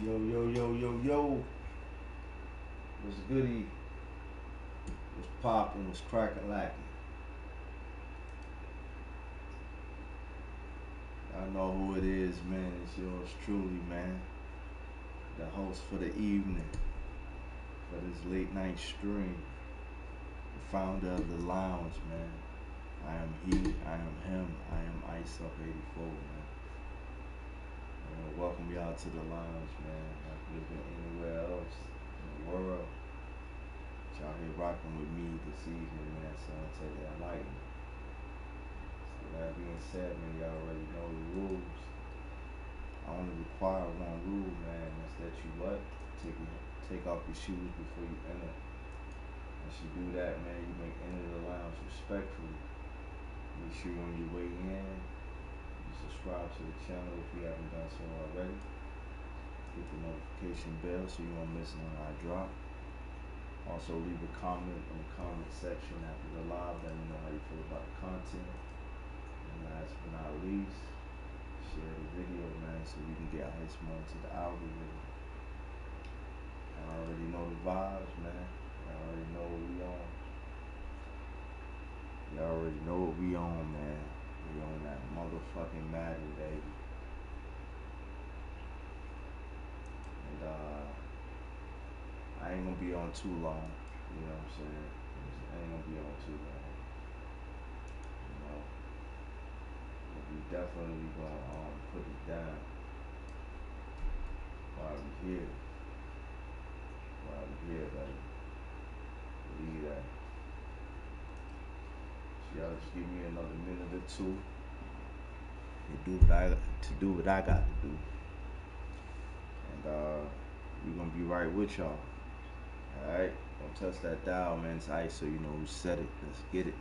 Yo, yo, yo, yo, yo. What's goody? What's poppin'? What's crackin' lacking? I know who it is, man. It's yours truly, man. The host for the evening, for this late night stream. The founder of the lounge, man. I am he, I am him, I am Iceup84, man. Welcome y'all to the lounge, man. I could have been anywhere else in the world. Y'all here rocking with me this evening, man. So I'll tell you, I like it. So that being said, man, y'all already know the rules. I only require one rule, man. That's that you what? Take off your shoes before you enter. Once you do that, man, you may enter the lounge respectfully. Make sure on your way in, you subscribe to the channel if you haven't done so already. Hit the notification bell so you won't miss when I drop. Also, leave a comment in the comment section after the live. Let me know how you feel about the content. And last but not least, share the video, man, so we can get hits more into the algorithm. I already know the vibes, man. I already know what we on. You already know what we on, man. We on that motherfucking Madden, baby. And I ain't gonna be on too long. You know what I'm saying? I ain't gonna be on too long. You know, but we definitely gonna put it down while we here. While we here, baby. Believe that. So y'all just give me another minute or two to do what I got to do. And we gonna be right with y'all. Alright? Don't touch that dial, man. It's ice, so you know who said it. Let's get it.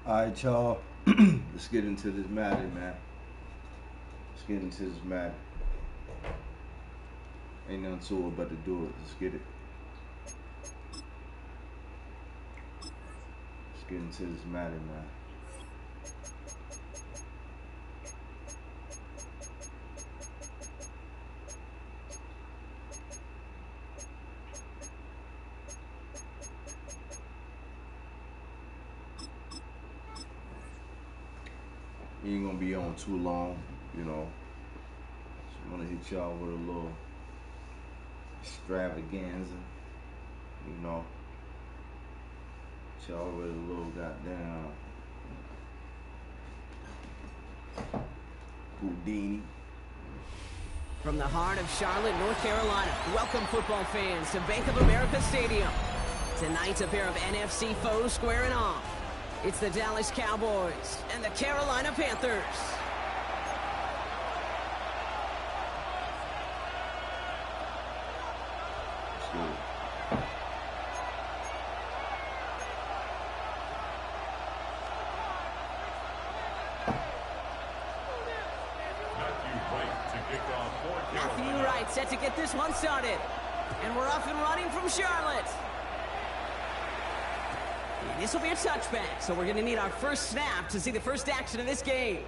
Alright, y'all. Let's get into this Madden, man. Let's get into this Madden. Ain't nothing to it but to do it. Let's get it. Let's get into this Madden, man. He ain't gonna be on too long, you know. Just wanna hit y'all with a little extravaganza, you know. Hit y'all with a little goddamn Houdini. From the heart of Charlotte, North Carolina, welcome football fans to Bank of America Stadium. Tonight's a pair of NFC foes squaring off. It's the Dallas Cowboys and the Carolina Panthers. Let's do it. Matthew Wright set to get this one started. And we're off and running from Charlotte. And this will be a touchback, so we're going to need our first snap to see the first action of this game.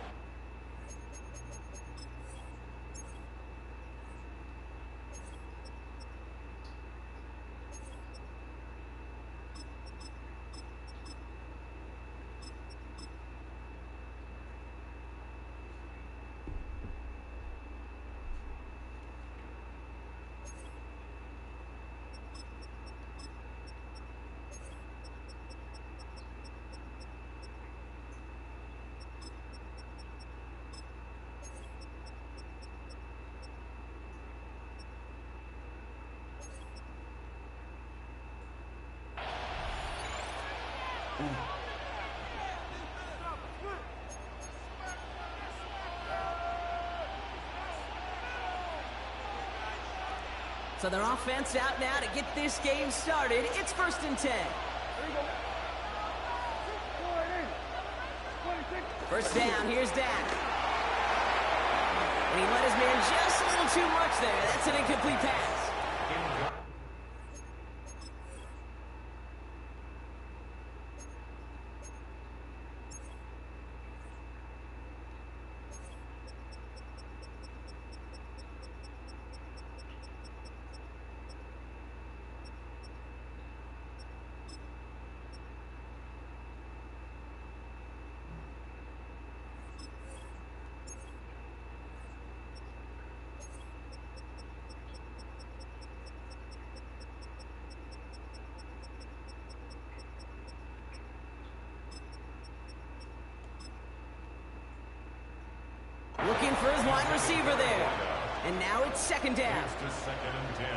So their offense out now to get this game started. It's 1st and 10. First down, here's Dak. And he let his man just a little too much there. That's an incomplete pass. Looking for his wide receiver there. And now it's 2nd down.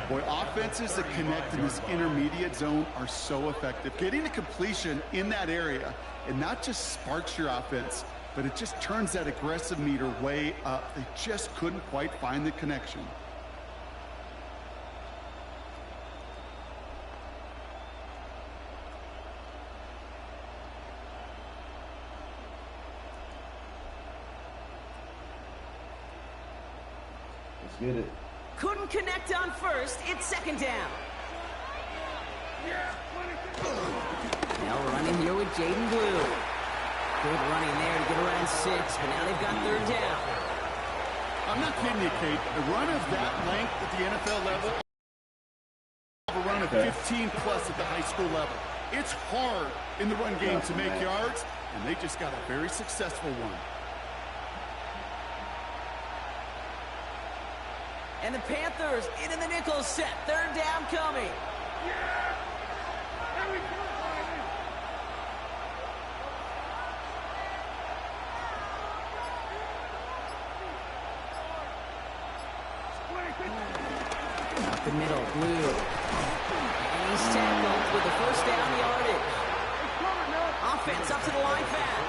Boy, offenses that connect in this intermediate zone are so effective. Getting a completion in that area, it not just sparks your offense, but it just turns that aggressive meter way up. They just couldn't quite find the connection. Let's get it. Couldn't connect on first. It's 2nd down. Now running here with Jaden Blue. Good running there to get around 6, but now they've got 3rd down. I'm not kidding you, Kate. A run of that length at the NFL level, a run of 15 plus at the high school level. It's hard in the run game to make yards, and they just got a very successful one. And the Panthers into the nickel set. 3rd down coming. Up the middle, Blue. And he's tackled with the 1st down yardage. Offense up to the line fast.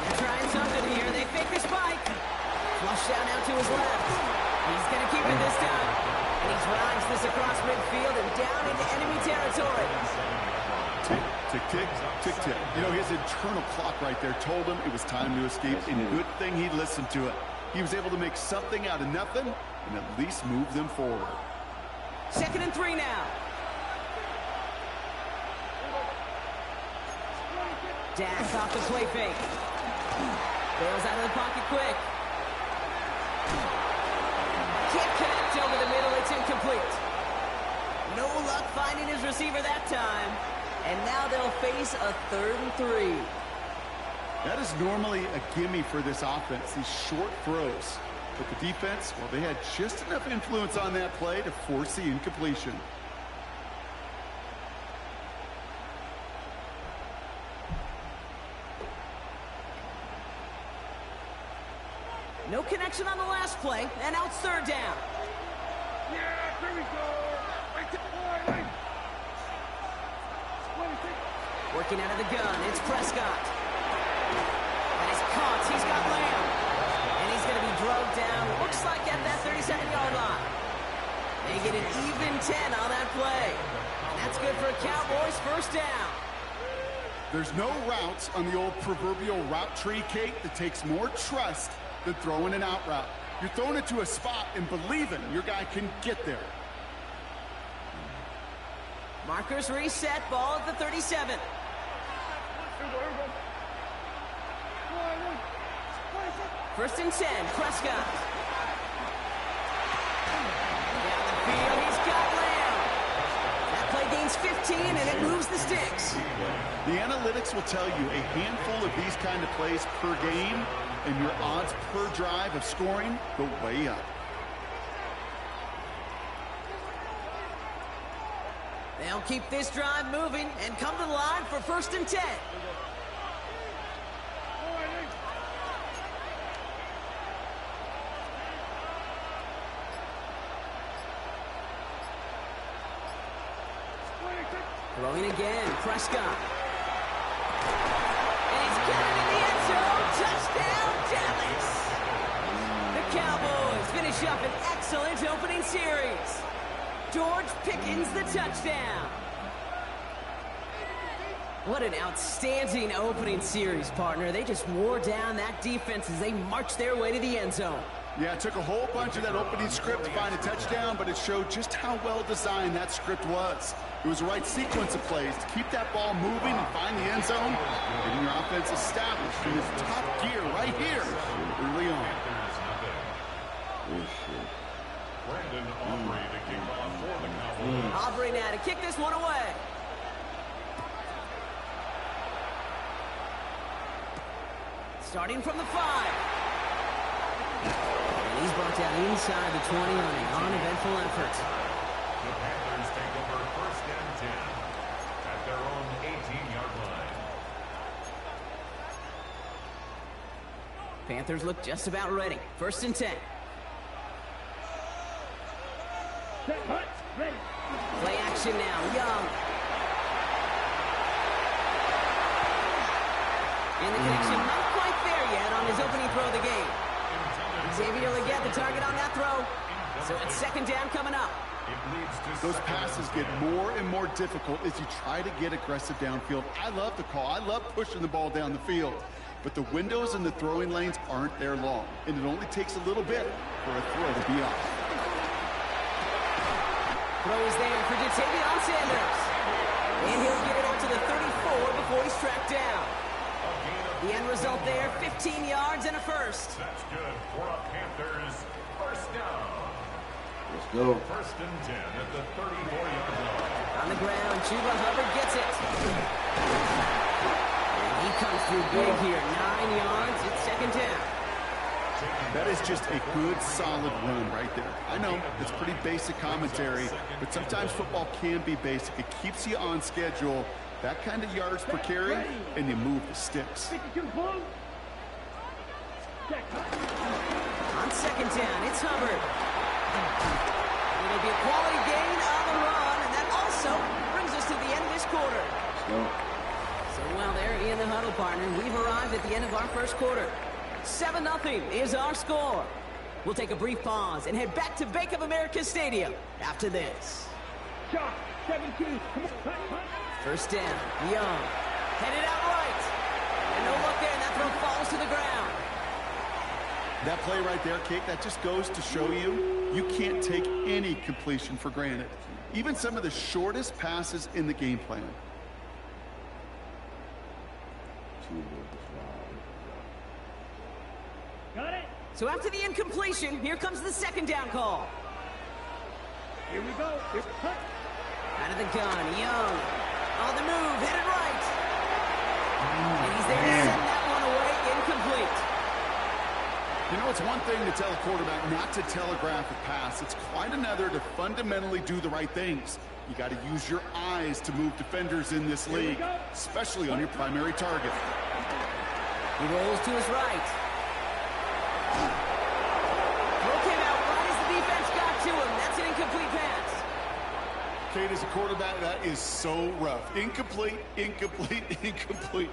They're trying something here. They fake the spike. field and down into enemy territory. Tick, tick, tick, tick, tick. You know, his internal clock right there told him it was time to escape, and good thing he listened to it. He was able to make something out of nothing and at least move them forward. 2nd and 3 now. Dak off the play fake. Bails out of the pocket quick. Can't connect over the middle. It's incomplete. No luck finding his receiver that time. And now they'll face a 3rd and 3. That is normally a gimme for this offense, these short throws. But the defense, well, they had just enough influence on that play to force the incompletion. No connection on the last play, and now it's 3rd down. Yeah, here we go. Working out of the gun, it's Prescott. And he's caught, he's got Lamb. And he's going to be drugged down, looks like at that 37-yard line. They get an even 10 on that play. And that's good for a Cowboys 1st down. There's no routes on the old proverbial route tree, Kate, that takes more trust than throwing an out route. You're throwing it to a spot and believing your guy can get there. Markers reset, ball at the 37. 1st and 10, Prescott. Down the field, he's got Lamb. That play gains 15, and it moves the sticks. The analytics will tell you a handful of these kind of plays per game, and your odds per drive of scoring go way up. They'll keep this drive moving and come to the line for 1st and 10. Throwing again, Prescott. And he's got it in the end zone. Touchdown, Dallas. The Cowboys finish up an excellent opening series. George Pickens the touchdown. What an outstanding opening series, partner. They just wore down that defense as they marched their way to the end zone. Yeah, it took a whole bunch of that opening script to find a touchdown, but it showed just how well designed that script was. It was the right sequence of plays to keep that ball moving and find the end zone, getting your offense established in its top gear right here early on. Aubrey now to kick this one away. Starting from the 5. And he's brought down inside the 20 on an uneventful effort. The Panthers take over 1st and 10 at their own 18-yard line. Panthers look just about ready. 1st and 10. Play action now. Young. And the connection not quite there yet on his opening throw of the game. Xavier Legette the target on that throw. So it's 2nd down coming up. Those passes get more and more difficult as you try to get aggressive downfield. I love the call. I love pushing the ball down the field. But the windows in the throwing lanes aren't there long. And it only takes a little bit for a throw to be off. Throw is there for Ja'Tavion Sanders. And he'll get it out to the 34 before he's tracked down. The end result there, 15 yards and a 1st. That's good for a Panthers 1st down. Let's go. 1st and 10 at the 34-yard line. On the ground, Chuba Hubbard gets it. And he comes through big here, 9 yards, it's 2nd down. That is just a good, solid run right there. I know, it's pretty basic commentary, but sometimes football can be basic. It keeps you on schedule, that kind of yards per carry, and you move the sticks. On 2nd down, it's Hubbard. It'll be a quality gain on the run, and that also brings us to the end of this quarter. Let's go. So while they're in the huddle, partner, we've arrived at the end of our 1st quarter. 7-0 is our score. We'll take a brief pause and head back to Bank of America Stadium after this. First down, Young. Headed out right. And no look there, and that throw falls to the ground. That play right there, Kate, that just goes to show you can't take any completion for granted. Even some of the shortest passes in the game plan. Got it. So after the incompletion, here comes the second down call. Here we go. Out of the gun, Young. On the move, headed right. And he's there to send that one away, incomplete. You know, it's one thing to tell a quarterback not to telegraph a pass. It's quite another to fundamentally do the right things. You got to use your eyes to move defenders in this league, especially on your primary target. He rolls to his right. Throw came out right as the defense got to him. That's an incomplete pass. Kate, as a quarterback, that is so rough. Incomplete, incomplete, incomplete.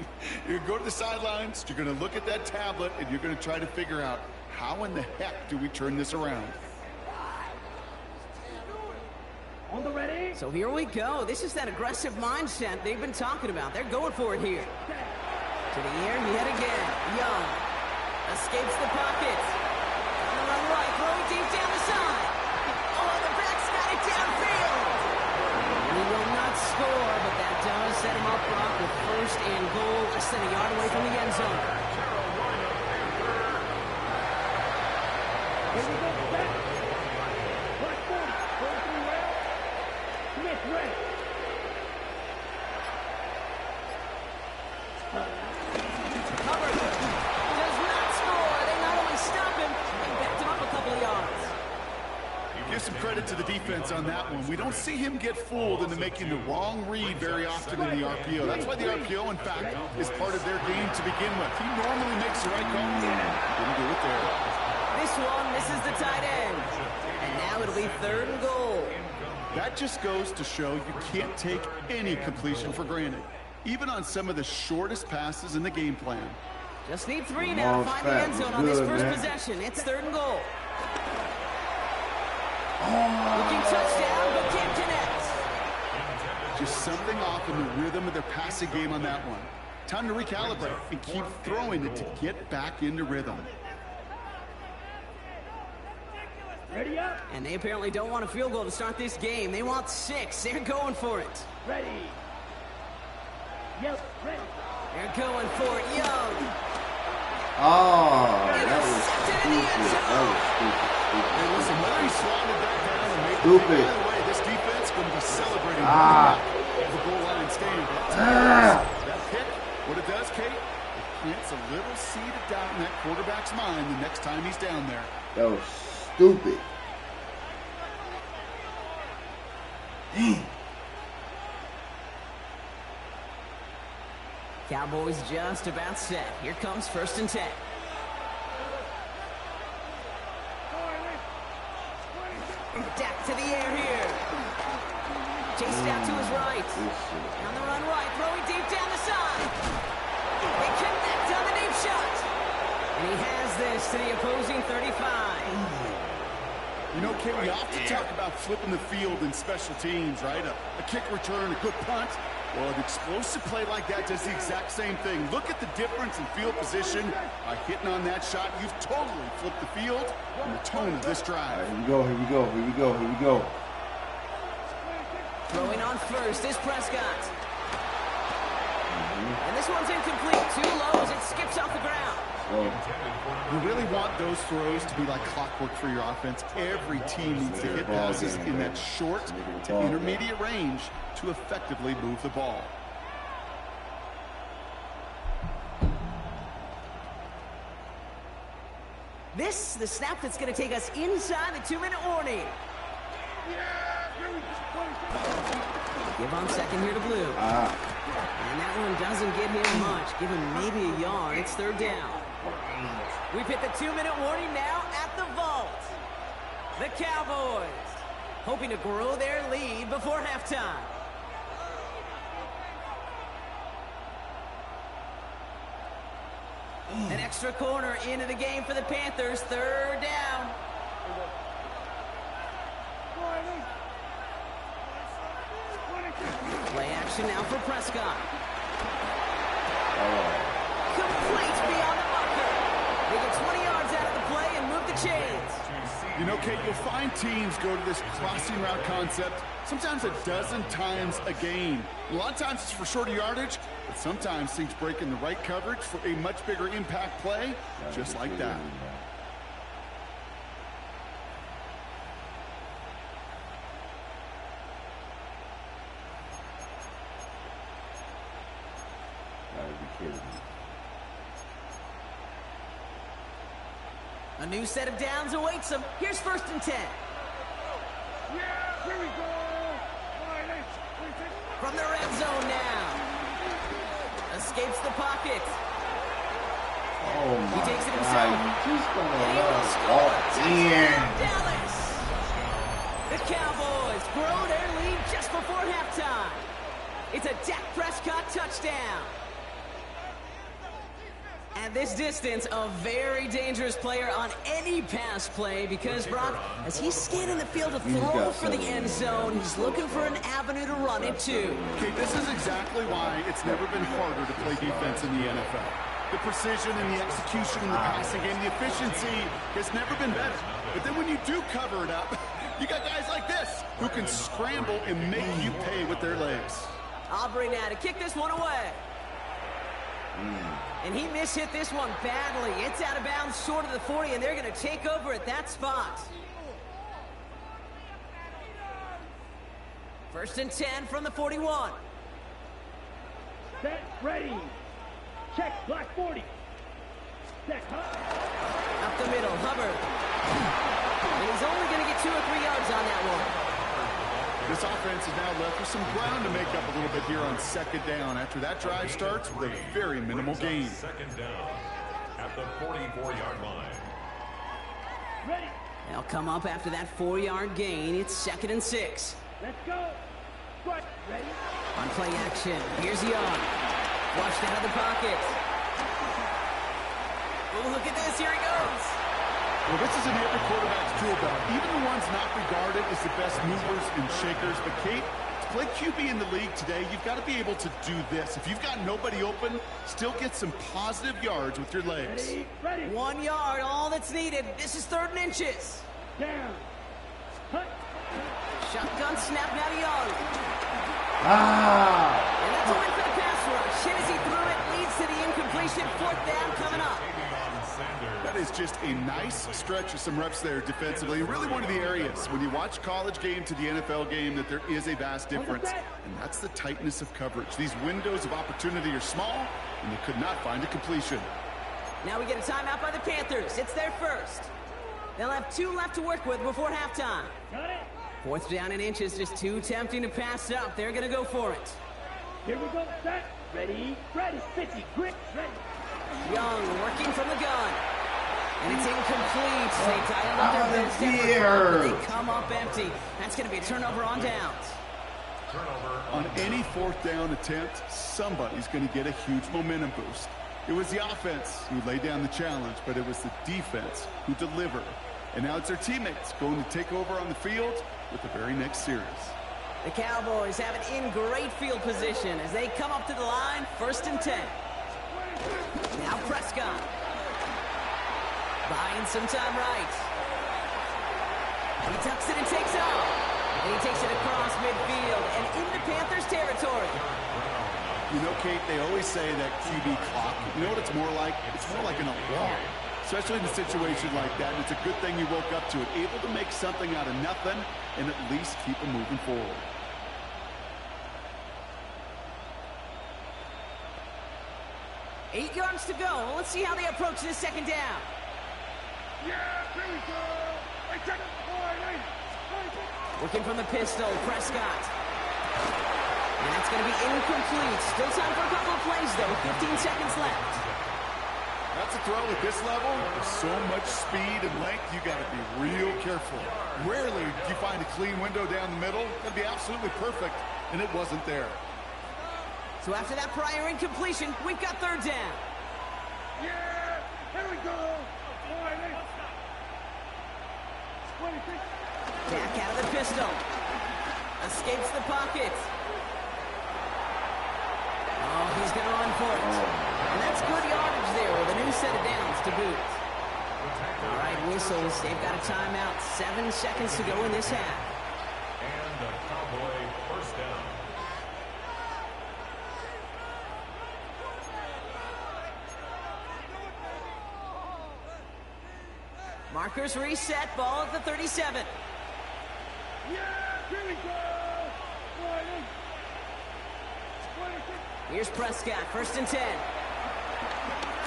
You're going to go to the sidelines, you're going to look at that tablet, and you're going to try to figure out how in the heck do we turn this around. On the ready. So here we go. This is that aggressive mindset they've been talking about. They're going for it here. To the air, yet again. Young escapes the pocket. On the run right, throwing deep down the side. Oh, the back's got it downfield. He will not score, but that does set him up, Brock, with first and goal, less than a yard away from the end zone. Here we go. Back. Black 40. Going through well. Smith ready. Covered. Does not score. They not only stop him, they backed him up a couple of yards. Give some credit to the defense on that one. We don't see him get fooled into making the wrong read very often in the RPO. That's why the RPO, in fact, is part of their game to begin with. He normally makes the right call. Didn't do it there. This one misses the tight end. And now it'll be third and goal. That just goes to show you can't take any completion for granted, even on some of the shortest passes in the game plan. Just need three now to find the end zone on this first possession. It's third and goal. Looking touchdown, but can't connect. Just something off in the rhythm of their passing game on that one. Time to recalibrate and keep throwing it to get back into rhythm. Ready up. And they apparently don't want a field goal to start this game. They want 6. They're going for it. Ready. Yep. Ready. They're going for it. Young. Oh, that was Intercepted in the end stupid. zone. Hey, listen, whether he slotted that down or made Stupid. either way, this defense going to be celebrating the goal line and staying. That pick, what it does, Kate, it plants a little seed of doubt in that quarterback's mind the next time he's down there. That was stupid. Dang. Cowboys just about set. Here comes first and 10. Dak to the air here. Chased out to his right. On the run right, throwing deep down the side. They connect on the deep shot. And he has this to the opposing 35. You know, Kate, we often talk about flipping the field in special teams, right? A kick return, a good punt. Well, an explosive play like that does the exact same thing. Look at the difference in field position. By hitting on that shot, you've totally flipped the field and the tone of this drive. Here we go, here we go, here we go, here we go. Throwing on first is Prescott. And this one's incomplete. Too low as it skips off the ground. You really want those throws to be like clockwork for your offense. Every team needs to hit passes in that short to intermediate range to effectively move the ball. This, the snap that's going to take us inside the 2-minute warning. Give on second here to Blue. And that one doesn't get him much. Give him maybe a yard. It's third down. We've hit the 2-minute warning now at the vault. The Cowboys hoping to grow their lead before halftime. An extra corner into the game for the Panthers. Third down. formation now for Prescott. Oh. Complete beyond the marker. They get 20 yards out of the play and move the chains. You know, Kate, you'll find teams go to this crossing route concept sometimes a dozen times a game. A lot of times it's for shorter yardage, but sometimes teams break in the right coverage for a much bigger impact play, just like that. Gotta be kidding me. A new set of downs awaits them. Here's 1st and 10. Yeah, here we go. From the red zone now. Escapes the pocket. Oh my He takes it God, himself. you just gonna And he will run score. all in. Touchdown, Dallas. The Cowboys grow their lead just before halftime. It's a Dak Prescott touchdown. At this distance, a very dangerous player on any pass play because, Brock, as he's scanning the field to throw for the end zone, he's looking for an avenue to run it to. Okay, this is exactly why it's never been harder to play defense in the NFL. The precision and the execution in the passing game, the efficiency has never been better. But then when you do cover it up, you got guys like this who can scramble and make you pay with their legs. Aubrey now to kick this one away. And he mishit this one badly. It's out of bounds short of the 40, and they're going to take over at that spot. 1st and 10 from the 41. Set, ready. Check, black 40. Set, Up the middle, Hubbard. And he's only going to get 2 or 3 yards on that one. This offense is now left with some ground to make up a little bit here on 2nd down after that drive starts with a very minimal gain. 2nd down at the 44-yard line. ready. They'll come up after that 4-yard gain. It's 2nd and 6. Let's go. Right, ready. On play action, here's Young. Flushed out of the pocket. Oh, look at this, here he goes. Well, this is an every quarterback's tool belt. Even the ones not regarded as the best movers and shakers. But, Kate, to play QB in the league today, you've got to be able to do this. If you've got nobody open, still get some positive yards with your legs. Ready, ready. 1 yard, all that's needed. This is 3rd and inches. Down. Hut. Shotgun snap now to Young. Ah! And that's a win for the pass rush. Hit as he threw it, leads to the incompletion. 4th down coming up. That is just a nice stretch of some reps there defensively. Really one of the areas when you watch college game to the NFL game that there is a vast difference. And that's the tightness of coverage. These windows of opportunity are small, and they could not find a completion. Now we get a timeout by the Panthers. It's their first. They'll have 2 left to work with before halftime. Got it. 4th down and inches, just too tempting to pass it up. They're going to go for it. Here we go. Set. Ready, ready. 50. Grit. Ready. Young working from the gun. And it's incomplete. They dialed up their best here. effort, but they come up empty. That's going to be a turnover on downs. On any 4th down attempt, somebody's going to get a huge momentum boost. It was the offense who laid down the challenge, but it was the defense who delivered. And now it's their teammates going to take over on the field with the very next series. The Cowboys have it in great field position as they come up to the line, 1st and 10. Now Prescott. Buying some time right. He tucks it and takes off. And he takes it across midfield and into Panthers territory. You know, Kate, they always say that QB clock. You know what it's more like? It's more like an alarm. Especially in a situation like that. And it's a good thing you woke up to it. Able to make something out of nothing and at least keep them moving forward. Eight yards to go. Let's see how they approach this 2nd down. Yeah, here we go. I check. Working from the pistol, Prescott. And that's going to be incomplete. Still time for a couple of plays, though. 15 seconds left. That's a throw at this level. With so much speed and length, you got to be real careful. Rarely do you find a clean window down the middle. That'd be absolutely perfect, and it wasn't there. So after that prior incompletion, we've got 3rd down. Yeah, here we go. Dak out of the pistol. Escapes the pocket. Oh, he's going to run for it. And that's good yardage there with a new set of downs to boot. All right, whistles. They've got a timeout. 7 seconds to go in this half. And a Cowboy first down. Markers reset. Ball at the 37. Yeah, here we go. Here's Prescott, 1st and 10.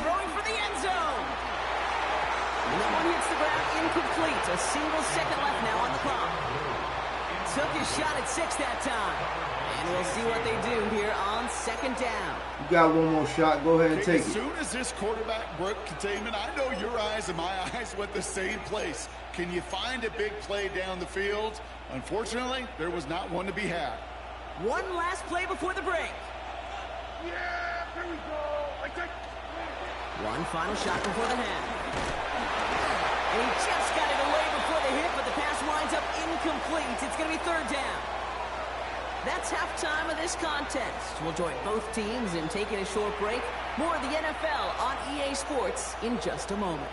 Throwing for the end zone. And that one hits the ground incomplete. A single second left now on the clock. Took his shot at 6 that time. And we'll see what they do here on 2nd down. You got one more shot. Go ahead and take it. As soon as this quarterback broke containment, I know your eyes and my eyes went the same place. Can you find a big play down the field? Unfortunately, there was not one to be had. One last play before the break. Yeah, here we go. One final shot before the half. And he just got it away before the hit, but the pass winds up incomplete. It's going to be 3rd down. That's halftime of this contest. We'll join both teams in taking a short break. More of the NFL on EA Sports in just a moment.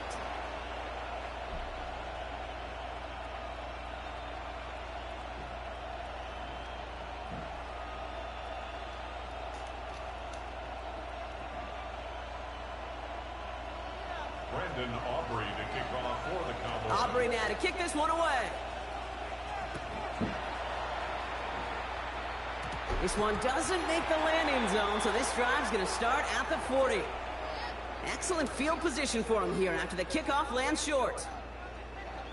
Aubrey to kick off for the Cowboys. Aubrey now to kick this one away. This one doesn't make the landing zone, so this drive's going to start at the 40. Excellent field position for him here after the kickoff lands short.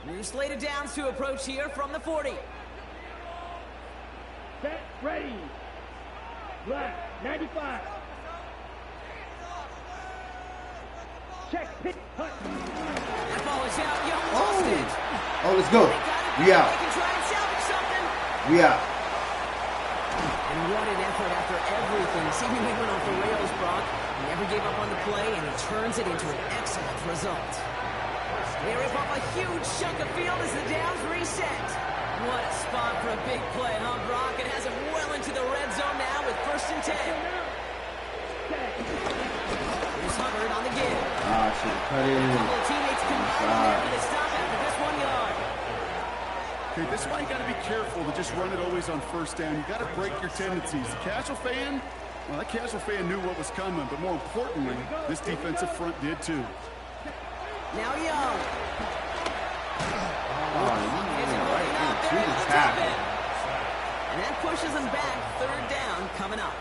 New slate of downs to approach here from the 40. Set, ready. Black, 95. Check, pick, hut. That ball is out. Young lost it. Oh, let's go. We out. They can try and salvage something. We out. And what an effort after everything seemingly went off the rails, Brock. He never gave up on the play, and he turns it into an excellent result. They rip off a huge chunk of field as the downs reset. What a spot for a big play, huh, Brock? It has him well into the red zone now with 1st and 10. Here's Hubbard on the give. Ah, I should have cut it in. A couple of teammates combined there for the stop after this 1 yard. Okay, this is why you got to be careful to just run it always on 1st down. You got to break your tendencies. The casual fan, well, that casual fan knew what was coming, but more importantly, this defensive front did too. Now Young. Right into the tackle. And that pushes them back. 3rd down coming up.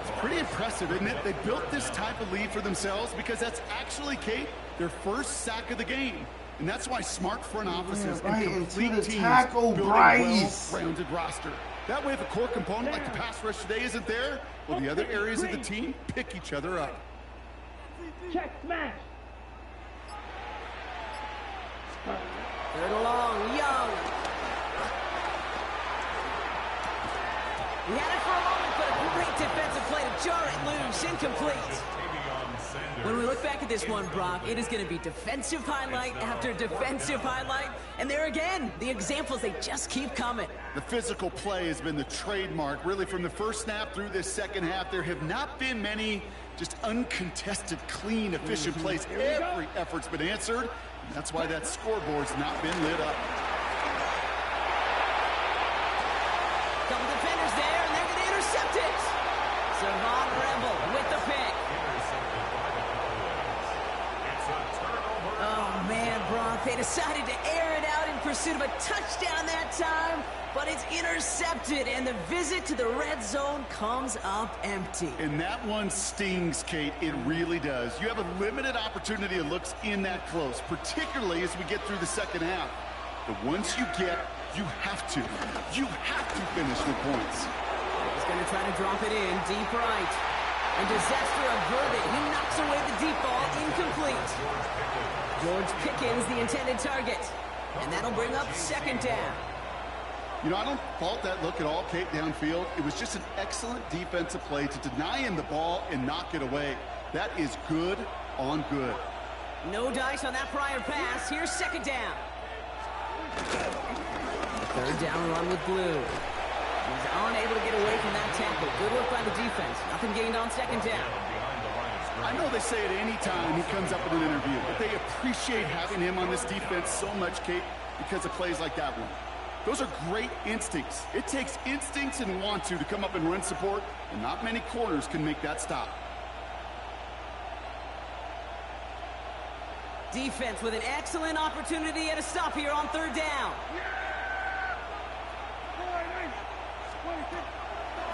It's pretty impressive, isn't it? They built this type of lead for themselves because that's actually, Kate, their first sack of the game. And that's why smart front offices right and complete into the teams tackle, build a Bryce. well-rounded roster. That way, if a core component like the pass rush today isn't there, well, the other areas of the team pick each other up. Check, smash. 3rd and long, Young. He had it for a moment, but a great defensive play to jar it loose, incomplete. When we look back at this one, Brock, it is going to be defensive highlight after defensive highlight. And there again, the examples, they just keep coming. The physical play has been the trademark, really, from the first snap through this 2nd half. There have not been many just uncontested, clean, efficient plays. Every effort's been answered. And that's why that scoreboard's not been lit up. Couple defenders there, and they're going to intercept it. Savon Rebel with the pick. Oh, man, Brock, they decided to air it out in pursuit of a touchdown that time, but it's intercepted, and the visit to the red zone comes up empty. And that one stings, Kate. It really does. You have a limited opportunity that looks in that close, particularly as we get through the 2nd half. But once you get, you have to finish with points. He's going to try to drop it in deep right. And disaster averted. He knocks away the deep ball, incomplete. George Pickens, the intended target. And that'll bring up 2nd down. You know, I don't fault that look at all, Kate, downfield. It was just an excellent defensive play to deny him the ball and knock it away. That is good on good. No dice on that prior pass. Here's 2nd down. 3rd down run with blue. He's unable to get away from that tackle. Good work by the defense. Nothing gained on second down. I know they say it any time he comes up in an interview, but they appreciate having him on this defense so much, Kate, because of plays like that one. Those are great instincts. It takes instincts and want to come up and run support, and not many corners can make that stop. Defense with an excellent opportunity at a stop here on third down.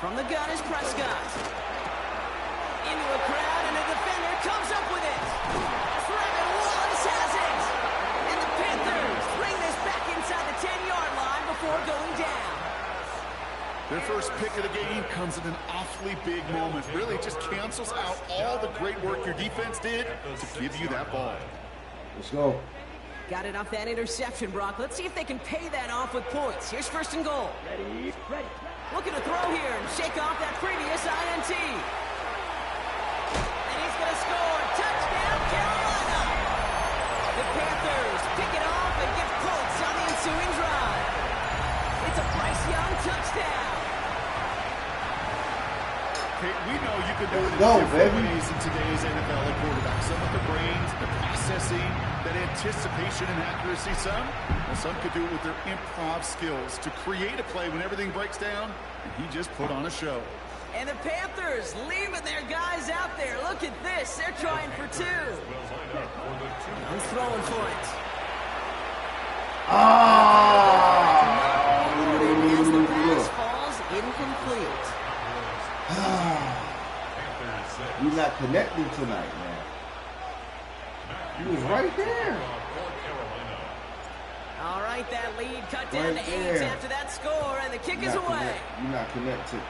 From the gun is Prescott. Into a crowd, and a defender comes up with it. Trevor Wallace has it. And the Panthers bring this back inside the 10-yard line before going down. Their first pick of the game comes at an awfully big moment. Really just cancels out all the great work your defense did to give you that ball. Let's go. Got it off that interception, Brock. Let's see if they can pay that off with points. Here's first and goal. Ready. Looking to throw here and shake off that previous INT. And he's going to score. Touchdown, Carolina. The Panthers pick it off and get points on the ensuing drive. It's a Bryce Young touchdown. Kate, we know you can do it in Go, different baby. ways in today's NFL at quarterback. Some with the brains, the processing, that anticipation and accuracy. Some could do it with their improv skills to create a play when everything breaks down, and he just put on a show. And the Panthers leaving their guys out there. Look at this. They're trying for two. He's throwing for it. As the pass falls incomplete. You're not connecting tonight, man. He was right there. All right, that lead cut down Right to 8 there. after that score, and the kick is away. You're not connected.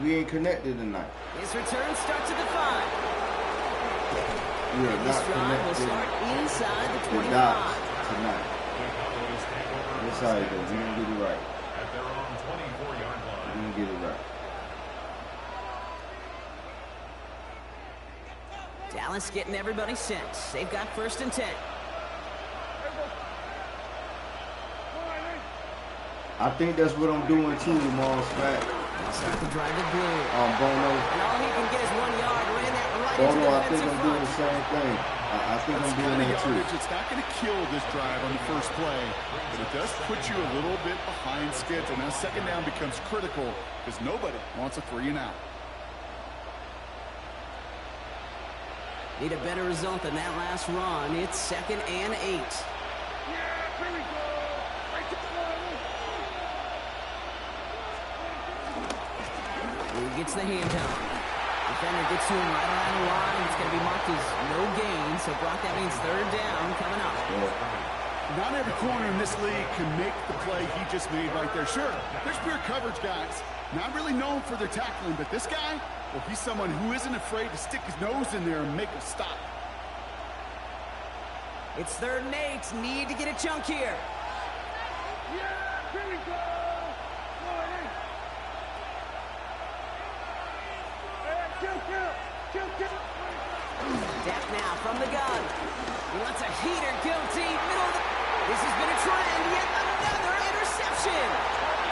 We ain't connected tonight. His return starts at the 5. We are This not drive will connected. start inside the The 25. dots tonight. That's how it goes. We didn't get it right. At their own 24-yard line. We didn't get it right. Dallas getting everybody set. They've got first and 10. I think that's what I'm doing too tomorrow, Smack. They'll start the drive with Blue. Bono. And all he can get is 1 yard. Ran that right into Bono, the I think defensive I'm doing front. the same thing. I think I'm doing Kind of that too. yardage, it's not going to kill this drive on the first play, but it does put you a little bit behind schedule. Now second down becomes critical because nobody wants a 3 and out. Need a better result than that last run. It's 2nd and 8. He gets the handoff. Defender gets to him right around the line. It's going to be marked as no gain. So, Brock, that means third down coming up. Not every corner in this league can make the play he just made right there. Sure, there's pure coverage guys. Not really known for their tackling, but this guy, well, he's someone who isn't afraid to stick his nose in there and make a stop. It's 3rd and 8. Need to get a chunk here. Depp now from the gun. He lets a heater go deep. Middle of the... This has been a trend. Yet another interception.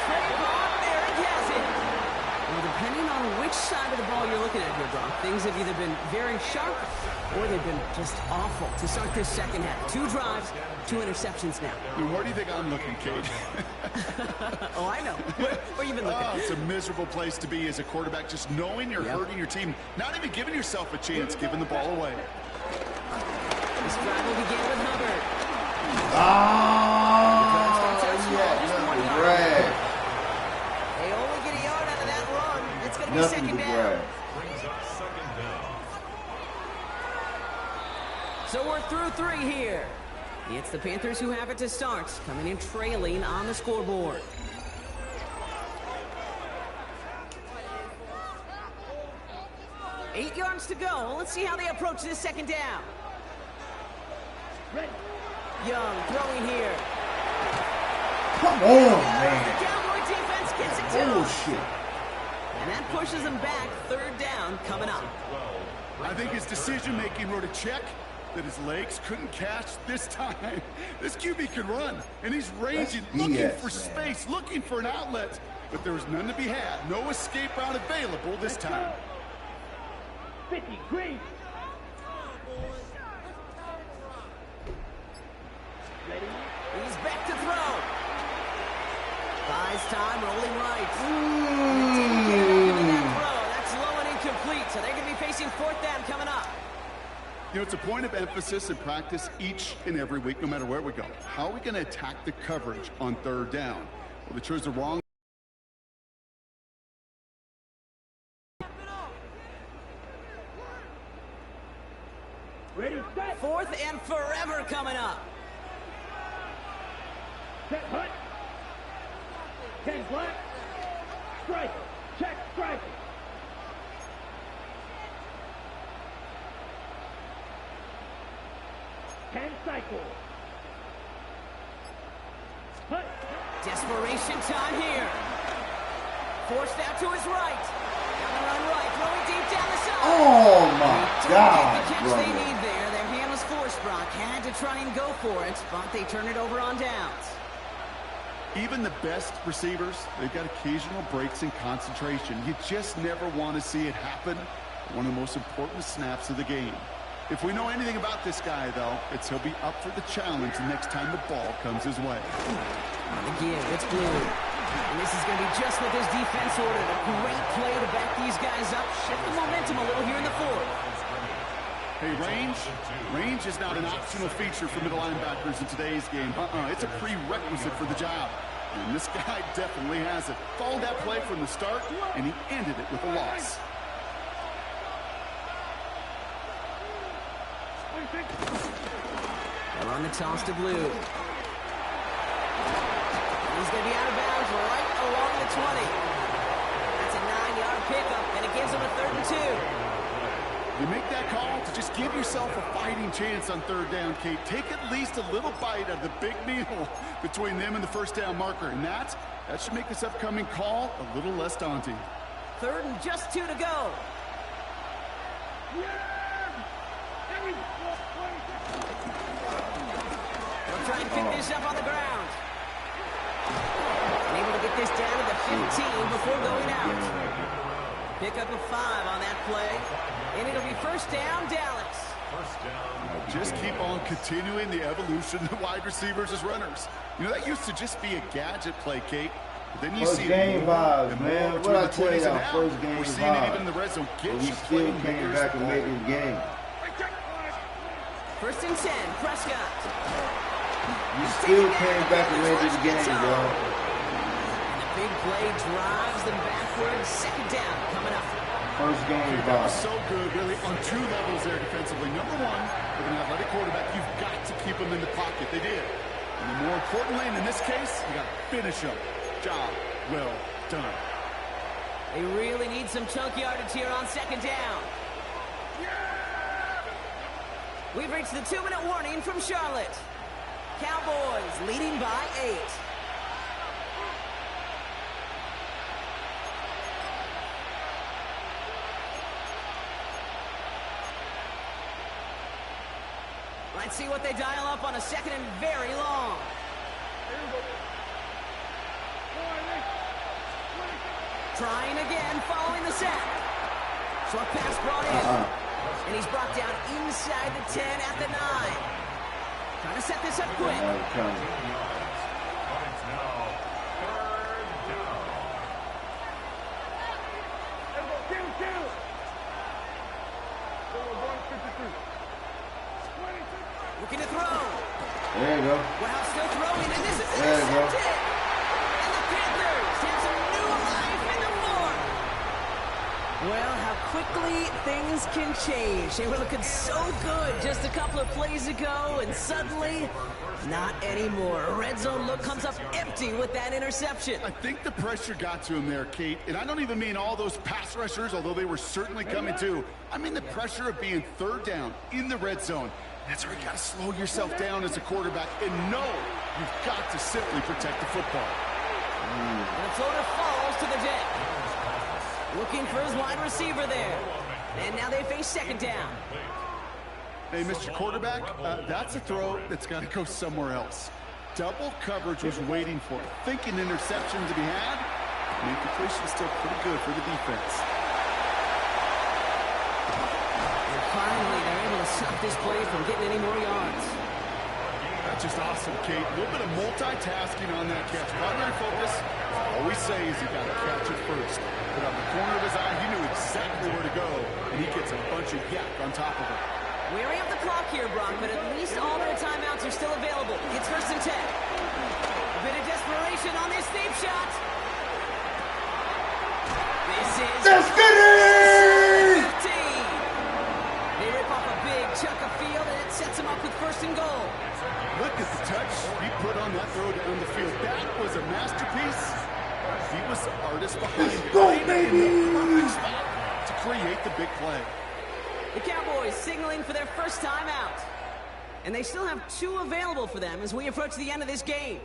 Trayvon Merrick has it. Well, depending on which side of the ball you're looking at here, Brock, things have either been very sharp or they've been just awful to start this second half. 2 drives, 2 interceptions now. And where do you think I'm looking, Kate? Oh, I know. Where you been looking? Oh, it's a miserable place to be as a quarterback, just knowing you're hurting your team, not even giving yourself a chance, giving the ball away. This drive will begin with Hubbard. Brad. They only get a yard out of that run. It's going to be Nothing to second down. brag. Brings up second down. So we're through 3 here. It's the Panthers who have it to start, coming in trailing on the scoreboard. Eight yards to go. Let's see how they approach this second down. Young throwing here. Come on, man. The Cowboy defense gets it to him. Bullshit. And that pushes them back. 3rd down coming up. I think his decision-making wrote a check that his legs couldn't catch this time. This QB can run, and he's ranging, That's looking BS, for man. space, looking for an outlet. but there was none to be had. No escape route available this time. 50, green. Ready? He's back to throw. Buys time, rolling right. That's low and incomplete, so they're going to be facing fourth down coming up. You know, it's a point of emphasis in practice each and every week, no matter where we go. How are we going to attack the coverage on third down? Well, they chose the wrong. Ready, set. Fourth and forever coming up. Set, hut. 10 black. Strike. Check, strike. Cycle. Hut. Desperation time here. Forced out to his right. Down the run right, throwing deep down the side. Oh my God, The catch brother. they need there. Their hand was forced, Brock. Had to try and go for it, but they turn it over on downs. Even the best receivers, they've got occasional breaks in concentration. You just never want to see it happen. One of the most important snaps of the game. If we know anything about this guy, though, it's he'll be up for the challenge the next time the ball comes his way. Again, it's blue. And this is going to be just what this defense ordered. A great play to back these guys up. Shift the momentum a little here in the fourth. Hey, range? Range is not an optional feature for middle linebackers in today's game. It's a prerequisite for the job. And this guy definitely has it. Followed that play from the start, and he ended it with a loss. They're on the toss to blue. He's going to be out of bounds right along the 20. That's a 9-yard pickup, and it gives him a 3rd and 2. You make that call to just give yourself a fighting chance on third down, Kate. Take at least a little bite out of the big meal between them and the first down marker. And that should make this upcoming call a little less daunting. 3rd and just 2 to go. They'll try and pick this up on the ground. Able to get this down to the 15 before going out. Pick up a 5 on that play. And it'll be first down, Dallas. Just keep on continuing the evolution of wide receivers as runners. You know, that used to just be a gadget play, Kate. But then you First see game vibes, and man. more What I between the tell 20s y'all, and first now. game We're seeing it vibes. even in the red zone. But Get we you still came playmakers back and made ball. this game. First and 10, Prescott. You still came back and made this game, y'all. And the big play drives them backwards. Second down coming up. First game That was vibes. so good, really, on 2 levels there defensively. Number one, with an athletic quarterback, you've got to keep him in the pocket. They did. And more importantly, and in this case, you got to finish him. Job well done. They really need some chunk yardage here on second down. We've reached the 2-minute warning from Charlotte. Cowboys leading by 8. Let's see what they dial up on a second and very long. Trying again, following the sack. Short pass brought in. And he's brought down inside the 10 at the 9. Trying to set this up quick. It's now 3rd down. Looking to throw. There you go. Wow, still throwing, and this is There you go. intercepted. And the Panthers have some new life in the fourth. Well, how quickly things can change. They were looking so good just a couple of plays ago, and suddenly, not anymore. A red zone look comes up empty with that interception. I think the pressure got to him there, Kate. And I don't even mean all those pass rushers, although they were certainly coming too. I mean the pressure of being third down in the red zone. That's where you got to slow yourself down as a quarterback and know you've got to simply protect the football. And the floater falls to the deck. Looking for his wide receiver there. And now they face second down. Hey, Mr. Quarterback, that's a throw that's got to go somewhere else. Double coverage was waiting for it. Thinking interception to be had, I mean, completion is still pretty good for the defense. And finally, they're able to stop this play from getting any more yards. That's just awesome, Kate. A little bit of multitasking on that catch. Primary focus, all we say is you got to catch it first. But out the corner of his eye, he knew exactly where to go, and he gets a bunch of yak on top of it. Weary of the clock here, Brock, but at least all their timeouts are still available. It's 1st and 10. A bit of desperation on this deep shot. This is... Let's get it! 15. They rip off a big chunk of field, and it sets them up with 1st and goal. Look at the touch he put on that throw down the field. That was a masterpiece. He was the artist behind it. Go, baby! In the perfect spot to create the big play. The Cowboys signaling for their first timeout. And they still have 2 available for them as we approach the end of this game.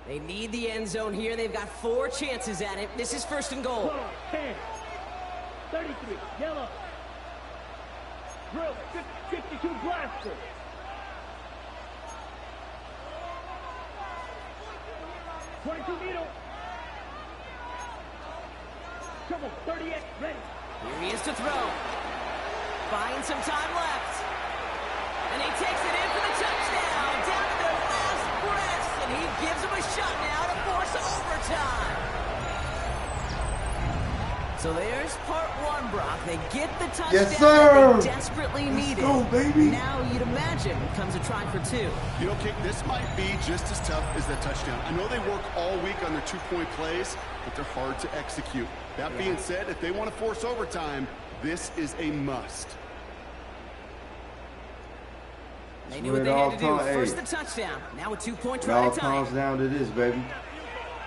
They need the end zone here. They've got 4 chances at it. This is 1st and goal. 10, 33, yellow. Drill, 52 blaster. Needle. Come on, 38, ready. Here he is to throw. Finds some time left. And he takes it in for the touchdown. Down to their last breaths. And he gives them a shot now to force overtime. So there's part 1, Brock. They get the touchdown that they desperately needed. Let's go, baby. Now you'd imagine comes a try for 2. You know, Kate, this might be just as tough as that touchdown. I know they work all week on their 2-point plays, but they're hard to execute. That being said, if they want to force overtime, this is a must. They knew what they had to do. First the touchdown. Now a 2-point try It all to tie. comes down to this, baby.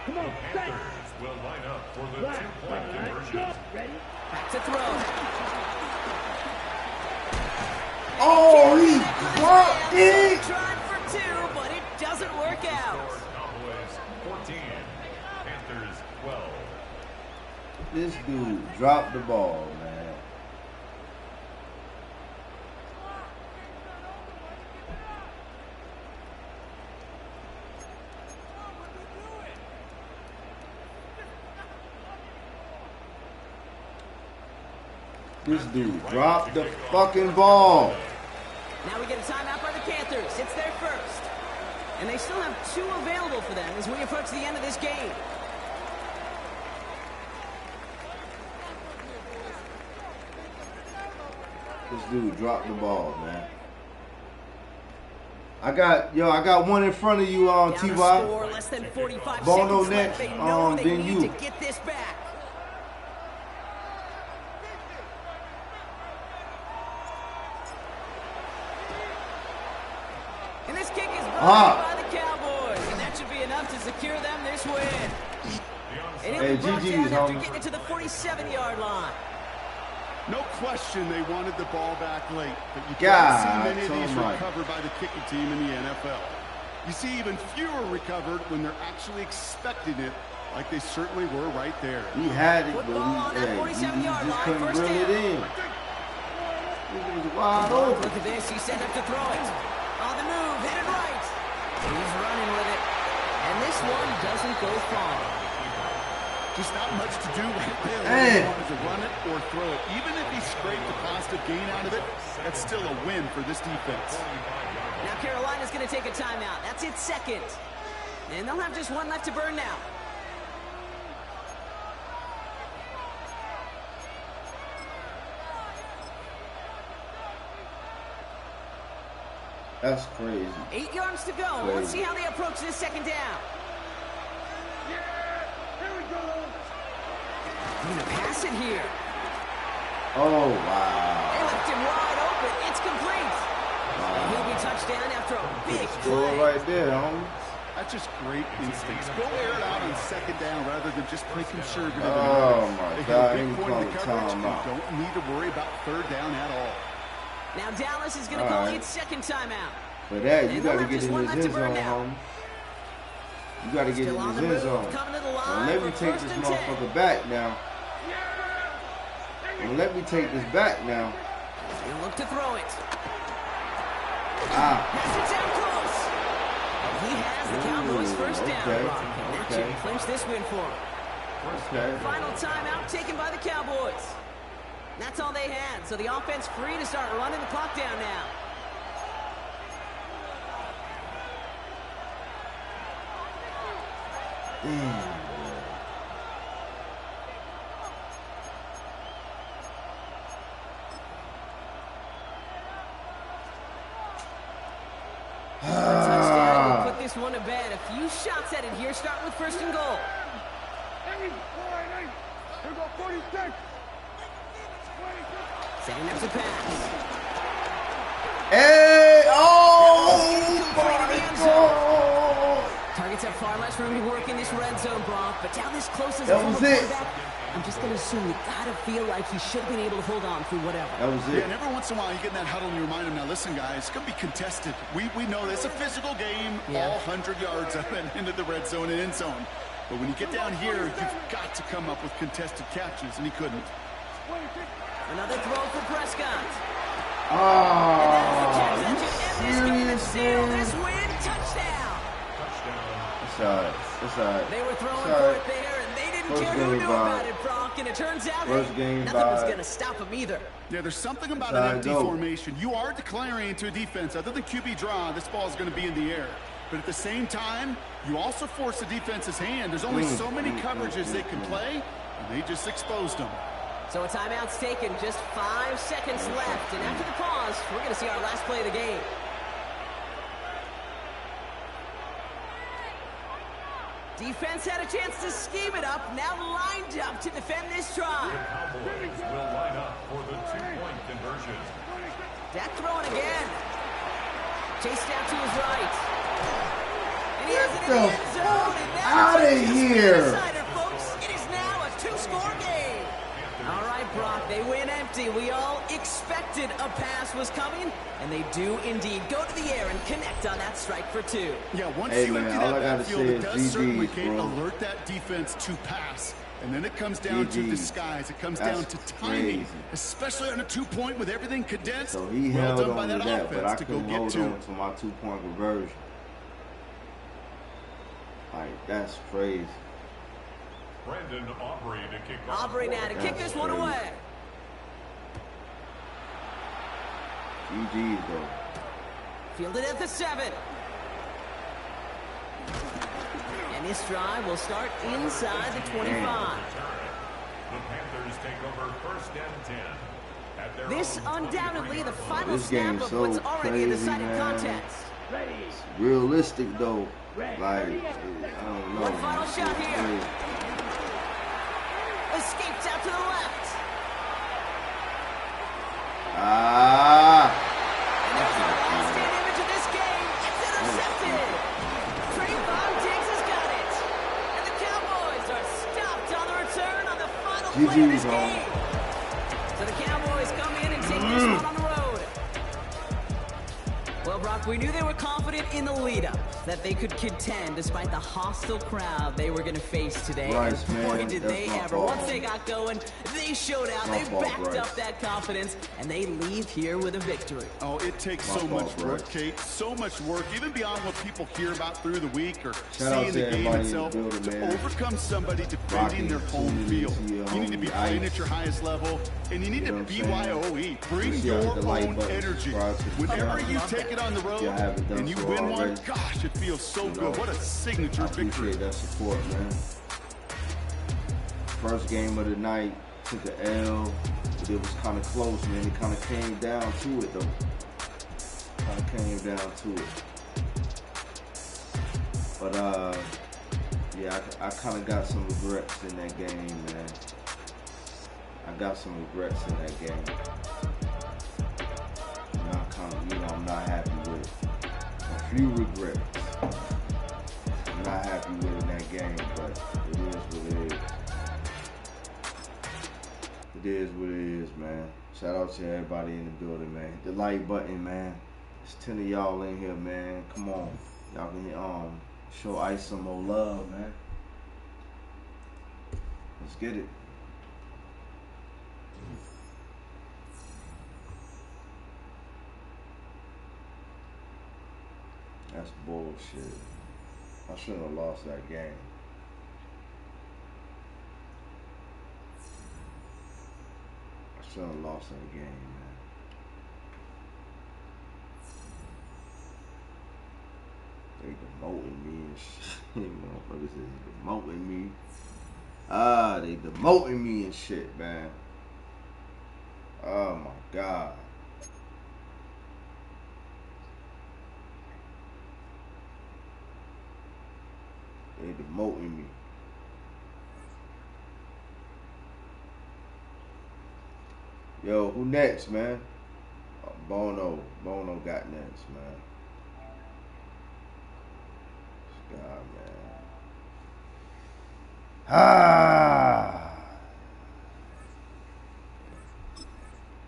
Come on, Panthers will line up for the 2-point conversion. ready. Back to throw. Oh, he blocked it! Tried for 2, but it doesn't work out. Cowboys 14, Panthers 12. This dude dropped the ball, man. This dude dropped the fucking ball. Now we get a timeout by the Panthers. It's their first. And they still have 2 available for them as we approach the end of this game. This dude dropped the ball, man. I got one in front of you on Down to T.Y. score, less than 45 Bono seconds next, left. They know they then need you. to get this back. And this kick is blocked by the Cowboys, and that should be enough to secure them this win. And he'll be brought down after getting it to the 47-yard line. No question they wanted the ball back late, but you God, can't see many of these so much. recovered by the kicking team in the NFL. You see even fewer recovered when they're actually expecting it, like they certainly were right there. He had it, but Football on that he 47-yard just line, couldn't first reel it down. in. It was wide open. Look at this, he's set up to throw it. On the move, headed right. He's running with it. And this one doesn't go far. Just not much to do right there. Hey. He wanted to run it or throw it. Even if he scraped a positive gain out of it, that's still a win for this defense. Now Carolina's going to take a timeout. That's its second. And they'll have just 1 left to burn now. That's crazy. 8 yards to go. Let's see how they approach this second down. Going to pass it here. Oh, They wow. left him wide open. It's complete. And he'll be touched down after a big Score play. right there, homie. That's just great instincts. Go air it out on second down rather than just play conservative. Oh, my They God. get a He big point in the called a coverage and timeout. don't need to worry about third down at all. Now Dallas is going to All call right. its second timeout. For that, you And got they'll to have get just in one this left to end burn zone, now. homie. You got to get Still in on this the end move, zone. coming to the Don't line let for me take first this and 10. motherfucker back now. Don't let me take this back now. He'll look to throw it. Ah. Has it down close. He has the Cowboys first down, okay, Brock. And that okay. should clinch this win for him. first Okay. and Final timeout taken by the Cowboys. That's all they had, so the offense free to start running the clock down now. Touchdown will put this one to bed. A few shots at it here, starting with first and goal. Setting up the pass. Hey! Oh! Completed the end zone. Targets have far less room to work in this red zone, Brock, but down this close as a That former was it. quarterback, I'm just going to assume you got to feel like he should have been able to hold on through whatever. That was Yeah, it. and every once in a while you get in that huddle and you remind them, now listen guys, it's going to be contested. We know this. It's a physical game, Yeah. all 100 yards up and into the red zone and end zone. But when you get down here, you've got to come up with contested catches, and he couldn't. Another throw for Prescott. Oh, This serious, man? win, touchdown. It's alright. It's alright. They were throwing It's for alright. it there, and they didn't First care who game knew vibe. about it, Brock. And it turns out First game nothing was vibe. going to stop him either. Yeah, there's something about That's an how empty I go. formation. You are declaring into a defense. Other than QB draw, this ball is going to be in the air. But at the same time, you also force the defense's hand. There's only so many coverages they can play, and they just exposed them. So a timeout's taken, just 5 seconds left. And after the pause, we're going to see our last play of the game. Defense had a chance to scheme it up, now lined up to defend this drive. Cowboys will line up for the two-point conversion. Dak throwing again. Chased out to his right. And he has it in the end zone. And now Outta it's just here. decider, folks. It is now a 2-score game. All right, Brock, they win empty. We all expected a pass was coming, and they do indeed go to the air and connect on that strike for 2. Yeah, once Hey, you man, empty all I that gotta backfield, say it is does certainly GG's, bro. alert that defense to pass. And then it comes down to GG's. disguise. It comes That's down to timing, crazy. especially on a 2-point with everything condensed. So he well held done by on that to that, but I offense to go couldn't get hold 2. on to my 2-point conversion. Like, that's crazy. Brandon Aubrey to kick off. Aubrey now to kick this one crazy. away. GG's, though. Fielded at the 7. And this drive will start inside the 25. The Panthers take over first and 10. At their This own undoubtedly the 23-yard final This snap game's of so what's already a crazy, decided man. contest. It's realistic, though. Like, I don't know. One final man. shot It's here. crazy. Escapes out to the left. And there's our last hit image of this game. It's intercepted. Trayvon Diggs has got it. And the Cowboys are stopped on the return on the final play of this GG's, bro. game. So the Cowboys come in and take this one on the road. Well, Brock, we knew they were confident in the lead-up, that they could contend despite the hostile crowd they were going to face today. Bryce, And boy, man, did that's they my ever. fault. Once they got going, they showed out. My They fault, backed Bryce. up that confidence, and they leave here with a victory. Oh, it takes My so fault, much bro. work, Kate. So much work, even beyond what people hear about through the week or Shout out see in to the game everybody in the itself. building, To man. overcome somebody defending Rocking their home community, field, see your you need to be homie playing Ice. at your highest level, and you need You to know what I'm saying? BYOE. Bring See, I hit your the like own button, energy. subscribe to the Whenever channel. you take it on the road If you haven't done and you so win one, already. gosh, it feels so You know, good. What a signature I victory. appreciate that support, man. First game of the night, took an L, but it was kind of close, man. It kind of came down to it, though. Kind of came down to it. But, yeah, I kind of got some regrets in that game, man. I got some regrets in that game. And I'm not happy with it. A few regrets. I'm not happy with it in that game, but it is what it is. It is what it is, man. Shout out to everybody in the building, man. Hit the like button, man. There's 10 of y'all in here, man. Come on. Y'all can show Ice some more love, man. Let's get it. That's bullshit. I shouldn't have lost that game. Son lost that game, man. They demoting me and shit. Motherfuckers is demoting me. They demoting me and shit, man. Oh my God. They demoting me. Yo, who next, man? Bono got next, man. This guy, man.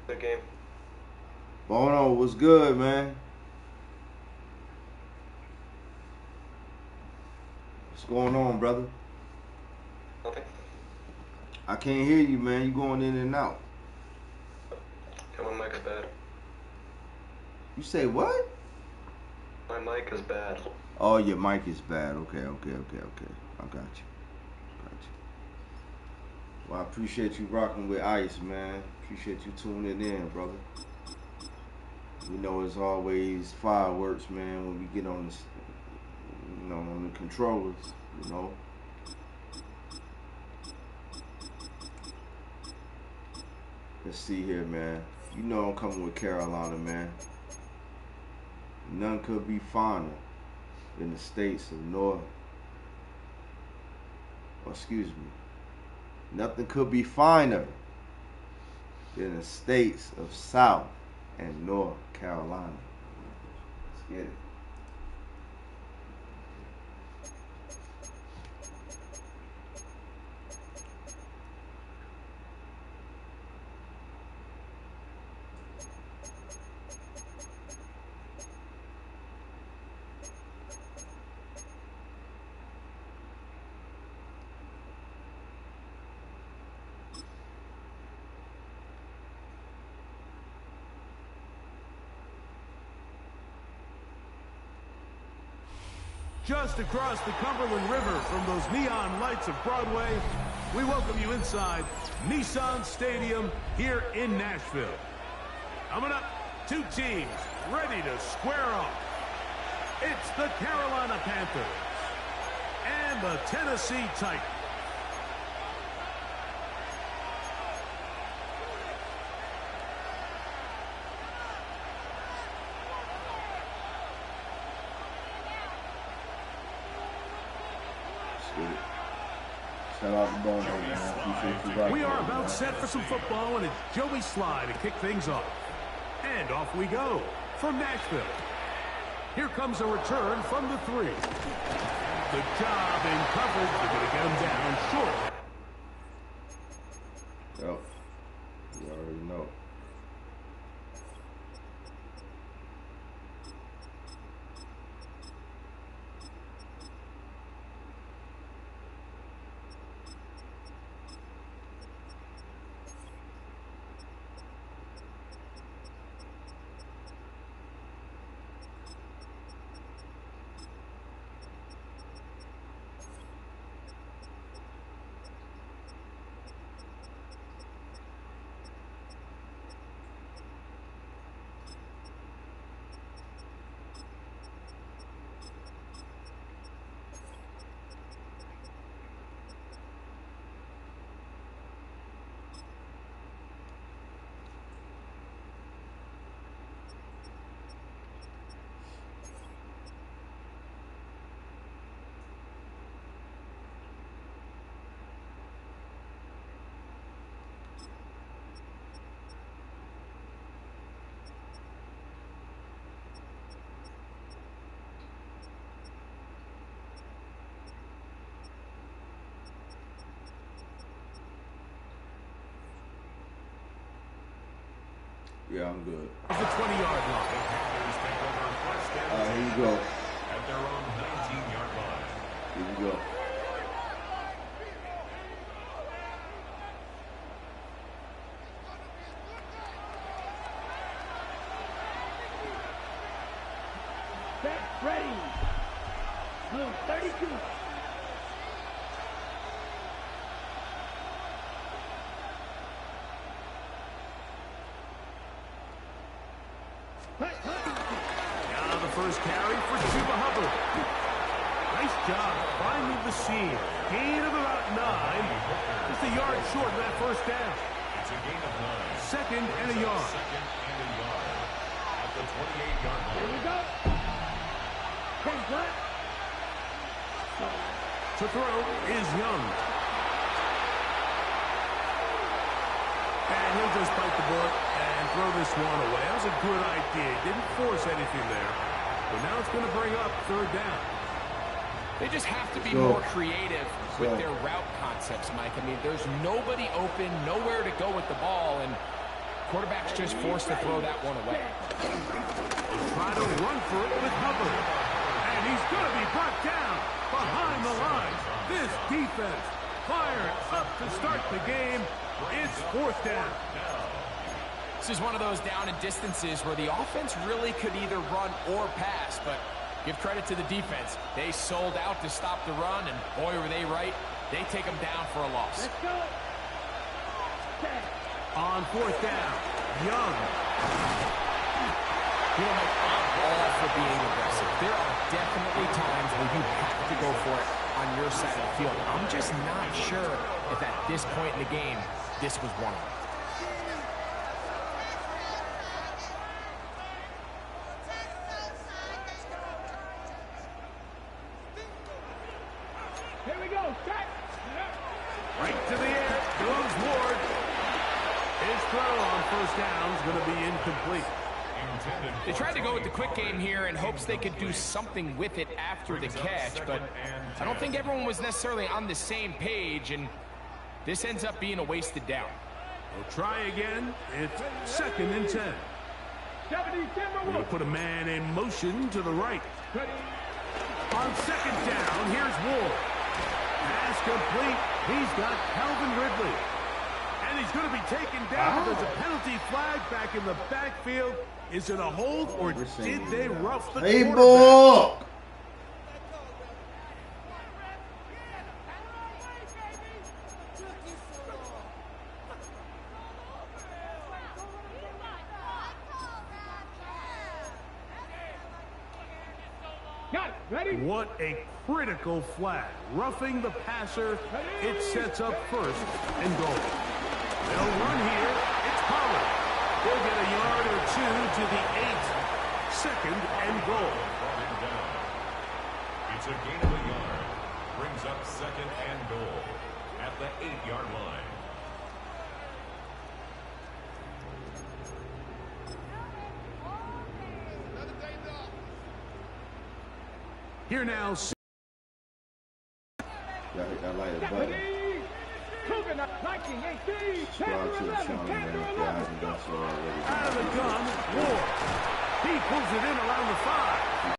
Good game. Bono was good, man. What's going on, brother? Nothing. I can't hear you, man. You going in and out. Yeah, my mic is bad. You say what? My mic is bad. Oh, your mic is bad. Okay. I got you. Well, I appreciate you rocking with Ice, man. Appreciate you tuning in, brother. You know, it's always fireworks, man, when we get on this, on the controllers, Let's see here, man. You know I'm coming with Carolina, man. None could be finer than the states of nothing could be finer than the states of South and North Carolina. Let's get it. Just across the Cumberland River from those neon lights of Broadway, we welcome you inside Nissan Stadium here in Nashville. Coming up, two teams ready to square off. It's the Carolina Panthers and the Tennessee Titans. We are about set for some football, and it's Joey Sly to kick things off. And off we go from Nashville. Here comes a return from the 3. Good job in coverage. They're going to get him down short. Yep. You already know. Yeah, I'm good. The 20-yard line. Panthers take over first and 10 Here you go. at their own 19-yard line. Here you go. Set, ready. Blue 32. Now the first carry for Chuba Hubbard. Nice job finding the seam. Gain of about 9. Just a yard short of that first down. It's a gain of 9. Second and a yard. Second and a yard. At the 28-yard line. Here we go. To throw is Young. And he'll just bite the bullet and throw this one away. That was a good idea. Didn't force anything there. But now it's going to bring up third down. They just have to be more creative with their route concepts, Mike. I mean, there's nobody open, nowhere to go with the ball, and quarterback's just forced to throw that one away. Try to run for it with Hubbard. And he's going to be brought down behind the line. This defense fired up to start the game. It's fourth down. This is one of those down and distances where the offense really could either run or pass, but give credit to the defense. They sold out to stop the run, and boy, were they right. They take them down for a loss. Let's go. On fourth down, Young. You know, Mike, I'm all for being aggressive. There are definitely times where you have to go for it on your side of the field. I'm just not sure if at this point in the game, this was one of them. Here we go. Set. Right to the air goes Ward. His throw on first down is going to be incomplete. They tried to go with the quick game here in hopes they could do something with it after the catch, but I don't think everyone was necessarily on the same page, and this ends up being a wasted down. We'll try again. It's second and 10. 70 We'll Timberwolves. put a man in motion to the right. On second down, here's Ward. Pass complete. He's got Calvin Ridley. And he's going to be taken down. There's a penalty flag back in the backfield. Is it a hold, or did they rough the quarterback? Ball. Got it. Ready? What a critical flag. Roughing the passer. It sets up first and goal. They'll run here. It's Pollard. They'll get a yard or two to the 8. Second and goal. It's a gain of a yard. Brings up second and goal at the 8-yard line. Here now. Y'all hit that like button. Cougar 1918. Subscribe to the channel, man, if y'all haven't done so already. Out of the gun, Ward. He pulls it in around the 5.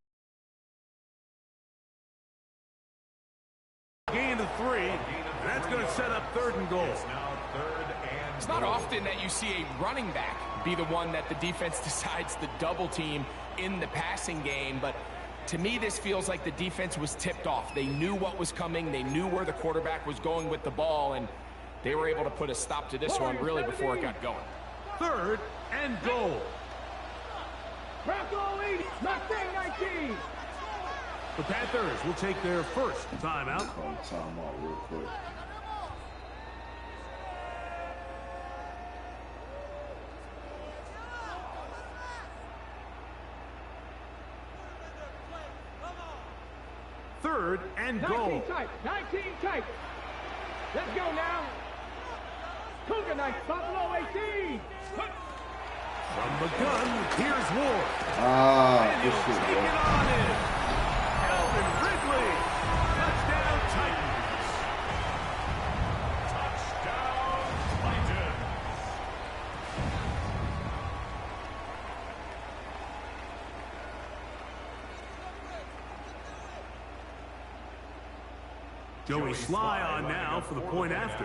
Gain of 3. That's going to set up third and goal. It's not often that you see a running back be the one that the defense decides to double team in the passing game, but to me, this feels like the defense was tipped off. They knew what was coming. They knew where the quarterback was going with the ball, and they were able to put a stop to this one really before it got going. Third and goal. Bronco 80. Mustang 19. The Panthers will take their first timeout. Call the timeout real quick. Third and goal. 19 tight. 19 tight. Let's go now. Cougar Knife, Buffalo 18. From the gun, here's Ward. Ah, And this he'll shit, take bro. it on in. Calvin Ridley. Touchdown Titans. Touchdown, Titans. Joey Sly on now for the point after.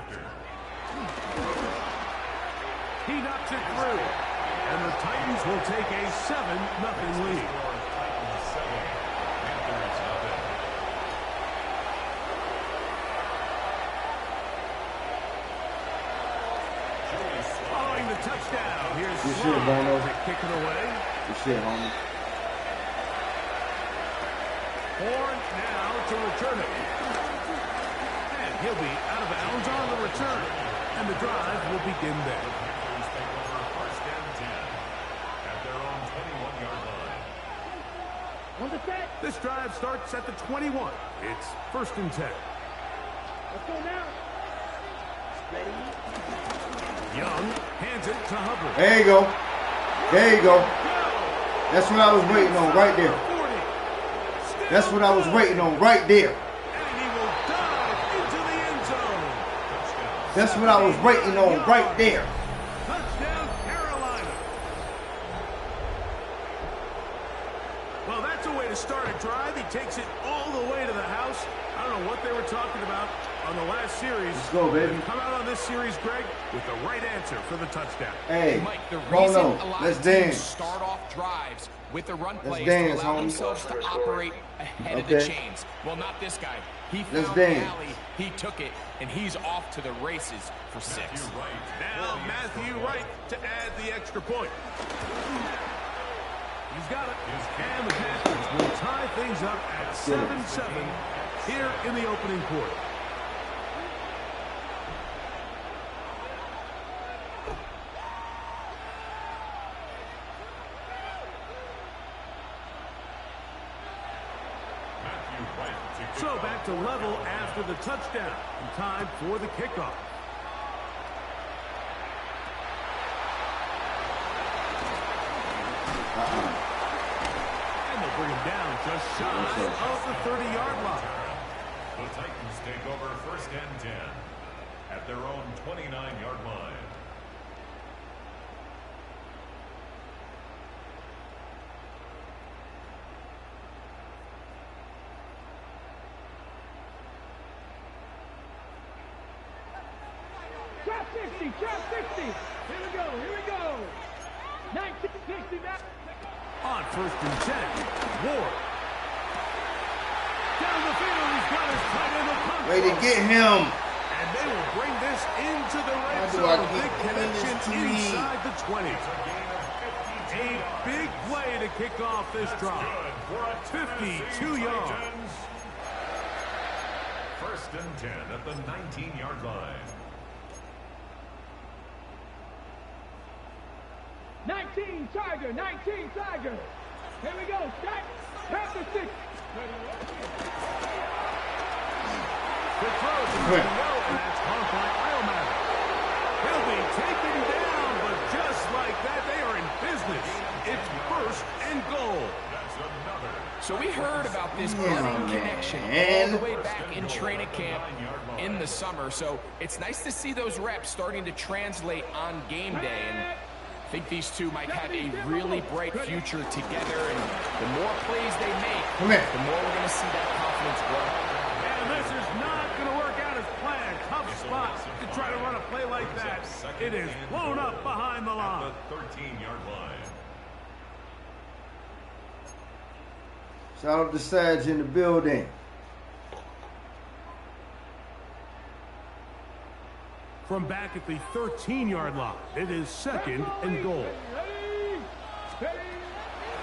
He knocks it through. And the Titans will take a 7-0 lead. Following the touchdown, here's Good shit, Sly Bono. to kick it away. Good shit, homie. Horn now to return it. And he'll be out of bounds on the return. And the drive will begin there. Panthers take over first and 10 at their own 21-yard line. On the set. This drive starts at the 21. It's first and 10. Let's go now. Young hands it to Hubbard. There you go. There you go. That's what I was waiting on right there. That's what I was waiting on right there. And he will dive into the end zone. That's what I was waiting on right there. Touchdown, Carolina. Well, that's a way to start a drive. He takes it all the way to the house. I don't know what they were talking about on the last series. Let's go, baby. Come out on this series, Greg, with the right answer for the touchdown. Hey, Mike, the hold reason on. a lot Let's of teams dance. start off drives with the run plays dance, to allow homie. themselves to operate ahead of the chains. Well, not this guy. He Let's found the dance. alley, he took it, and he's off to the races for 6. Now Matthew Wright to add the extra point. He's got it. And the Panthers will tie things up at 7-7 here in the opening quarter. So back to level after the touchdown. And time for the kickoff. And they'll bring him down just shy of the 30-yard line. The Titans take over first and 10 at their own 29-yard line. Trap 60, trap 60. Here we go, here we go. 1960 back. On first and 10, Ward. Down the field, he's got his tight end of punt. Way to get him. And they will bring this into the red How do I zone. keep Big connection doing this to me? inside the 20. A big play to kick off this drive. 52 yards. First and 10 at the 19-yard line. 19 Tiger, 19 Tiger. Here we go, stack. Trap the 6. Good throw to the well, and that's caught by Iceup84's. He'll be taken down, but just like that, they are in business. It's first and goal. That's another. So we heard about this budding connection all the way back in training camp in the summer. So it's nice to see those reps starting to translate on game day. And I think these two might have a really bright future together. And the more plays they make, the more we're going to see that confidence grow. And this is not going to work out as planned. Tough spot to try to run a play like that. It is blown up behind the line. The 13-yard line. Shout out to Sage in the building. From back at the 13-yard line, it is second and goal.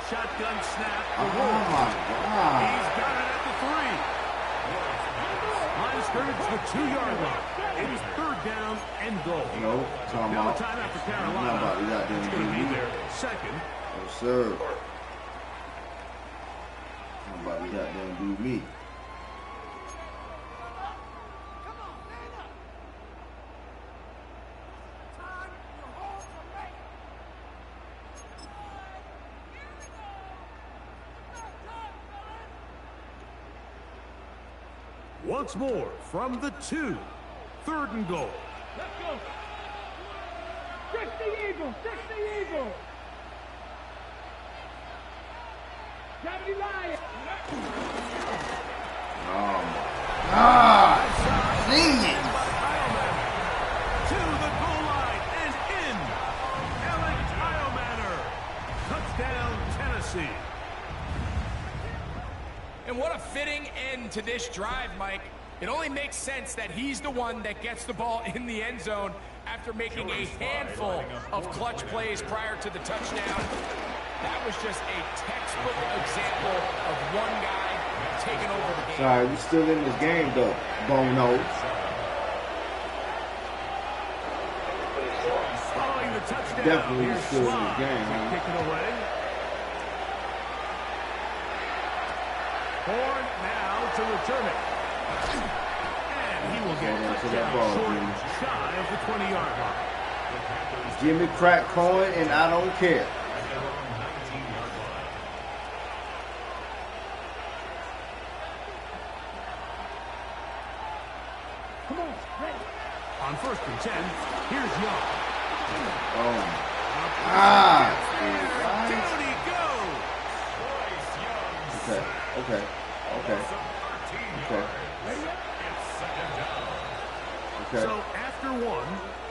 Shotgun snap. Oh my God. He's got it at the 3. Line of scrimmage, the 2-yard line. It's third down and goal. No, talking Now a about. timeout for Carolina. Nobody got them It's going to be do me. their second. Yes, sir. Nobody got them do me. Once more from the 2. Third and goal. Let's go. 60 Eagle, 60 Eagle. Gravity Lion. Oh my God. Dang it. To the goal line and in. Alex Iceup84's. Touchdown, Tennessee. And what a fitting end to this drive, Mike. It only makes sense that he's the one that gets the ball in the end zone after making a handful of clutch plays prior to the touchdown. That was just a textbook example of one guy taking over the game. Sorry, we still in this game though, Bono. Following the touchdown, Definitely here's still in this Schwab game, to huh? kick it away. Horn now to return it. And he will get touchdown short, shy of the 20-yard line. Jimmy crack coin, and I don't care. Come on, ready. On 1st and 10, here's Young. Oh. Down he goes. Okay, okay, okay, okay. Okay. So after one,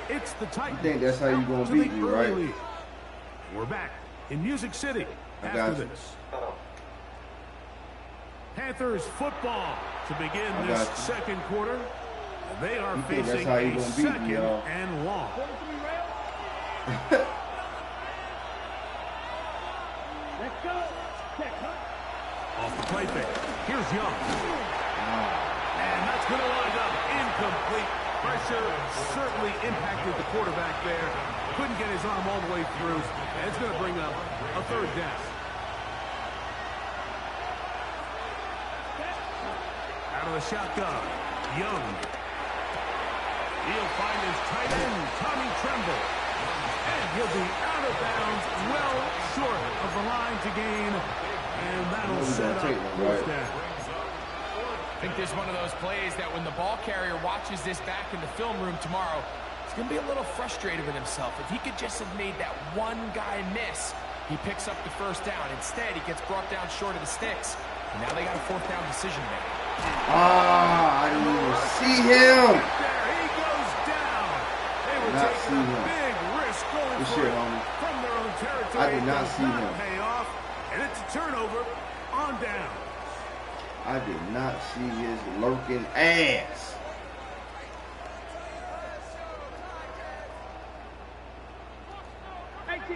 it's the Titans. I think that's how you gonna to beat the me, early right? lead. We're back in Music City I after got you. this. Panthers football to begin I this got you. second quarter. They are You think that's facing how you a gonna beat me, second y'all? and long. Let's go. Check, huh? Off the play fake. Here's Young. And that's going to wind up incomplete. Pressure certainly impacted the quarterback there. Couldn't get his arm all the way through. And it's going to bring up a 3rd down. Out of the shotgun, Young. He'll find his tight end, Tommy Tremble. And he'll be out of bounds, well short of the line to gain. And that'll set up 4th down. I think there's one of those plays that when the ball carrier watches this back in the film room tomorrow, he's going to be a little frustrated with himself. If he could just have made that one guy miss, he picks up the 1st down. Instead, he gets brought down short of the sticks. And now they got a 4th down decision to make. Ah, I didn't even see him. There he goes down. They were Not taking see a him. big risk going Good for shit, it homie. from their own territory. I did not It does see not him. pay off, and it's a turnover on down. I did not see his lurking ass.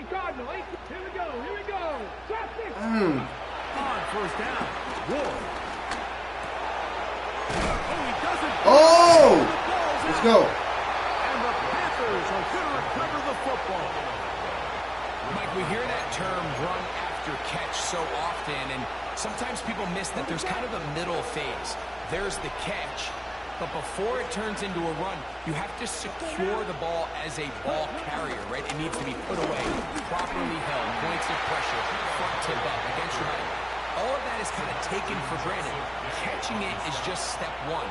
Cardinal. Here we go. Here we go. Drop this. On 1st down. Ward. Oh, he doesn't. Oh! Let's go. And the Panthers are going to recover the football. Mike, we hear that term run after catch so often, and sometimes people miss that there's kind of a middle phase. There's the catch, but before it turns into a run, you have to secure the ball as a ball carrier, right? It needs to be put away, properly held, points of pressure, front tip up against your body. All of that is kind of taken for granted. Catching it is just step one.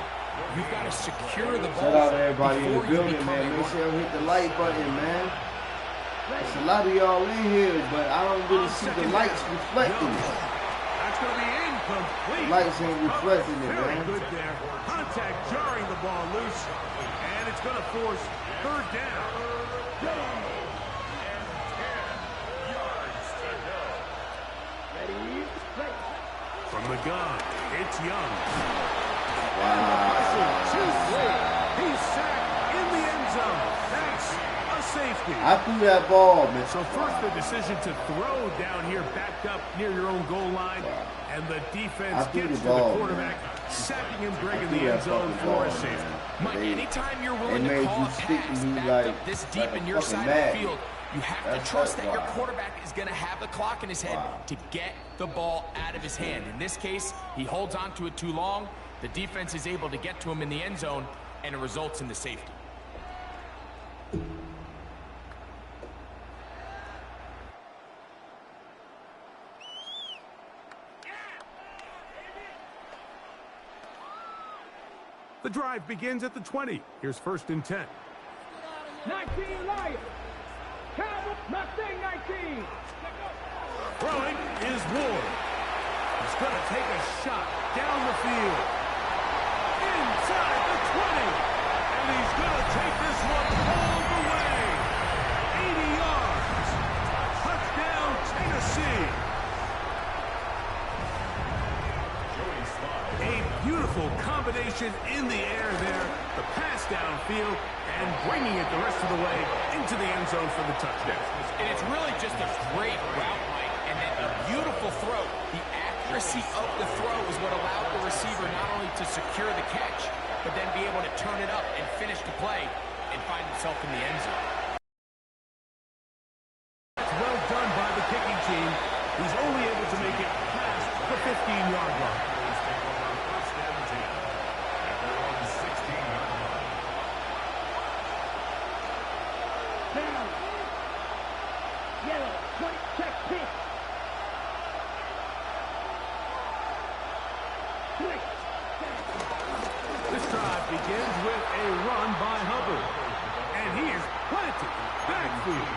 You've got to secure the ball. Shout out to everybody in the before you building, become man. a Make runner. sure you hit the like button, man. There's a lot of y'all in here, but I don't really see the lights reflecting it. That's going to be incomplete. Lights ain't reflecting it, Very man. good there. Contact jarring the ball loose, and it's going to force 3rd down. Ready, play. From the gun, it's Young. Wow. He's sacked in the end zone. That's a safety. I threw that ball, man. So first the decision to throw down here, backed up near your own goal line, and the defense I threw gets the to the ball, quarterback, sacking him, breaking threw the that end zone fucking for ball, a safety. man. Mike, anytime you're willing They to made call you a stick pass to me backed like- up this deep like in a your fucking side Madden. of the field, you have That's to trust that your why. quarterback is going to have the clock in his head to get the ball out of his hand. In this case, he holds on to it too long. The defense is able to get to him in the end zone, and it results in the safety. The drive begins at the 20. Here's 1st and 10. 19 Lions. Cowboys. Mustang 19. Throwing is Ward. He's going to take a shot down the field. Inside the 20. And he's going to take this one all the way. 80 yards. Touchdown, Tennessee. A beautiful combination in the air there. The pass downfield and bringing it the rest of the way into the end zone for the touchdown. And it's really just a great route, Mike. And then a beautiful throw. The accuracy of the throw is what allowed the receiver not only to secure the catch, but then be able to turn it up and finish the play and find himself in the end zone. That's well done by the kicking team. He's only able to make it past the 15-yard line. First and 10 at their own 16-yard line. Down. Yellow. 20. Check. Pitch. This drive begins with a run by Hubbard. And he is planted. Backfield.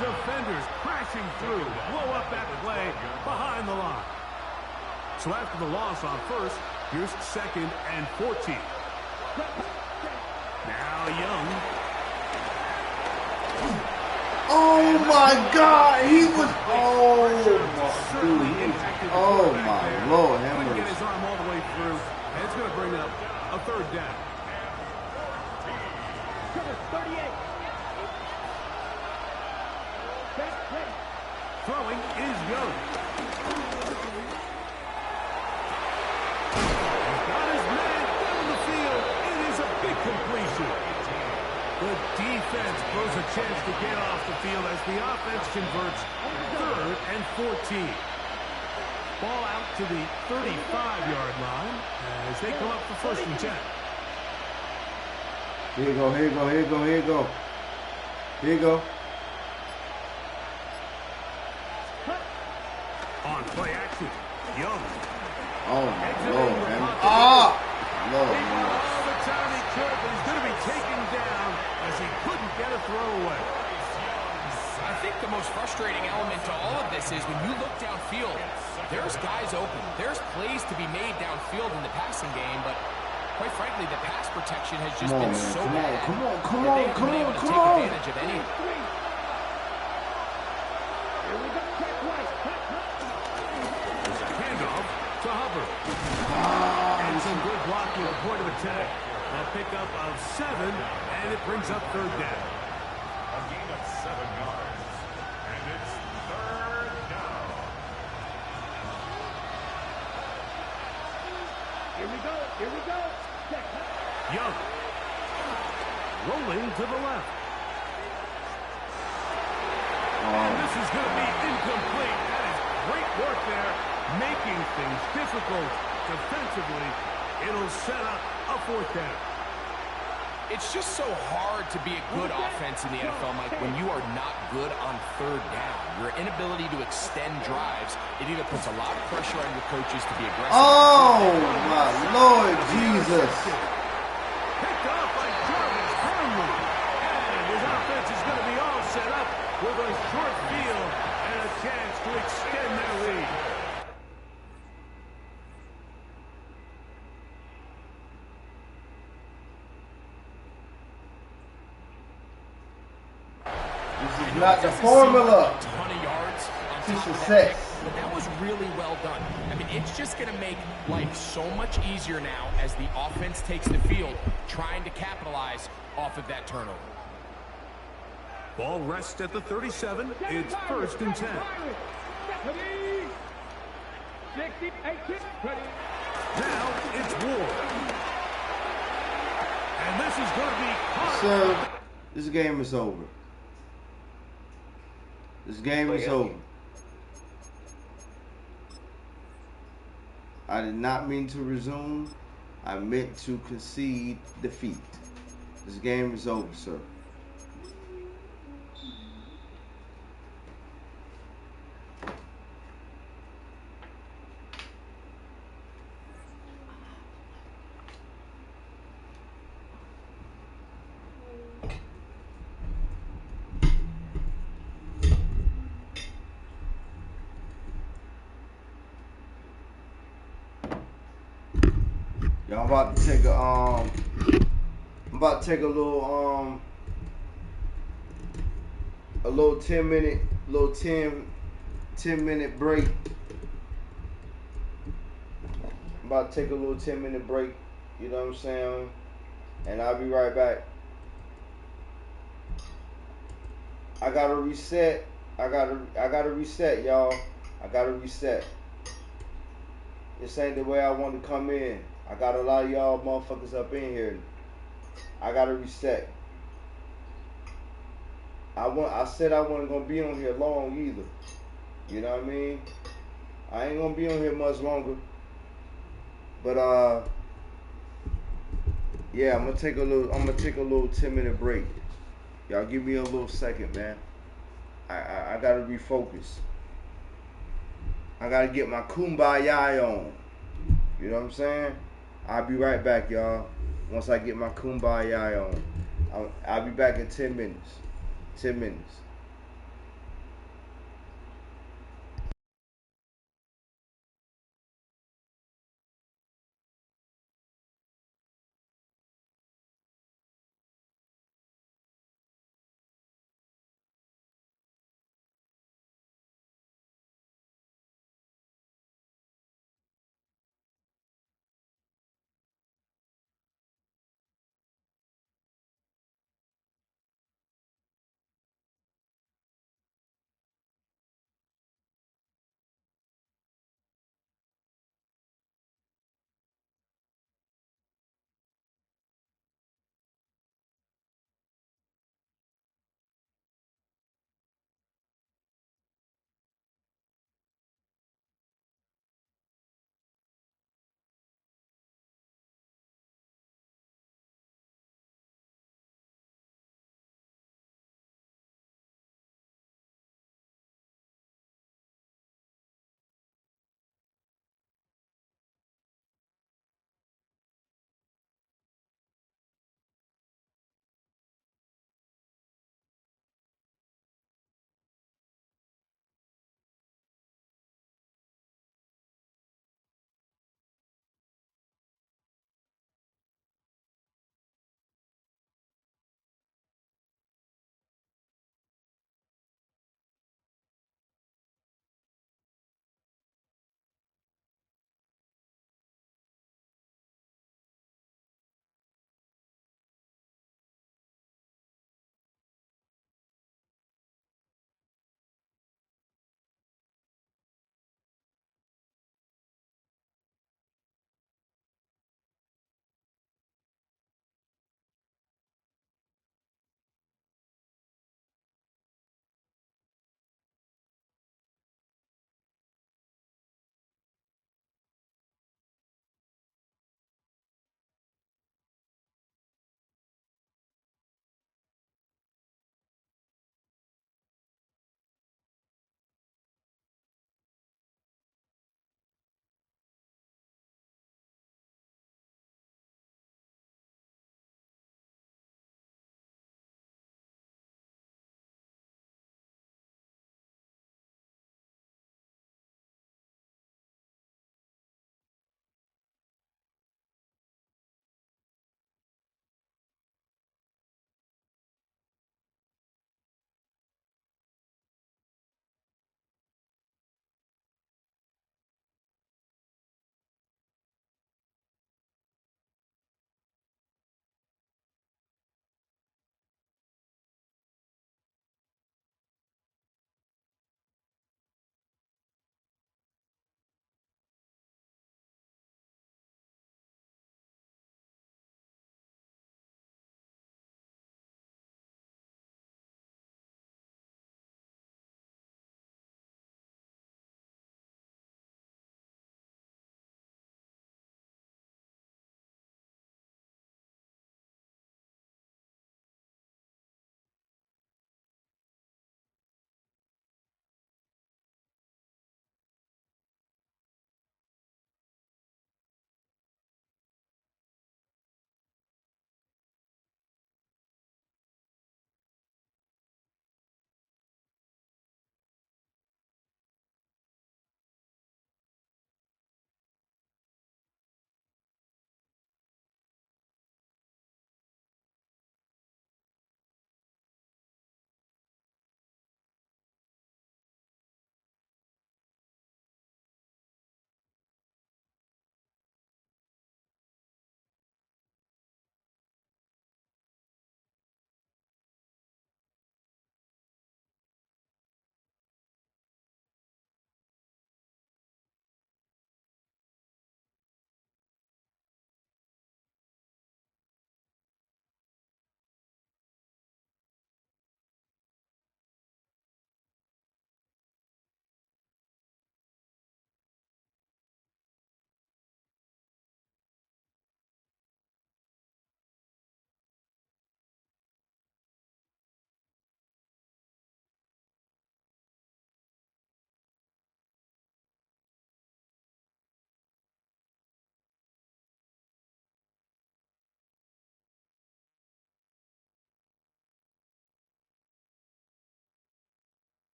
Defenders crashing through. Blow up that play behind the line. So after the loss on first, here's 2nd and 14. Now Young. Oh my God, he was. Oh my dude. Oh my Lord, have Couldn't get mercy. his arm all the way through, and it's going to bring up a 3rd down. Cover 38. Back. Ready. Throwing is Young. He's got his man down the field. It is a big completion. The defense blows a chance to get off the field as the offense converts 3rd and 14. Ball out to the 35-yard line as they come up for 1st and 10. Here you go, here you go, here you go, here you go. Here you go. On play action, Young. Oh my Lord, man. Ah! Lord, He got man. all the time he could, but he's going to be taken down as he couldn't get a throw away. I think the most frustrating element to all of this is when you look downfield, there's guys open. There's plays to be made downfield in the passing game, but quite frankly, the pass protection has just Come on, been man. so Come on, bad come on, come that they on, haven't come been able on, to come take on. advantage of any. Here we go. Check twice. There's a handoff to Hubbard. Ah, And some good blocking at the point of attack. A pickup of 7, and it brings up 3rd down. A gain of 7 yards. And it's 3rd down. Here we go. Here we go. Check. Young. Rolling to the left. And this is going to be incomplete. That is great work there, making things difficult defensively. It'll set up a 4th down. It's just so hard to be a good offense in the NFL, Mike, when you are not good on 3rd down. Your inability to extend drives, it either puts a lot of pressure on your coaches to be aggressive. Oh my Lord Jesus. Picked off by Jarvis Burnley. And his offense is going to be all set up with a short field and a chance to extend their lead. This is not the formula A ton of yards on to top of that success. pick, but that was really well done. I mean, it's just going to make life so much easier now as the offense takes the field, trying to capitalize off of that turnover. Ball rests at the 37. It's 1st and 10. Ready. 60. 18. Ready. Now it's Ward. And this is going to be caught. Sir, this game is over. This game is over. I did not mean to resume. I meant to concede defeat. This game is over, sir. Y'all, I'm about to take a little 10 minute break. I'm about to take a little 10-minute break, you know what I'm saying? And I'll be right back. I gotta reset. I gotta reset, y'all. I gotta reset. This ain't the way I want to come in. I got a lot of y'all motherfuckers up in here. I gotta reset. I said I wasn't gonna be on here long either. You know what I mean? I ain't gonna be on here much longer. But yeah, I'm gonna take a little 10-minute break. Y'all give me a little second, man. I gotta refocus. I gotta get my kumbaya on. You know what I'm saying? I'll be right back, y'all. Once I get my kumbaya on. I'll be back in 10 minutes. 10 minutes.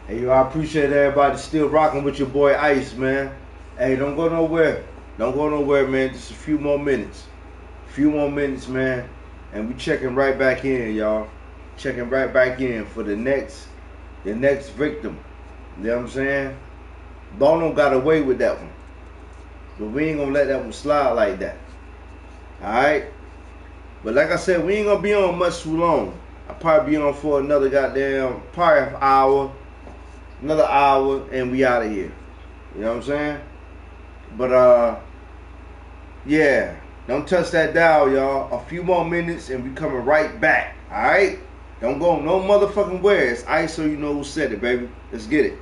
Hey, yo, I appreciate everybody still rocking with your boy Ice, man. Hey, don't go nowhere. Don't go nowhere, man. Just a few more minutes. Few more minutes, man. And we checking right back in, y'all. Checking right back in for the next victim. You know what I'm saying? Bono got away with that one. But we ain't gonna let that one slide like that. Alright? But like I said, we ain't gonna be on much too long. I'll probably be on for another goddamn, probably an hour. Another hour and we out of here. You know what I'm saying? But yeah. Don't touch that dial, y'all. A few more minutes and we coming right back. Alright? Don't go no motherfucking where. It's Ice, so you know who said it, baby. Let's get it.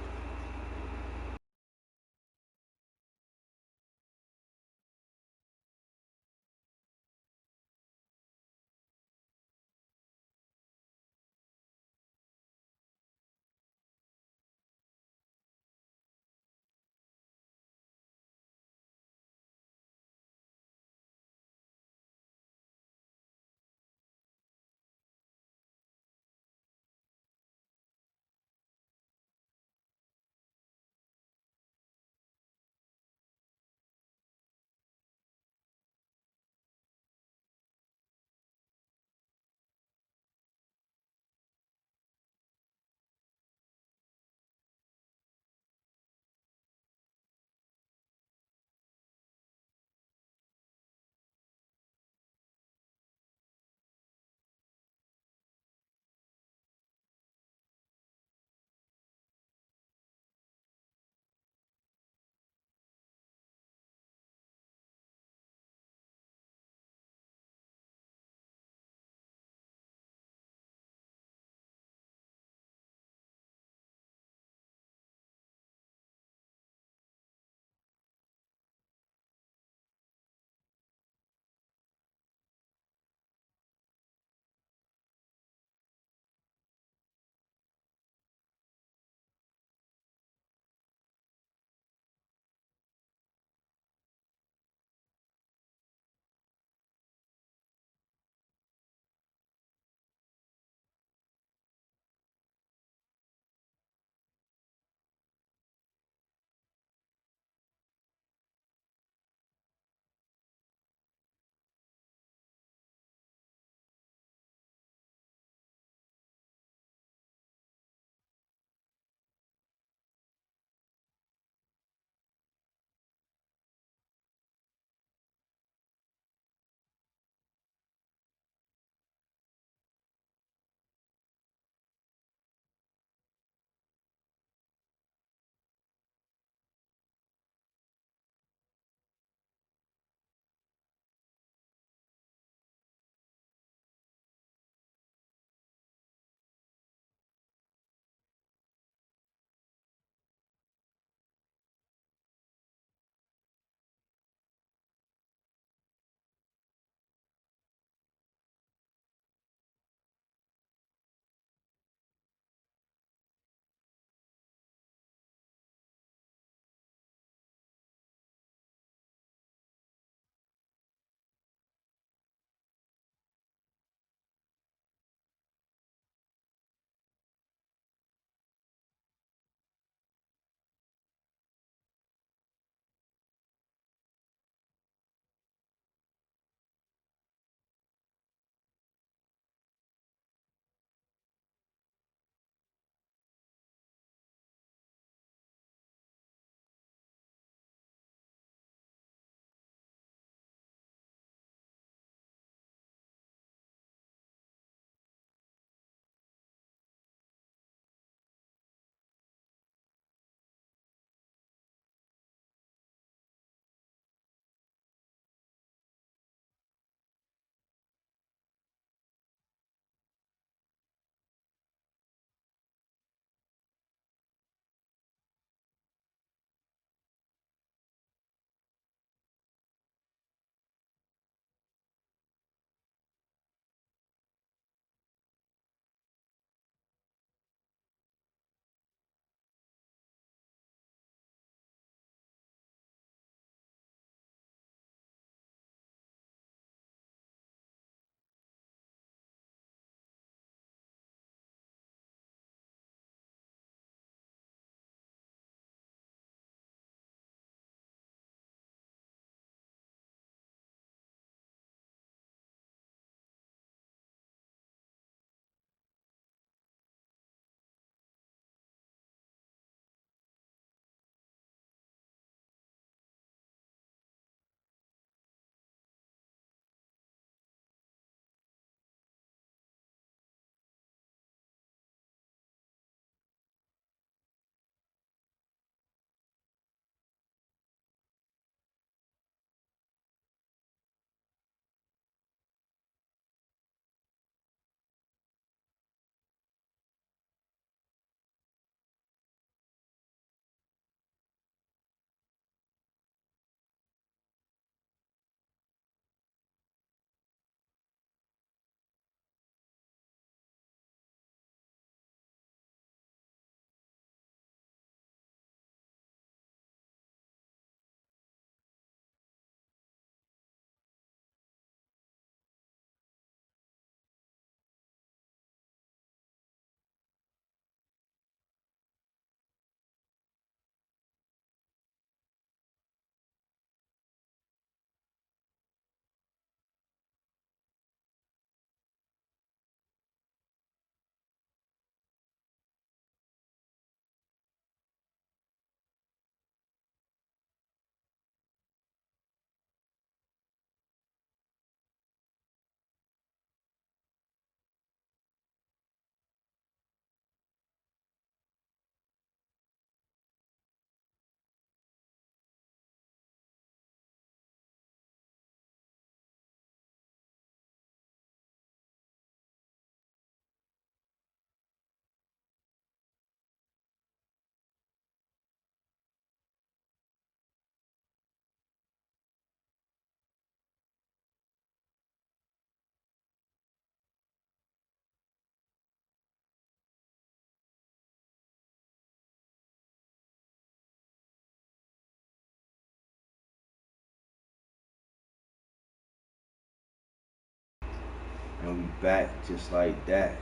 we back just like that.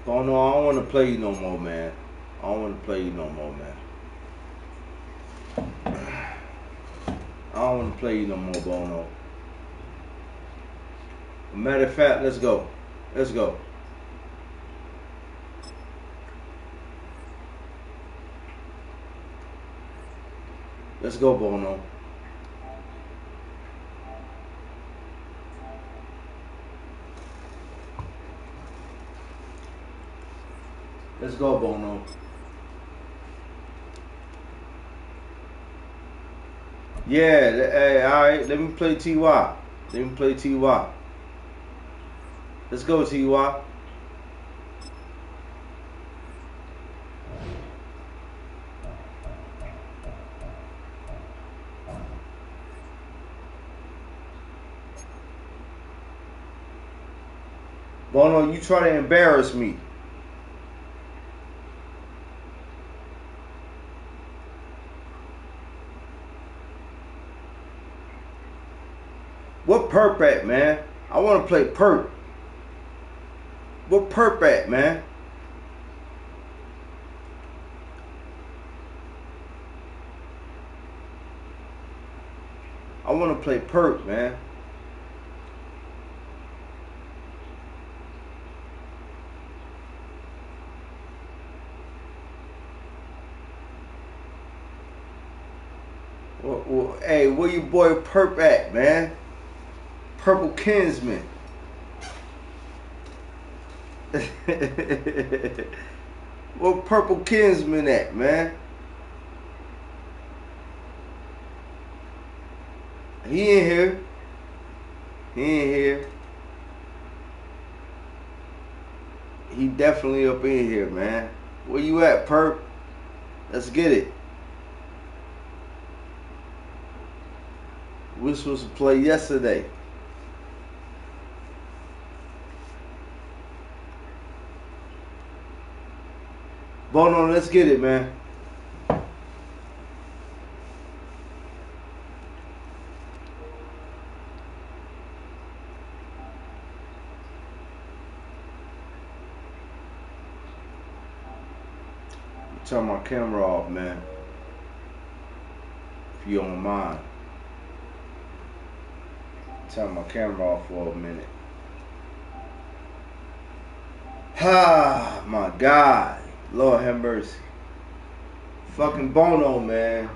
Oh no, I don't want to play you no more, man. I don't want to play you no more, man. I don't want to play you no more, Bono. Matter of fact, let's go. Let's go. Let's go, Bono. Let's go, Bono. Yeah, hey, all right. Let me play T.Y. Let me play T.Y. Let's go, T.Y. Bono, you try to embarrass me. What perp at, man? I want to play perp. What perp at, man? I want to play perp, man. Well, hey, where your boy perp at, man? Purple Kinsman. Where Purple Kinsman at, man? He in here. He in here. He definitely up in here, man. Where you at, Perp? Let's get it. We were supposed to play yesterday. Bono, let's get it, man. Turn my camera off, man. If you don't mind. Turn my camera off for a minute. Ah, my God. Lord have mercy. Fucking Bono, man.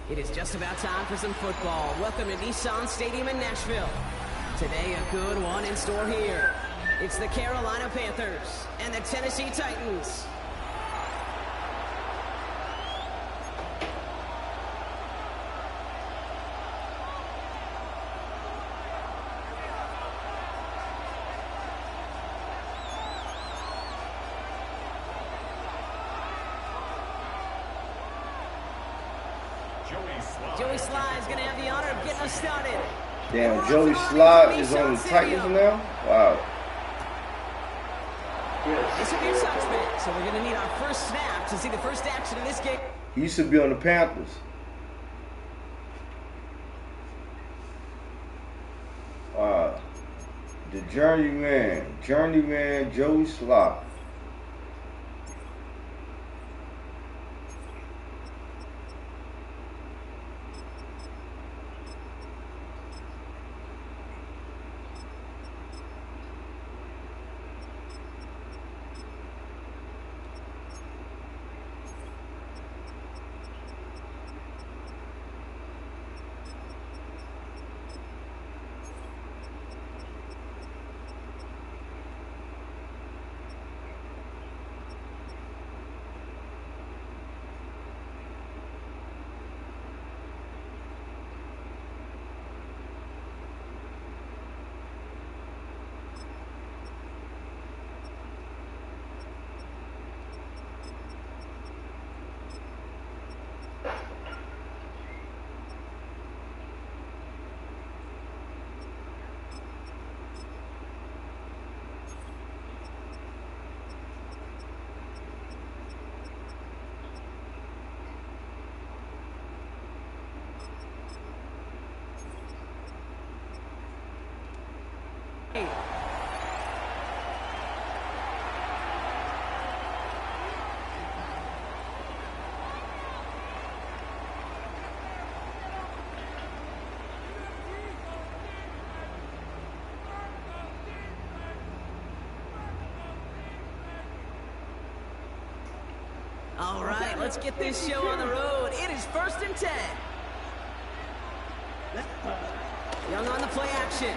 It is just about time for some football. Welcome to Nissan Stadium in Nashville. Today, a good one in store here. It's the Carolina Panthers and the Tennessee Titans. Joey Sly is going to have the honor of getting us started. Damn, Joey Sly is on the Titans now? Wow. This will be a touchback, so we're going to need our first snap to see the first action of this game. He used to be on the Panthers. Wow. The journeyman Joey Sly. All right, let's get this show on the road. It is 1st and 10. Young on the play action.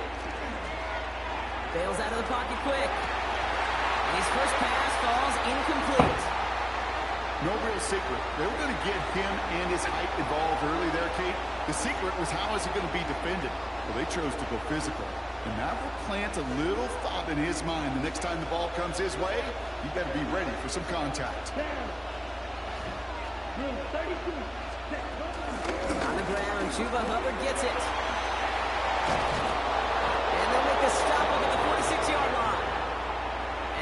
Bails out of the pocket quick. And his first pass falls incomplete. No real secret. They were going to get him and his height involved early there, Kate. The secret was how is he going to be defended? Well, they chose to go physical. And that will plant a little thought in his mind. The next time the ball comes his way, you better be ready for some contact. On the ground, Chuba Hubbard gets it. And they'll make a stop up at the 46-yard line.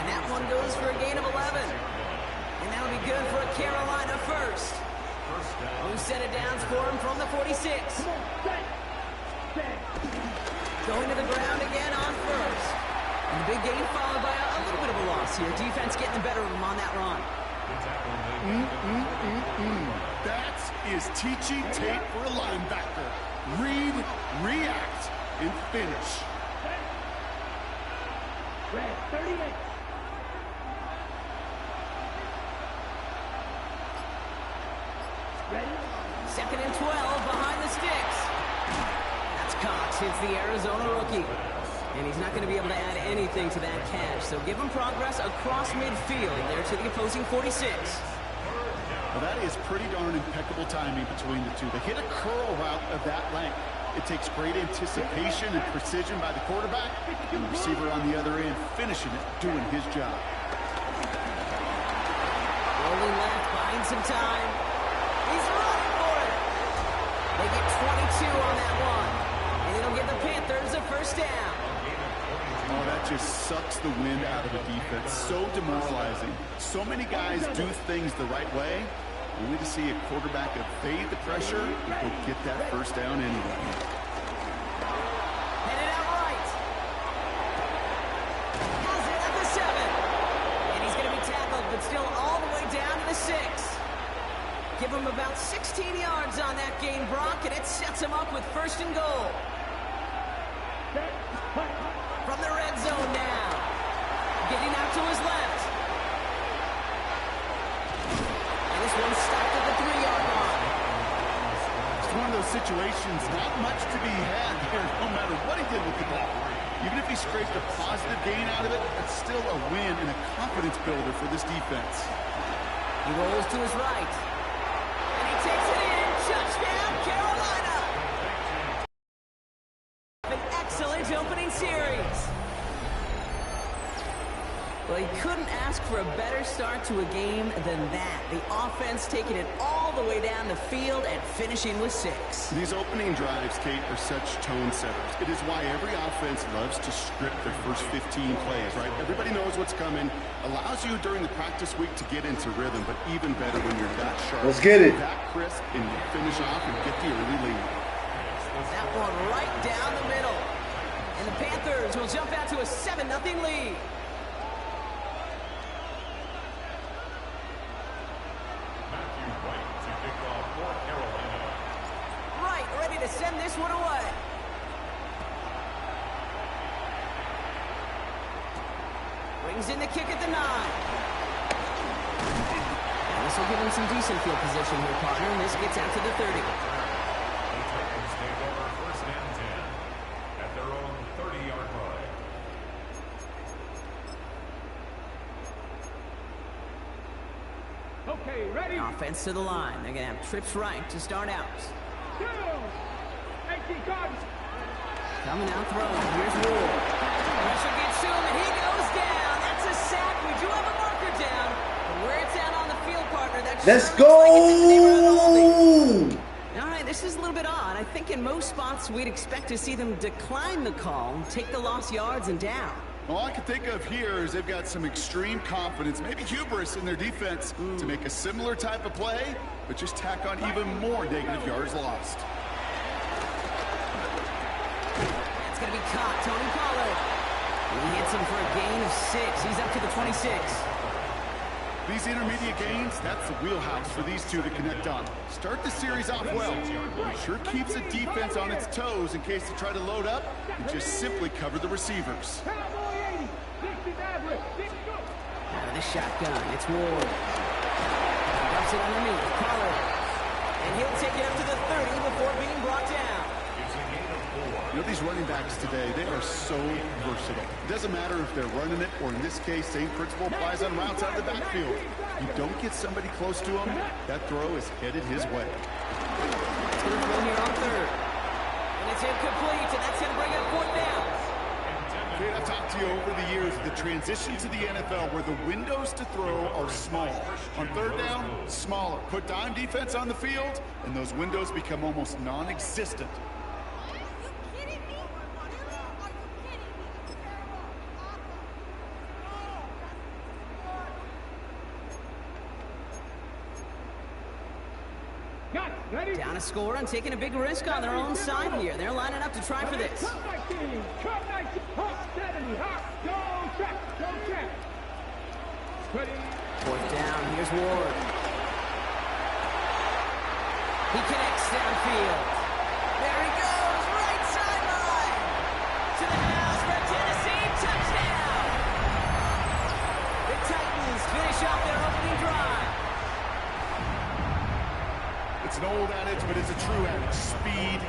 And that one goes for a gain of 11. And that'll be good for a Carolina first. Who set it down for him from the 46. Going to the ground again on first. And the big gain followed by a little bit of a loss here. Defense getting the better of him on that run. That is teaching tape for a linebacker. Read, react, and finish. Red 38. Ready? 2nd and 12 behind the sticks. That's Cox. Hits the Arizona rookie. And he's not going to be able to add anything to that catch. So give him progress across midfield there to the opposing 46. Well, that is pretty darn impeccable timing between the two. They hit a curl route of that length. It takes great anticipation and precision by the quarterback, and the receiver on the other end finishing it, doing his job. Rolling left, buying some time. He's running for it. They get 22 on that one. And it'll give the Panthers a first down. Oh, that just sucks the wind out of the defense. So demoralizing. So many guys do things the right way, only to see a quarterback evade the pressure and go get that first down anyway. Headed out right. Has it at the 7. And he's going to be tackled, but still all the way down to the 6. Give him about 16 yards on that gain, Brock, and it sets him up with 1st and goal. From the red zone now. Getting out to his left. And this one's stopped at the 3-yard line. It's one of those situations, not much to be had here, no matter what he did with the ball. Even if he scraped a positive gain out of it, it's still a win and a confidence builder for this defense. He rolls to his right. And he takes it in. Touchdown, Carolina. An excellent opening series. Well, he couldn't ask for a better start to a game than that. The offense taking it all the way down the field and finishing with 6. These opening drives, Kate, are such tone setters. It is why every offense loves to script their first 15 plays, right? Everybody knows what's coming. Allows you during the practice week to get into rhythm, but even better when you're that sharp. Let's get it. That crisp and you finish off and get the early lead. That one right down the middle. And the Panthers will jump out to a 7-0 lead. Right, ready to send this one away. Brings in the kick at the 9. And this will give him some decent field position here, partner. And this gets out to the 30. The Titans take over 1st and 10 at their own 30-yard line. Okay, ready? Offense to the line. They're going to have trips right to start out. 2. 18 cards. Coming out throwing. Here's Ward. Pressure gets to him, and he goes down. That's a sack. We do have a marker down. But where it's out on the field, partner, that Let's sure go! looks like it's in the neighborhood of holding. All right, this is a little bit odd. I think in most spots we'd expect to see them decline the call, take the lost yards and down. All I can think of here is they've got some extreme confidence, maybe hubris in their defense to make a similar type of play, but just tack on even more negative yards lost. That's going to be caught. Tony Pollard. He hits him for a gain of 6. He's up to the 26. These intermediate gains, that's the wheelhouse for these two to connect on. Start the series off well. It sure keeps the defense on its toes in case they try to load up and just simply cover the receivers. Out of the shotgun, it's Ward. Drops it underneath, Pollard. And he'll take it up to the 30 before being brought down. You know, these running backs today, they are so versatile. It doesn't matter if they're running it, or in this case, same principle applies on routes out of the backfield. You don't get somebody close to him, that throw is headed his way. It's going to throw here on 3rd. And it's incomplete, and that's going to bring up 4th down. Kate, I've talked to you over the years, the transition to the NFL where the windows to throw are small. On 3rd down, smaller. Put dime defense on the field, and those windows become almost non-existent. Down a score and taking a big risk on their own side here. They're lining up to try for this. 4th down, here's Ward. He connects downfield. There he goes, right sideline. To the house for Tennessee, touchdown. The Titans finish off their opening drive. It's an old adage, but it's a true adage. Speed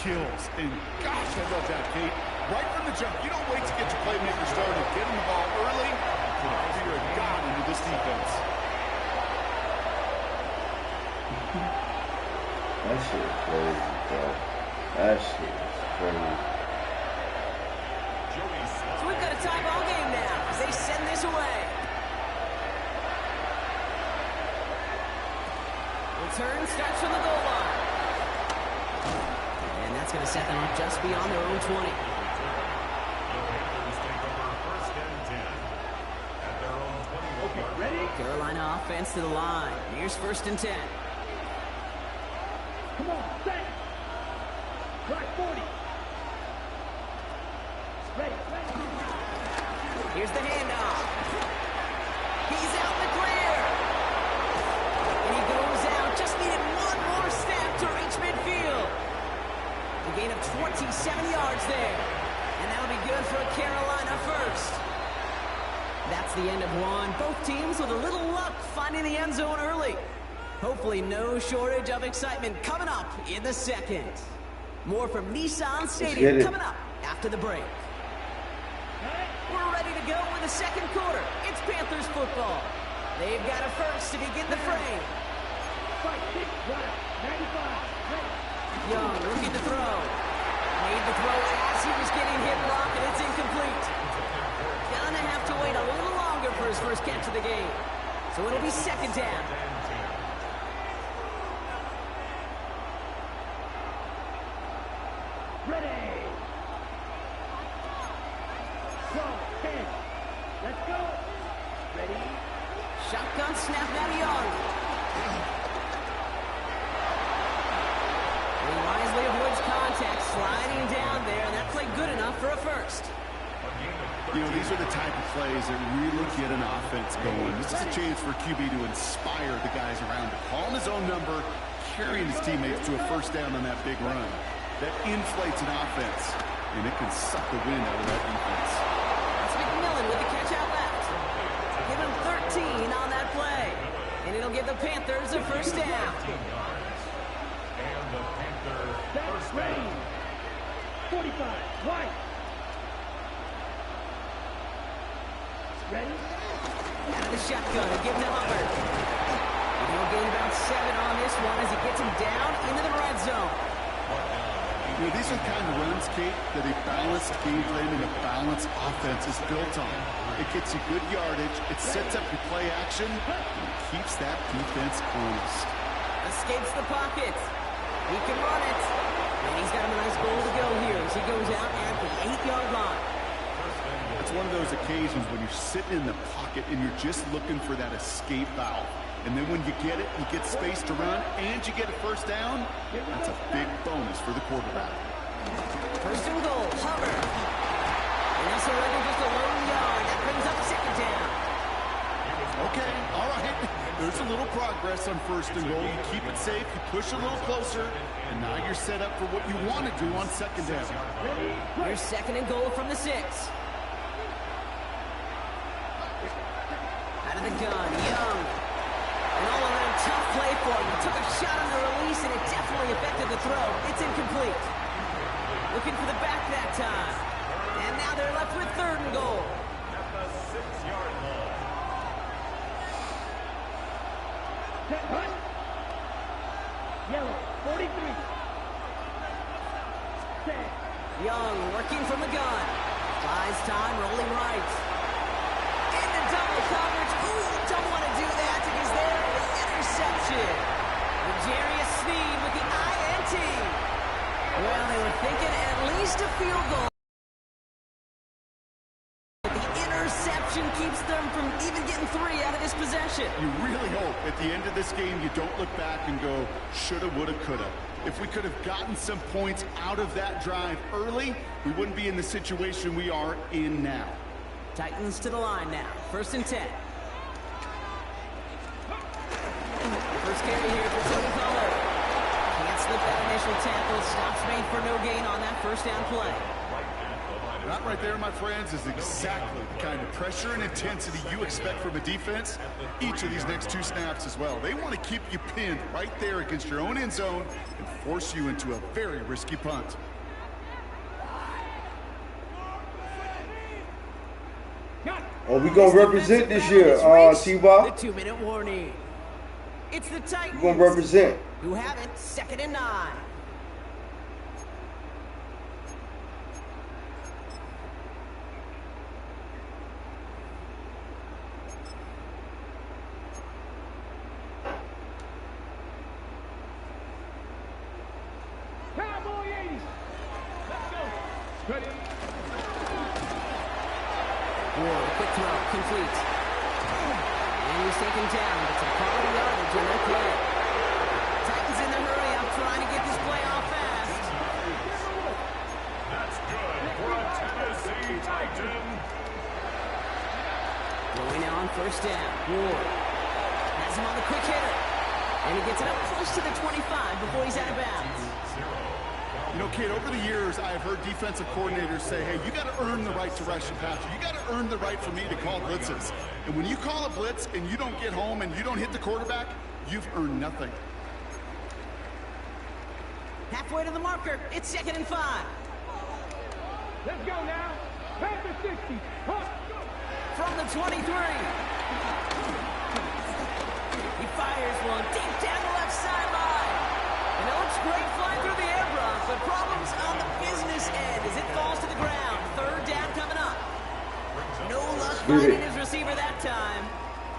kills. And gosh, I love that, Kate. Right from the jump, you don't wait to get your playmaker started. Get him the ball early. You're a god into this defense. That shit is crazy, bro. That shit is crazy. So we've got a tie ball game now as they send this away. Return starts from the goal line. And that's going to set them up just beyond their own 20. Carolina offense to the line. Here's 1st and 10. Come on, set. Drive 40. Ready. Here's the handoff. He's out in the clear. And he goes out. Just needed one more step to reach midfield. A gain of 27 yards there. And that'll be good for a Carolina 1st. That's the end of one. Both teams with a little luck finding the end zone early. Hopefully no shortage of excitement coming up in the 2nd. More from Nissan Stadium coming up after the break. We're ready to go in the 2nd quarter. It's Panthers football. They've got a 1st to begin the frame. Young looking to throw. Made the throw as he was getting hit block, and it's incomplete. Gonna have to wait a little longer for his first catch of the game. So it'll be 2nd down. Ready. Go, 10. Let's go. Ready. Shotgun snap now to Young. He wisely avoids contact, sliding down there, and that played good enough for a 1st. You know, these are the type of plays that really get an offense going. This is a chance for QB to inspire the guys around him. Calling his own number, carrying his teammates to a 1st down on that big run. That inflates an offense, and it can suck the wind out of that defense. That's McMillan with the catch out left. Give him 13 on that play. And it'll give the Panthers a 1st down. And the Panther That's ready. 45. Right. Ready? Out of the shotgun, give him to Hubbard. And he'll gain about 7 on this one as he gets him down into the red zone. You know, these are the kind of runs, Kate, that a balanced game plan and a balanced offense is built on. It gets you good yardage, it sets up your play action, and it keeps that defense honest. Escapes the pocket. He can run it. And he's got him a nice goal to go here as he goes out at the 8-yard line. It's one of those occasions when you're sitting in the pocket and you're just looking for that escape valve. And then when you get it, you get space to run, and you get a 1st down, that's a big bonus for the quarterback. 1st and goal, Hubbard. And they'll surrender just a lone yard. That brings up second down. Okay, all right. There's a little progress on first and goal. You keep it safe, you push a little closer, and now you're set up for what you want to do on second down. Here's second and goal from the 6. Out of the gun, Young. An all-around tough play for him. He took a shot on the release, and it definitely affected the throw. It's incomplete. Looking for the back that time. And now they're left with third and goal. At the 6-yard line. Yellow, 43. Young working from the gun. Buys time, rolling right. Into double coverage. Ooh, don't want to do that because there is interception. Jarius Sneed with the INT. Well, they were thinking at least a field goal. The interception keeps them from even getting 3 out of this possession. You really hope at the end of this game you don't look back and go, shoulda, woulda, coulda. If we could have gotten some points out of that drive early, we wouldn't be in the situation we are in now. Titans to the line now. 1st and 10. First carry here for Tony Pollard. Can't slip that initial tackle. Stops made for no gain on that first down play. That right there, my friends, is exactly the kind of pressure and intensity you expect from a defense each of these next 2 snaps as well. They want to keep you pinned right there against your own end zone and force you into a very risky punt. Oh, we gonna represent this year, T-Bob. The 2-minute warning. It's the Titans. We gonna represent. Who have it, 2nd and 9. Cowboy 80. Let's go. Ready. Ward, quick throw, complete. And he's taken down. It's a quality yardage on that play. Titans in the hurry up, trying to get this play off fast. That's good for a Tennessee Titan. Going now on 1st down. Ward has him on the quick hitter. And he gets it up close to the 25 before he's out of bounds. You know, kid, over the years, I have heard defensive coordinators say, hey, you got to earn the right to rush and pass. You got to earn the right for me to call blitzes. And when you call a blitz and you don't get home and you don't hit the quarterback, you've earned nothing. Halfway to the marker. It's 2nd and 5. Let's go now. Panther 60. Huh. From the 23. He fires one deep down the left sideline. And it looks great flying through the air, Brock, but problems on the business end as it falls to the ground. 3rd down coming up. No luck finding his receiver that time.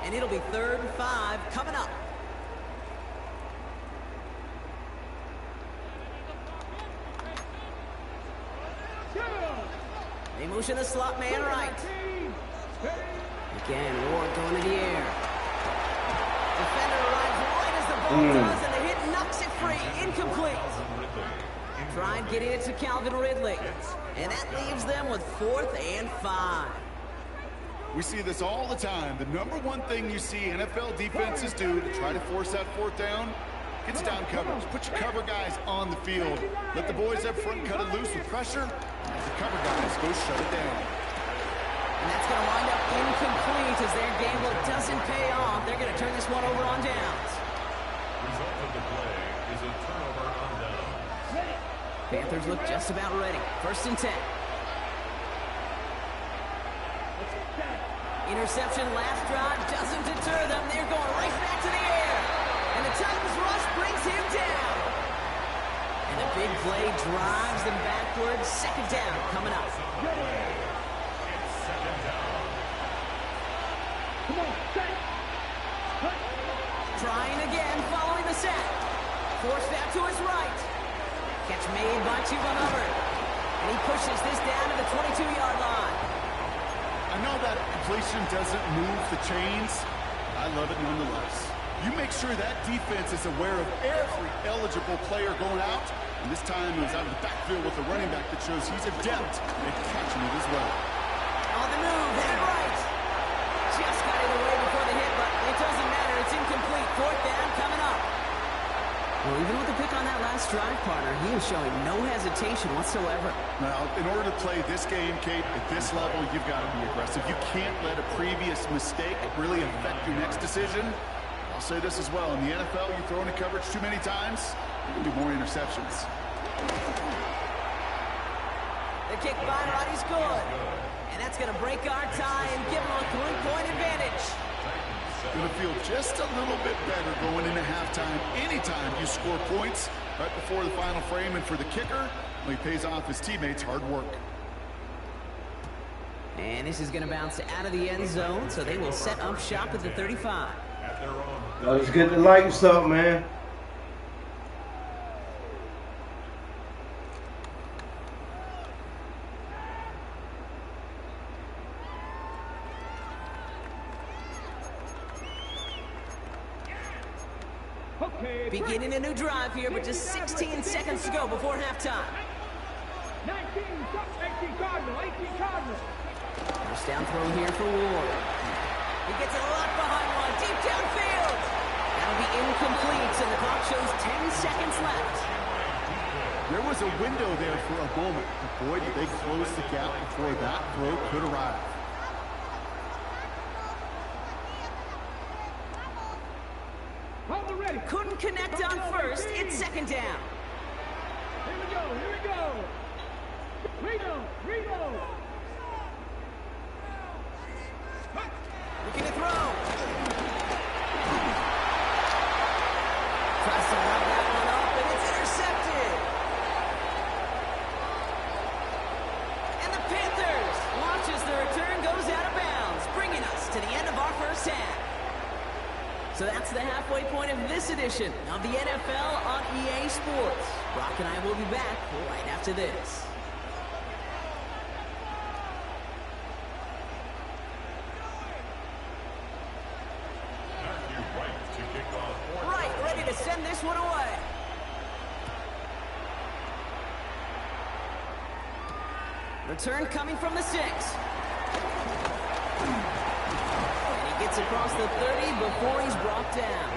And it'll be 3rd and 5 coming up. They motion the slot man right. Again, Ward going to the air. Defender arrives right as the ball does, and the hit knocks it free. Incomplete. Tried getting it to Calvin Ridley. And that leaves them with 4th and 5. We see this all the time. The number one thing you see NFL defenses do to try to force that 4th down, it's down coverage. Put your cover guys on the field. Let the boys up front cut it loose with pressure. As the cover guys go shut it down. And that's going to wind up incomplete as their gamble doesn't pay off. They're going to turn this one over on downs. Result of the play is a turnover on downs. Panthers look just about ready. 1st and 10. Interception last drive doesn't deter them. They're going right back to the air. And the Titans rush brings him down. And a big play drives them backwards. 2nd down coming up. It's 2nd down. Come on, set. Trying again following the set. Forced out to his right. Catch made by Chuba Hubbard. And he pushes this down to the 22-yard line. I know that completion doesn't move the chains. I love it nonetheless. You make sure that defense is aware of every eligible player going out. And this time it was out of the backfield with a running back that shows he's adept at catching it as well. On the move, hit it right. Just got it away before the hit, but it doesn't matter. It's incomplete. 4th down coming up. Well, even with the pick on that last drive, partner, he is showing no hesitation whatsoever. Now, in order to play this game, Kate, at this level, you've got to be aggressive. You can't let a previous mistake really affect your next decision. I'll say this as well. In the NFL, you throw into coverage too many times, you're going to do more interceptions. The kick by Roddy's good. And that's going to break our tie and give him a 3-point advantage. Going to feel just a little bit better going into halftime anytime you score points right before the final frame. And for the kicker, well, he pays off his teammates' hard work. And this is going to bounce out of the end zone, so they will set up shop at the 35. Let's get the lights up, man. Beginning a new drive here, but just 16 seconds to go before halftime. 18 Cardinal. First down throw here for Ward. He gets a lot behind one, deep downfield. That'll be incomplete, and the clock shows 10 seconds left. There was a window there for a moment, but boy, did they close the gap before that throw could arrive. Couldn't connect on first. It's 2nd down. Here we go. Reload. Looking to throw. Tries to run that one up, and it's intercepted. And the Panthers watch as the return goes out of bounds, bringing us to the end of our first half. So that's the halfway point of this edition of the NFL on EA Sports. Brock and I will be back right after this. Right, ready to send this one away. Return coming from the 6. Gets across the 30 before he's brought down.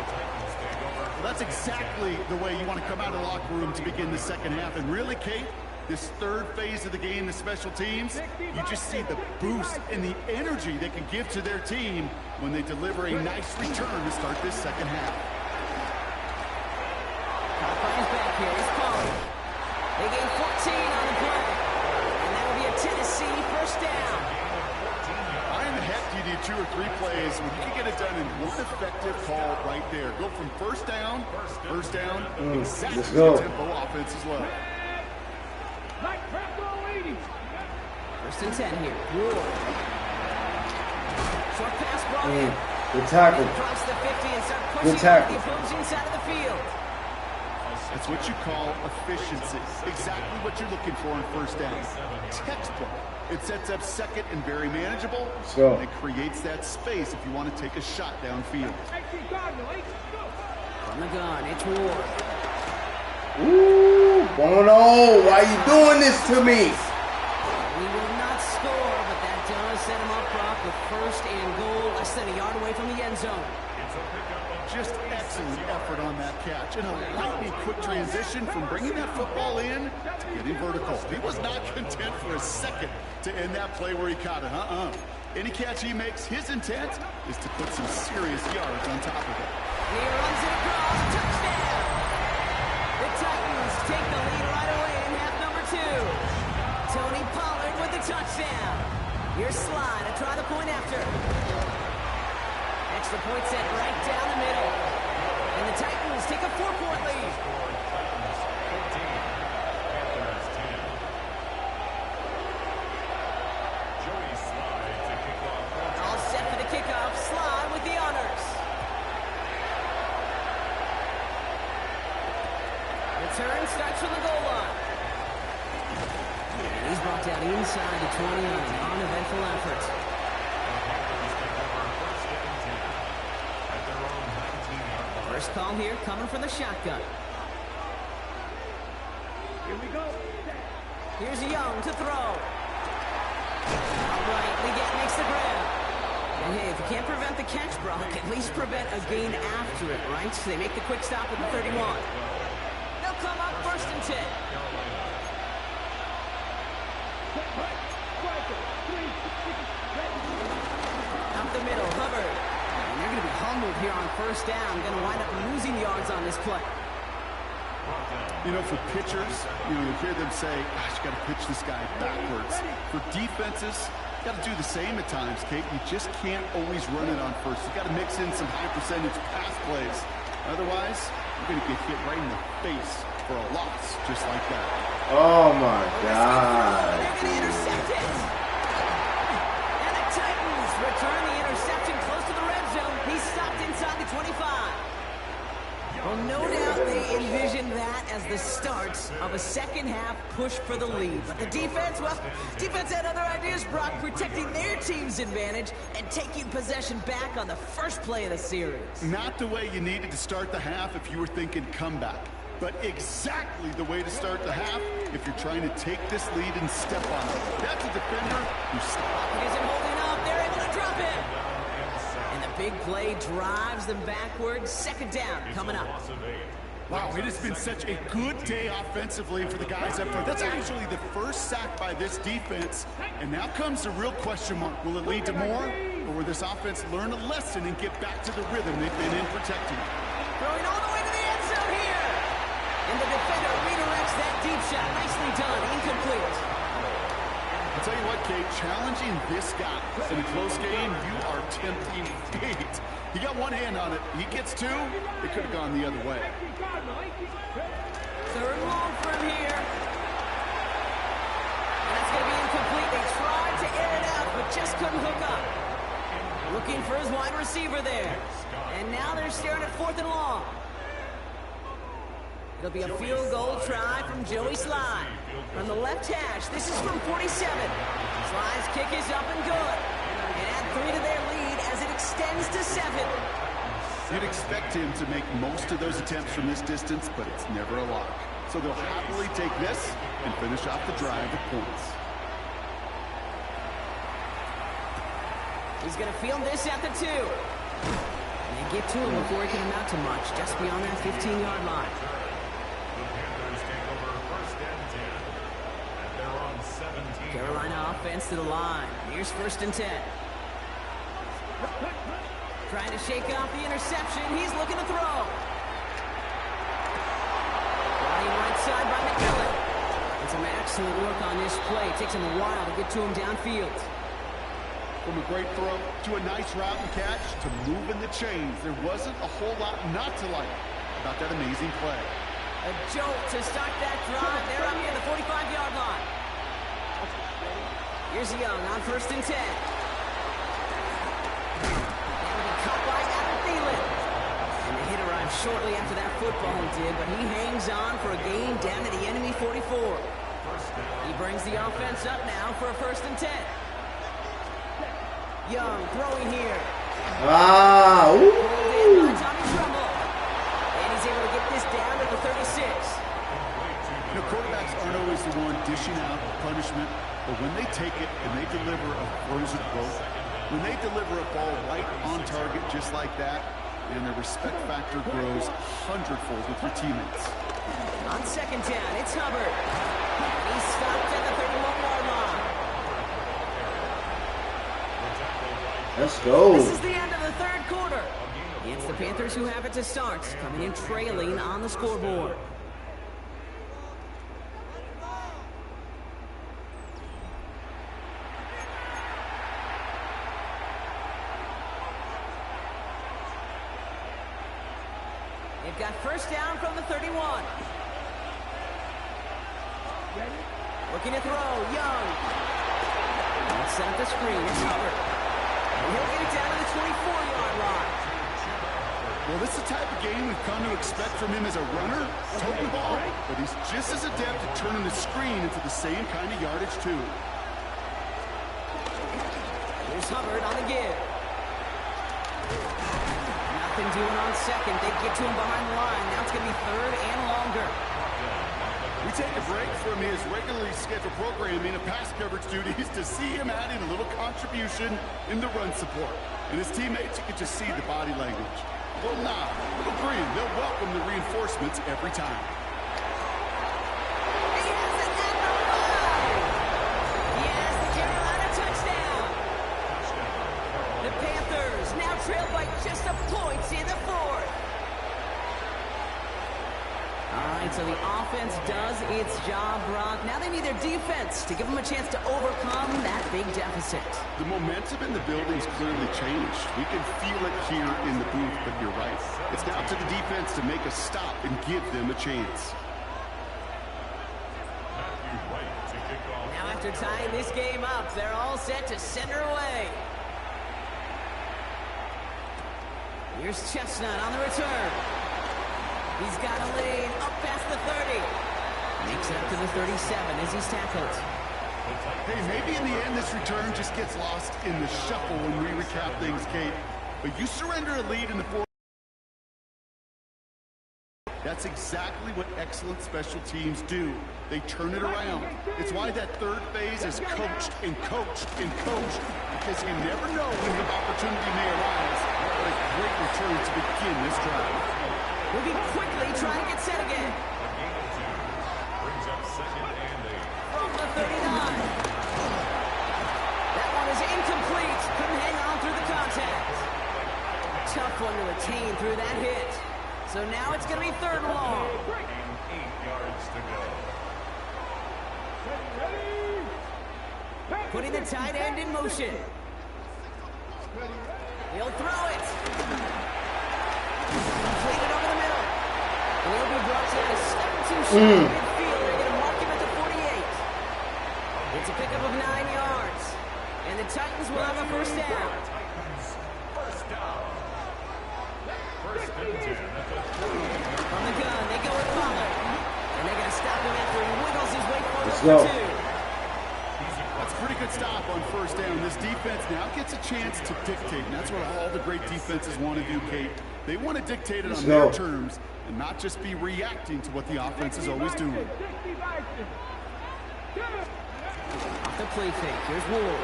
Well, that's exactly the way you want to come out of the locker room to begin the second half. And really, Kate, this third phase of the game, the special teams, you just see the boost and the energy they can give to their team when they deliver a nice return to start this second half. Coppins back here. He's calling. They gain 14 on the play. And that'll be a Tennessee first down. Why in the heck do you need 2 or 3 plays when you can get it done in one effective call right there? Go from first down, exactly the tempo offense as well. First and 10 here. Ward. Short pass brought in. Good tackle. Across the 50 and start pushing out the opposing side of the field. That's what you call efficiency. Exactly what you're looking for in first down. Textbook. It sets up second and very manageable. And it creates that space if you want to take a shot downfield. From the gun, it's Ward. Ooh, Bono, why are you doing this to me? We will not score, but that does set him up, Brock, with first and goal, less than a yard away from the end zone. Just excellent effort on that catch. And a lightning quick transition from bringing that football in to getting vertical. He was not content for a second to end that play where he caught it. Any catch he makes, his intent is to put some serious yards on top of it. He runs it across, touchdown! The Titans take the lead right away in half number 2. Tony Pollard with the touchdown. Here's Slide to try the point after. Extra point set right down the middle. And the Titans take a 4-point lead. All set for the kickoff. Slide with the honors. Return starts from the goal line. And he's brought down inside the 20 on an uneventful effort. First call here coming from the shotgun. Here we go. Here's Young to throw. All right, Leggett makes the grab. And hey, if you can't prevent the catch, Brock, at least prevent a gain after it, right? So they make the quick stop at the 31. They'll come up 1st and 10. Up the middle, Hubbard. And they're going to be humbled here on 1st down. Going to wind up losing yards on this play. You know, for pitchers, you hear them say, gosh, you got to pitch this guy backwards. For defenses, you got to do the same at times, Kate. You just can't always run it on first. You got to mix in some high percentage pass plays. Otherwise, you're going to get hit right in the face for a loss, just like that. Oh my God. They're going to intercept it. And the Titans return the interception close to the red zone. He's stopped inside the 25. Well, no doubt they envisioned that as the start of a second-half push for the lead. But the defense, well, defense had other ideas, Brock, protecting their team's advantage and taking possession back on the first play of the series. Not the way you needed to start the half if you were thinking comeback, but exactly the way to start the half if you're trying to take this lead and step on it. That's a defender who stopped. He isn't holding up. They're able to drop him. And the big play drives them backwards. 2nd down coming up. Wow, it has been such a good day offensively for the guys up front. That's actually the first sack by this defense. And now comes the real question mark. Will it lead to more? Or will this offense learn a lesson and get back to the rhythm they've been in protecting? Throwing all the way to the end zone here. And the defender redirects that deep shot. Nicely done. Incomplete. I'll tell you what, Kate, challenging this guy in a close game, you are tempting fate. He got one hand on it. He gets two. It could have gone the other way. 3rd and long for him here. And that's going to be incomplete. They tried to air it out, but just couldn't hook up. Looking for his wide receiver there. And now they're staring at 4th and long. It'll be a field goal try from Joey Sly. From the left hash, this is from 47. Sly's kick is up and good. And add 3 to their lead as it extends to 7. You'd expect him to make most of those attempts from this distance, but it's never a lock. So they'll happily take this and finish off the drive with points. He's going to field this at the 2. And they get to him before he can amount to much, just beyond that 15-yard line. Carolina offense to the line. Here's 1st and 10. Trying to shake off the interception. He's looking to throw. Running right side by McMillan. And some excellent work on this play. It takes him a while to get to him downfield. From a great throw to a nice route and catch to moving the chains. There wasn't a whole lot not to like about that amazing play. A jolt to start that drive. They're up near the 45-yard line. Here's Young on 1st and 10. That'll be caught by Adam Thielen. And the hit arrived shortly after that football did, but he hangs on for a gain down to the enemy 44. He brings the offense up now for a 1st and 10. Young throwing here. Ah, Pulled in by Tommy Trumbull. And he's able to get this down to the 36. You know, quarterbacks aren't always the one dishing out punishment, but when they take it and they deliver a frozen quote, when they deliver a ball right on target just like that, and their respect factor grows hundredfold with your teammates. On 2nd down, it's Hubbard. He's stopped at the 31-yard line. let's go. This is the end of the 3rd quarter. It's the Panthers who have it to start, coming in trailing on the scoreboard. They've got 1st down from the 31. Looking to throw, Young. Let's set up the screen, it's Hubbard. And he'll get it down to the 24-yard line. Well, this is the type of game we've come to expect from him as a runner, toting the ball, but he's just as adept at turning the screen into the same kind of yardage, too. Here's Hubbard on the give. nothing doing on second. They get to him behind the line. Now it's going to be third and longer. We take a break from his regularly scheduled programming of pass coverage duties to see him add in a little contribution in the run support. And his teammates, you can just see the body language. A little nod, a little grin. They'll welcome the reinforcements every time. He has it at the 5. Yes, the Carolina touchdown. The Panthers now trail by just a point in the fourth. All right, so the offense does its job, Brock. Now they need their defense to give them a chance to overcome that big deficit. The momentum in the building's clearly changed. We can feel it here in the booth, but you're right. It's down to the defense to make a stop and give them a chance. Now after tying this game up, they're all set to send her away. Here's Chestnut on the return. He's got a lane up past the 30. Makes it up to the 37 as he's tackled. Hey, maybe in the end this return just gets lost in the shuffle when we recap things, Kate. But you surrender a lead in the fourth. That's exactly what excellent special teams do. They turn it around. It's why that third phase is coached and coached and coached, because you never know when the opportunity may arise. What a great return to begin this drive. Looking quickly, trying to get set again. A gain of 2. Brings up second and 8. From the 39. That one is incomplete. Couldn't hang on through the contact. Tough one to retain through that hit. So now it's going to be third and long. And 8 yards to go. Putting the tight end in motion. He'll throw it. Completed over the middle. And he'll be brought to a 7-2 shot in midfield. They're going to mark him at the 48. It's a pickup of 9 yards. And the Titans will have a first down. First down. First and 10 at the 28. From the gun, they go with Pollard. And they're going to stop him after he wiggles his way forward Let's for go. 2. That's a pretty good stop on first down. This defense now gets a chance to dictate, and that's what all the great defenses want to do, Kate. They want to dictate it on their terms and not just be reacting to what the offense is always doing. Off the play fake, here's Ward.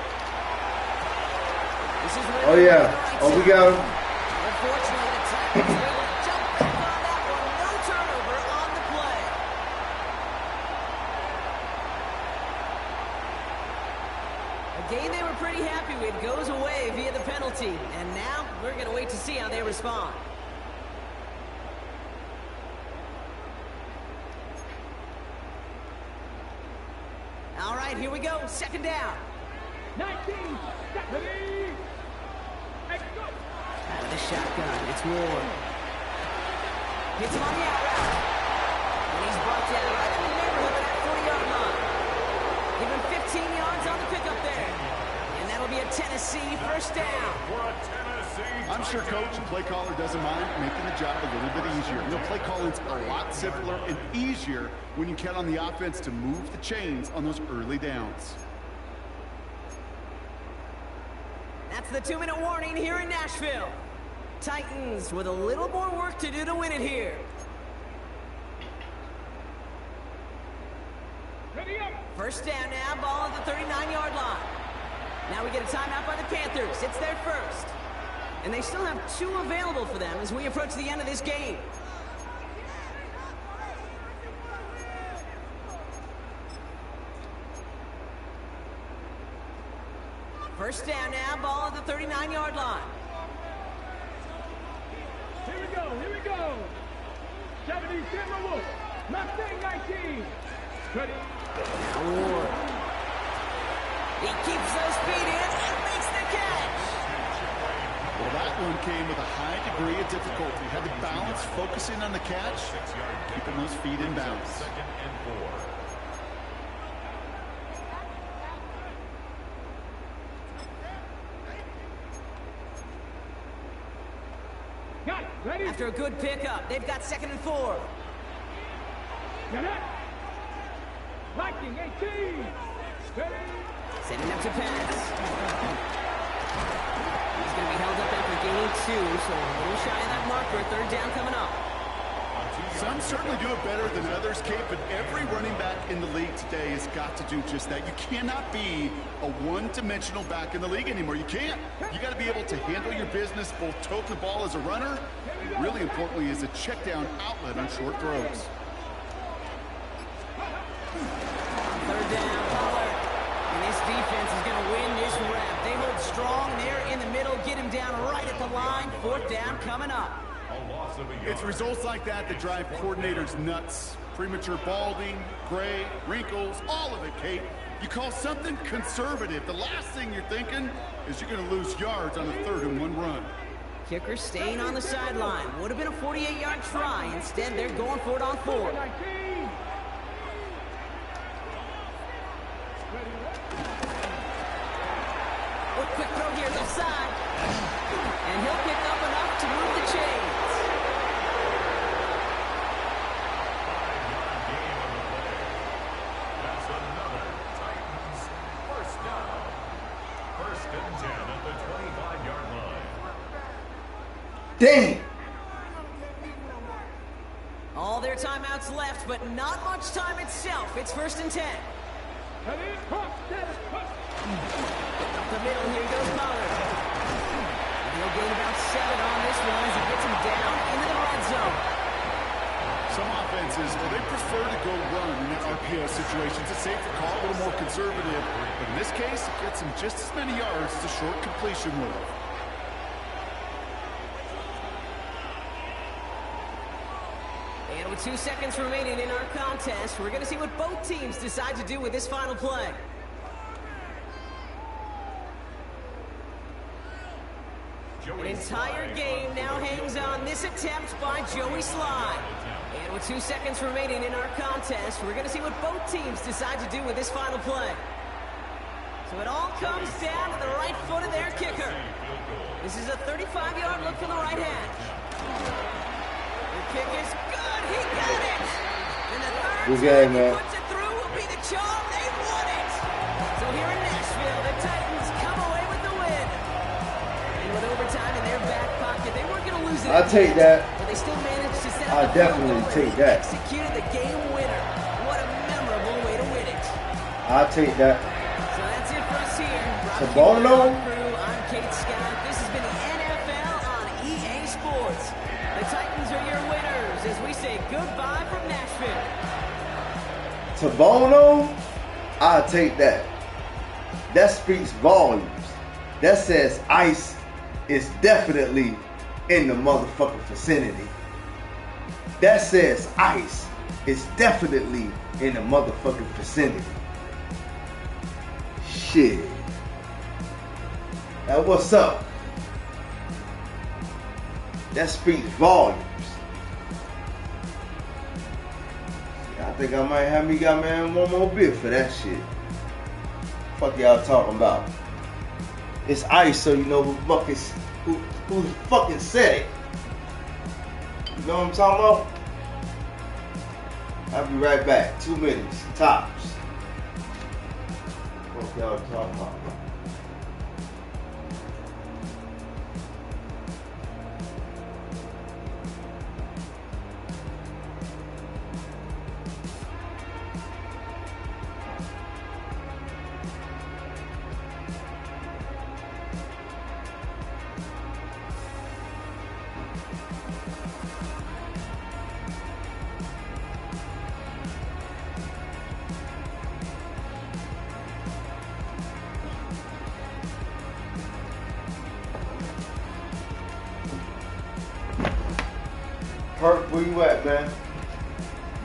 This is Oh, yeah. Oh, we got him. Unfortunately, the Titans will jump back on that one. No turnover on the play. A game they were pretty happy with goes away via the penalty. And now we're going to wait to see how they respond. All right, here we go. Second down. 19, Stephanie. Out of the shotgun, it's Ward. Hits him on the out route. And he's brought down right in the neighborhood of that 40-yard line. Give him 15 yards on the pickup there. And that'll be a Tennessee first down. I'm sure coach and play caller doesn't mind making the job a little bit easier. You know, play calling's a lot simpler and easier when you count on the offense to move the chains on those early downs. That's the 2-minute warning here in Nashville. Titans with a little more work to do to win it here. First down now, ball at the 39-yard line. Now we get a timeout by the Panthers. It's their first. And they still have 2 available for them as we approach the end of this game. First down now, ball at the 39-yard line. Here we go, here we go. 70 Timberwolves, Mustang 19. Ready? Now Ward. He keeps those feet in and makes the catch. Well, that one came with a high degree of difficulty. Had to balance focusing on the catch, keeping those feet in bounds. Second and 4. Got it, ready? After a good pickup, they've got second and 4. Got it. Viking 18. Ready? Setting up to pass. He's going to be held up after gaining 2, so a little shy of that marker. Third down coming up. Some certainly do it better than others, Kate, but every running back in the league today has got to do just that. You cannot be a one-dimensional back in the league anymore. You can't. You got to be able to handle your business, both tote the ball as a runner, and really importantly, as a check down outlet on short throws. Third down, Pollard. And this defense is going to win this rep. They hold strong there in the middle, get him down right at the line. Fourth down coming up. It's results like that that drive coordinators nuts. Premature balding, gray, wrinkles, all of it, Kate. You call something conservative. The last thing you're thinking is you're going to lose yards on a 3rd and 1 run. Kicker staying on the sideline. Would have been a 48-yard try. Instead, they're going for it on 4. Oh, quick throw here, left side. And he'll pick up enough to move the chains. 5-yard gain on the play. That's another Titans first down. 1st and 10 at the 25-yard line. Damn. All their timeouts left, but not much time itself. It's 1st and 10. Up the middle, here goes Pollard. He'll gain about 7 on this one as he gets him down into the red zone. Some offenses, well, they prefer to go run in an RPO situations. It's safer call, a little more conservative. But in this case, it gets him just as many yards as a short completion would have. And with 2 seconds remaining in our contest, we're going to see what both teams decide to do with this final play. An entire game now hangs on this attempt by Joey Slye. And with 2 seconds remaining in our contest, we're going to see what both teams decide to do with this final play. So it all comes down to the right foot of their kicker. This is a 35-yard look from the right hash. The kick is good. He got it. And the third time he puts it through will be the charm. They won it. So here in Nashville, the Titans come away with the win. And with overtime in their back pocket, they weren't going to lose it. I'll take that. But they still managed to set up I'll definitely take that. Executed the game winner. What a memorable way to win it. I'll take that. So that's it for us here. So Bono. I'm Kate Scott. This has been the NFL on EA Sports. The Titans are your winners as we say goodbye from Nashville. To Bono, I'll take that. That speaks volumes. That says Ice is definitely in the motherfucking vicinity. That says Ice is definitely in the motherfucking vicinity. Shit. Now what's up? That speaks volumes. I think I might have me got man one more beer for that shit. Fuck y'all talking about? It's Ice, so you know who fucking said it. You know what I'm talking about? I'll be right back. 2 minutes tops. Fuck y'all talking about? Perk, where you at, man?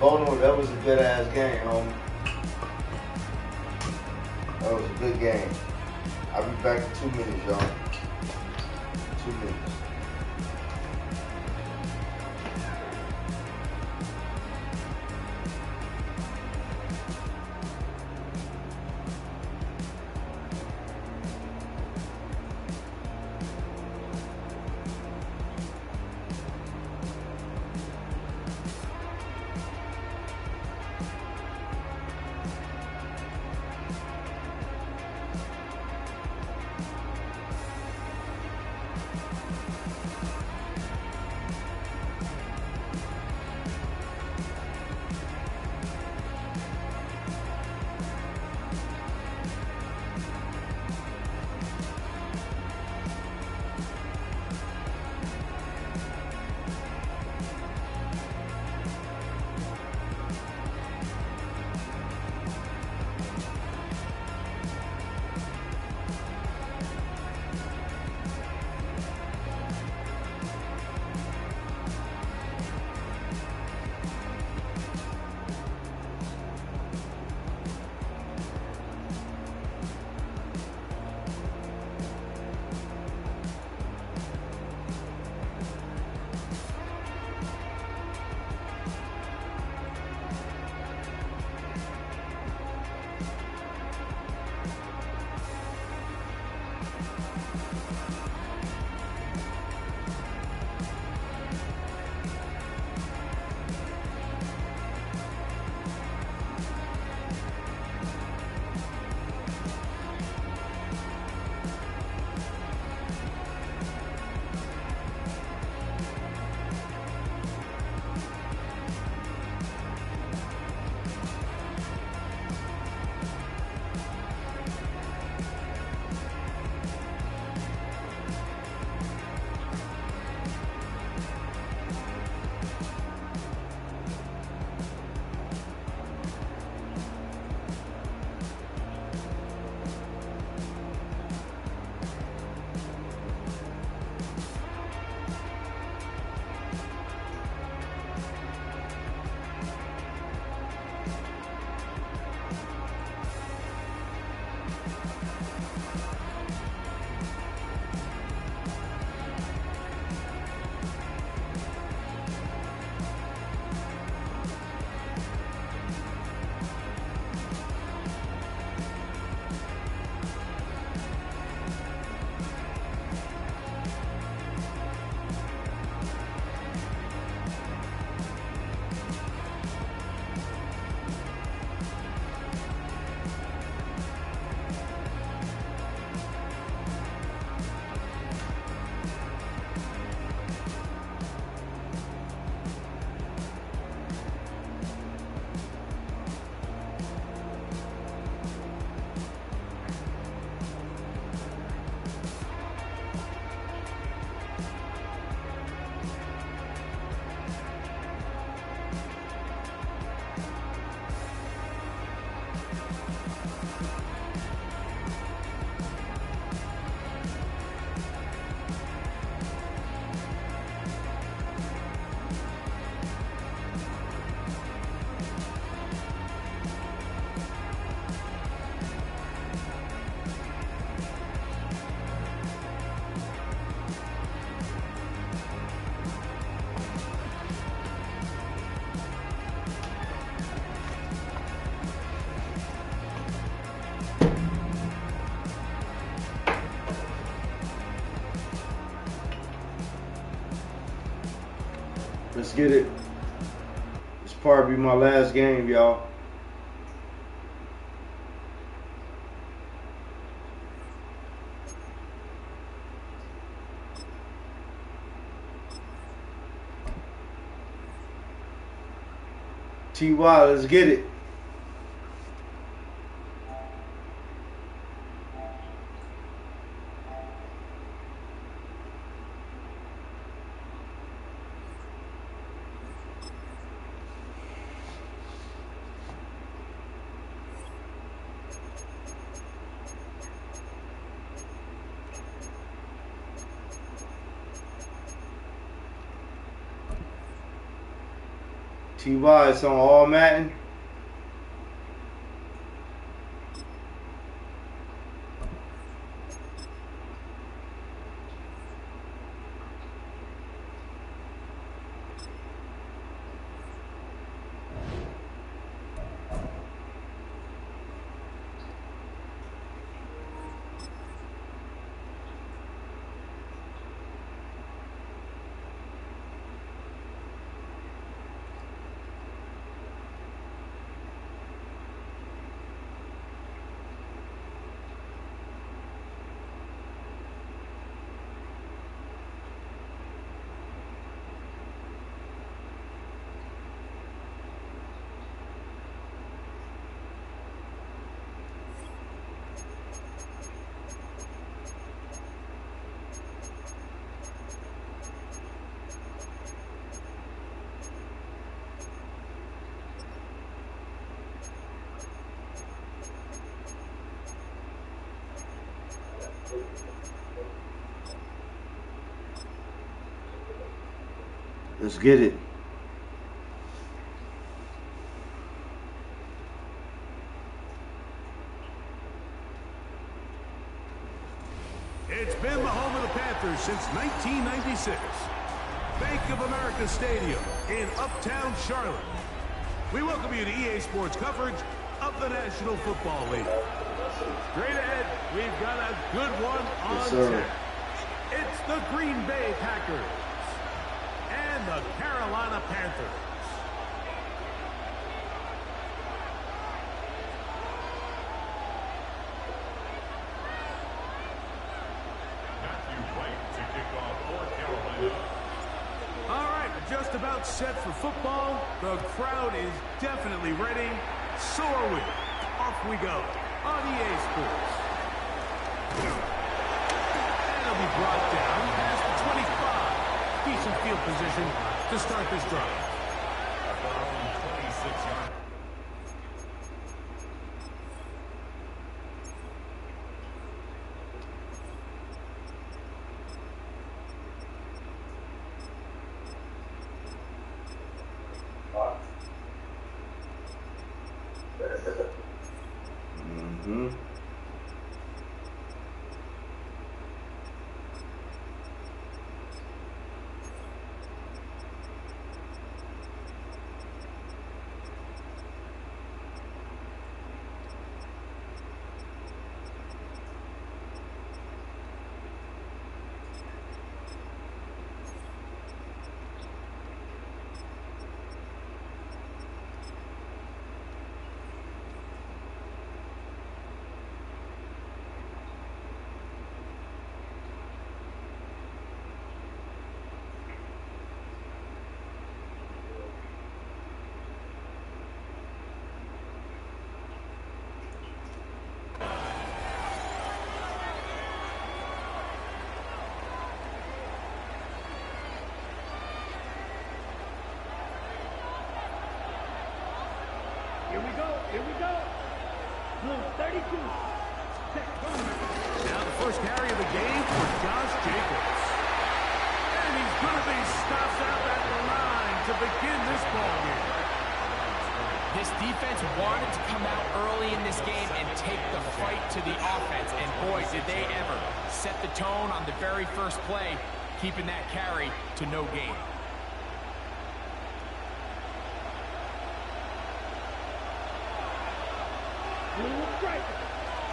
Bono, that was a good ass game, homie. That was a good game. I'll be back in 2 minutes, y'all. 2 minutes. Let's get it. This probably be my last game, y'all. TY, let's get it. TY, it's on all Madden. Let's get it. It's been the home of the Panthers since 1996. Bank of America Stadium in Uptown Charlotte. We welcome you to EA Sports coverage of the National Football League. Straight ahead, we've got a good one on tap. It's the Green Bay Packers and the Carolina Panthers. Just about set for football. The crowd is definitely ready. So are we. Off we go on EA Sports. And it'll be brought down past the 25. Decent field position to start this drive. 26 yards. Mm-hmm. Here we go. Blue 32. Now the first carry of the game for Josh Jacobs. And he's going to be stopped out at the line to begin this ball game. This defense wanted to come out early in this game and take the fight to the offense. And boy, did they ever set the tone on the very first play, keeping that carry to no gain. Blue strike.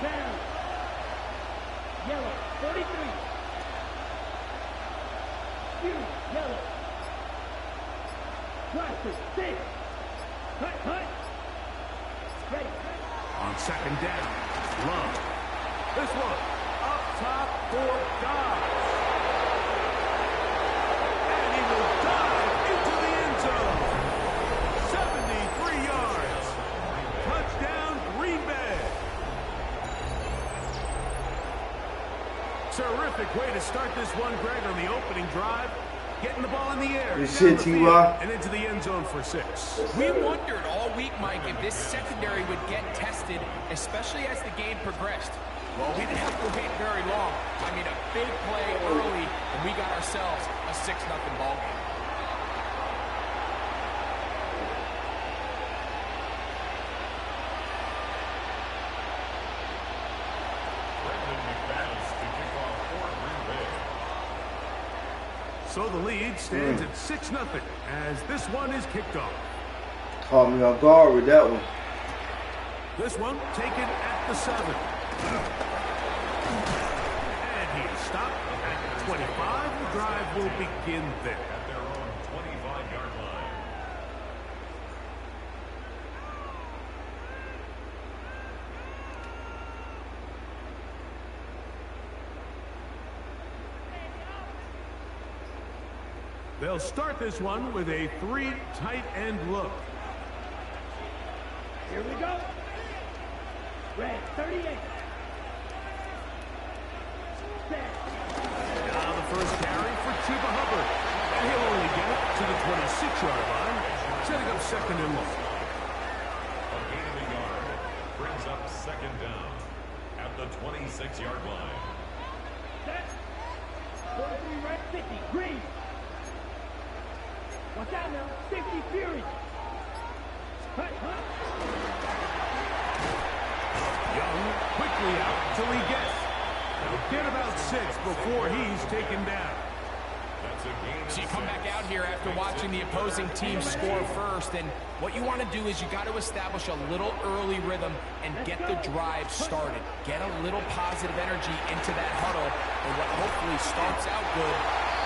Down. Yellow 43. Yellow. Plastic 6. Cut. Ready. On second down, Love. This one, up top for Dobbs. And he will dive into the end zone. 73 yards. Touchdown, Green Bay. Terrific way to start this one, Greg, on the opening drive. Getting the ball in the air. Good shit, T.Y. And into the end zone for 6. We wondered all week, Mike, if this secondary would get tested, especially as the game progressed. Well, we didn't have to wait very long. I mean, a big play early, and we got ourselves a 6-0 ball game. So the lead stands at 6-0 as this one is kicked off. Caught me off guard with that one. This one taken at the 7. And he is stopped at 25. The drive will begin there. At their own 25-yard line. They'll start this one with a 3 tight end look. Here we go. Red 38. Set. Now the first carry for Chuba Hubbard. And he'll only get it to the 26-yard line, setting up second and long. A gain of a yard brings up second down at the 26-yard line. Set. 43 right 50. Green. Watch out now. 50 Fury. Cut. Young quickly out till he gets. He'll get about 6 before he's taken down. That's a gain. So you come back out here after watching the opposing team score first, and what you want to do is you got to establish a little early rhythm and get the drive started. Get a little positive energy into that huddle, and what hopefully starts out good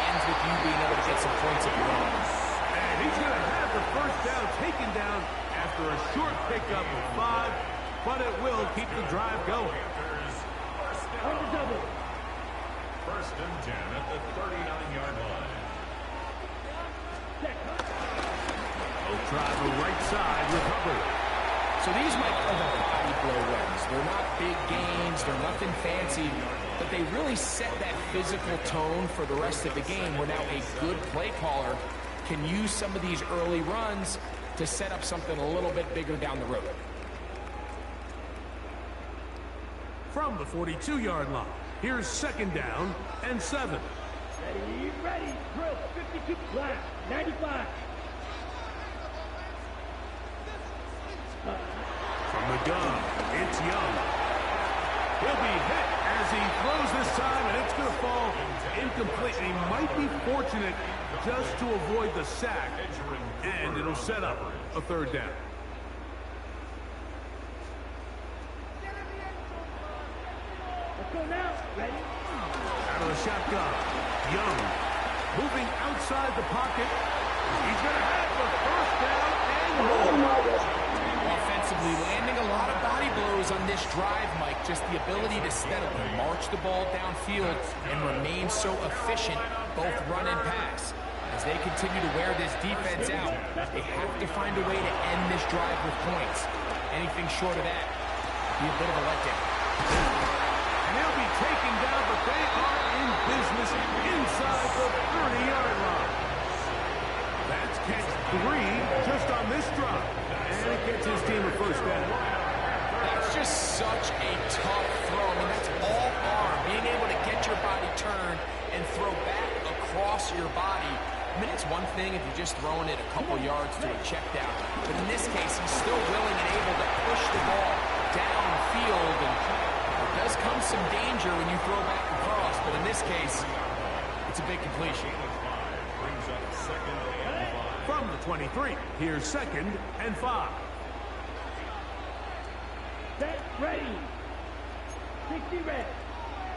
ends with you being able to get some points of your own. And he's going to have the first down taken down after a short pickup of 5, but it will keep the drive going. First and 10 at the 39-yard line. They'll try the right side with Hubbard. So these might be the body blow runs. They're not big gains. They're nothing fancy. But they really set that physical tone for the rest of the game where now a good play caller can use some of these early runs to set up something a little bit bigger down the road. From the 42-yard line, here's second down and 7. Ready. Drill 52. Black 95. From the go. It's Young. He'll be hit as he throws this time, and it's going to fall incomplete. And he might be fortunate just to avoid the sack, and it'll set up a third down. Let's go now. Ready? Out of the shotgun. Young moving outside the pocket. He's going to have the first down and more. Offensively, landing a lot of body blows on this drive, Mike. Just the ability to steadily march the ball downfield and remain so efficient, both run and pass. As they continue to wear this defense out, they have to find a way to end this drive with points. Anything short of that would be a bit of a letdown. And he'll be taken down, but they are in business inside the 30-yard line. That's catch 3 just on this drive. And it gets his team a first down. That's just such a tough throw. I mean, that's all arm. Being able to get your body turned and throw back across your body. I mean, it's one thing if you're just throwing it a couple yards to a check down. But in this case, he's still willing and able to push the ball downfield. And there does come some danger when you throw back across. But in this case, it's a big completion. From the 23, here's 2nd and 5. Set. Ready. 60 red.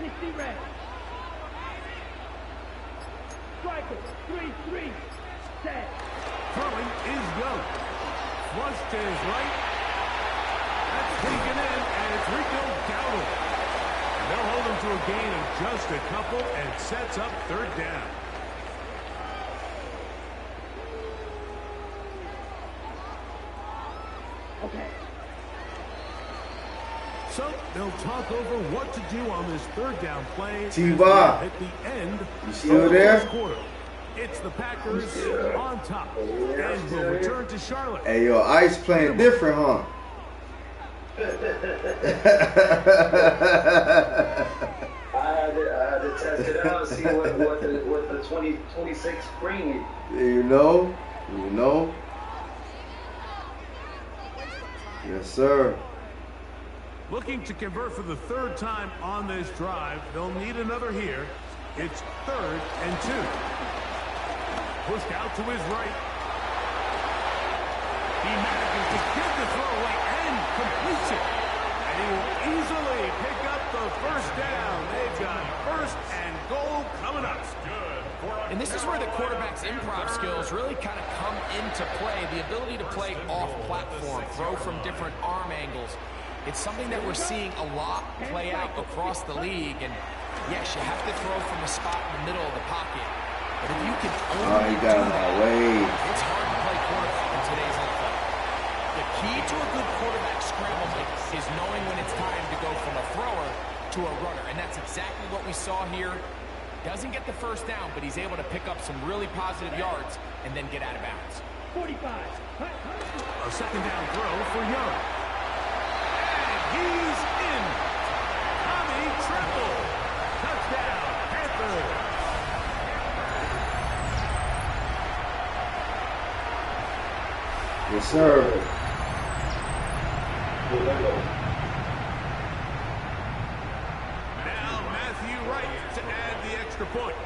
60 red. Striker. 3-3. Set. Throwing is Young. Flush to his right. That's taken in, and it's Rico Dowdle. And they'll hold him to a gain of just a couple and sets up third down. Okay. So they'll talk over what to do on this third down play. T-Bob. At the end You still there? first quarter. It's the Packers on top. And we'll return to Charlotte. Hey, yo, Ice playing different, huh? I had to test it out and see what the 2026 bring. You know? You know? Yes, sir. Looking to convert for the third time on this drive. They'll need another here. It's 3rd and 2. Pushed out to his right. He manages to get the throw away and completes it. And he will easily pick up the first down. They've got 1st and goal coming up. And this is where the quarterback's improv skills really kind of come into play. The ability to play off-platform, throw from different arm angles. It's something that we're seeing a lot play out across the league. And yes, you have to throw from a spot in the middle of the pocket. But if you can only he got do in my that, way. it's hard to play quarterback in today's NFL. The key to a good quarterback scramble is knowing when it's time to go from a thrower to a runner. And that's exactly what we saw here. Doesn't get the first down, but he's able to pick up some really positive yards and then get out of bounds. 45. A 2nd down throw for Young. And he's in. Tommy Tremble. Touchdown, Panthers. Yes, sir. Now Matthew Wright to add the extra point.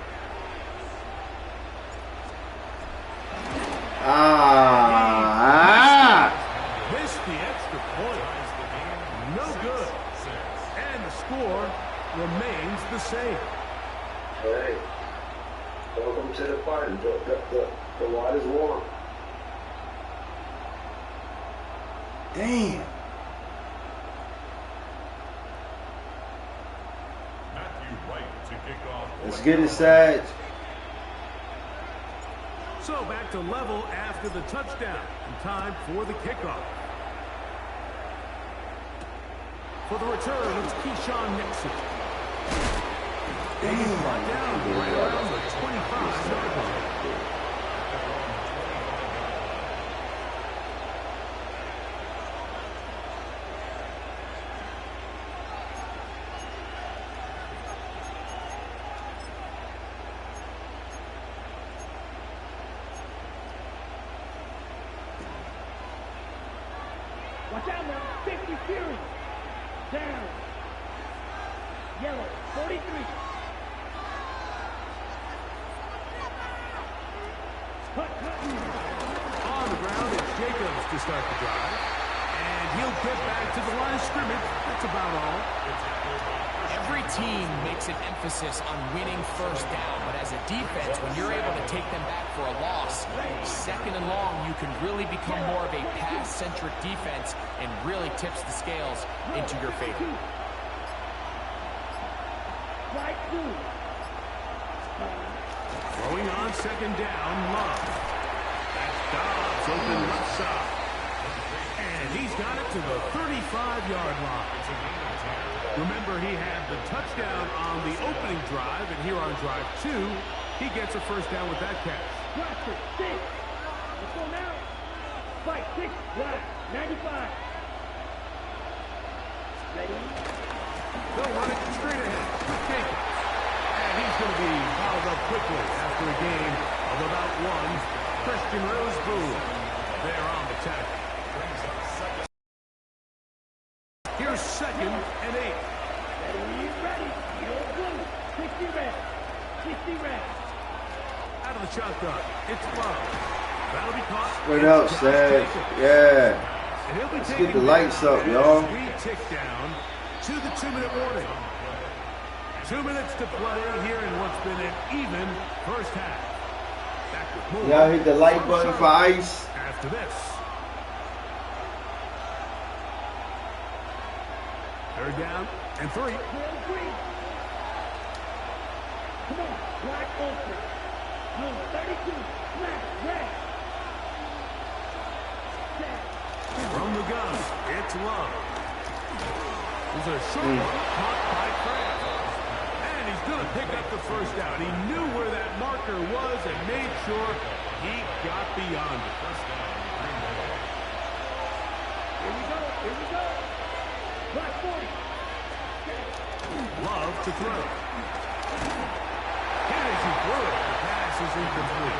Missed the extra point. No good. And the score remains the same. Hey, welcome to the party. The water's warm. Damn. Matthew Wright to kick off. Let's get it, Sag. So back to level after the touchdown. And time for the kickoff. For the return, it's Keyshawn Nixon. He's brought down right around the 25-yard line. Watch out now. 50 Fury. Down. Yellow. 43. On the ground, it's Jacobs to start the drive. And he'll get back to the line of scrimmage. That's about all. Every team makes an emphasis on winning first down, but as a defense, when you're able to take them back for a loss, second and long, you can really become more of a pass-centric defense and really tips the scales into your favor. Throwing on second down, Love. That's Dobbs open left side. And he's got it to the 35-yard line. Remember, he had the touchdown on the opening drive, and here on drive 2, he gets a first down with that catch. Watch it. 6. Let's go now. Fight. 6. Right. 95. Ready? They'll run it straight ahead. Jacobs. And he's going to be fouled up quickly after a game of about 1. Christian Roseboom there on the tackle. Here's second and 8. Ready. You're blue. 60 red. 60 red. Out of the shotgun. It's Love. That'll be caught. Straight up, Sag. Yeah. And he'll be Let's taken get the lights up, y'all. We tick down to the 2-minute warning. 2 minutes to play here in what's been an even first half. Back with more. Y'all hit the like button for Ice. After this. Third down and 3. Come on. Black open. Blue. 32. Black. Red. From the gun, it's Love. There's a short one caught by Kraft. And he's going to pick up the first down. He knew where that marker was and made sure he got beyond it. Here we go. Here we go. Black 40. Love to throw. Hit as he threw it. The pass is incomplete.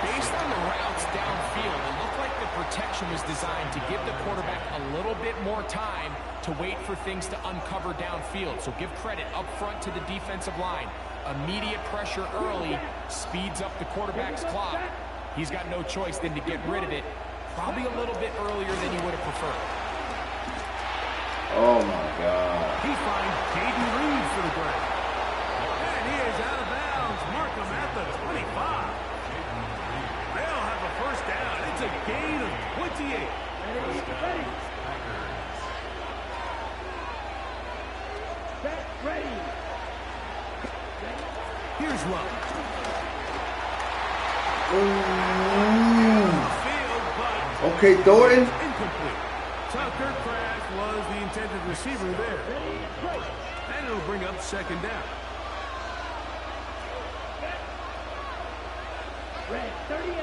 Based on the routes downfield, it looked like the protection was designed to give the quarterback a little bit more time to wait for things to uncover downfield. So give credit up front to the defensive line. Immediate pressure early speeds up the quarterback's clock. He's got no choice than to get rid of it, probably a little bit earlier than he would have preferred. Oh, my God. He finds Jaden Reed for the grab. And he is out of bounds. Markham at the 25. They'll have a first down. It's a gain of 28. Ready. Set. Ready. Here's Love. Field, but Okay, Thornton. incomplete. Tucker Kraft was the intended receiver there. And it'll bring up second down. Red. 38.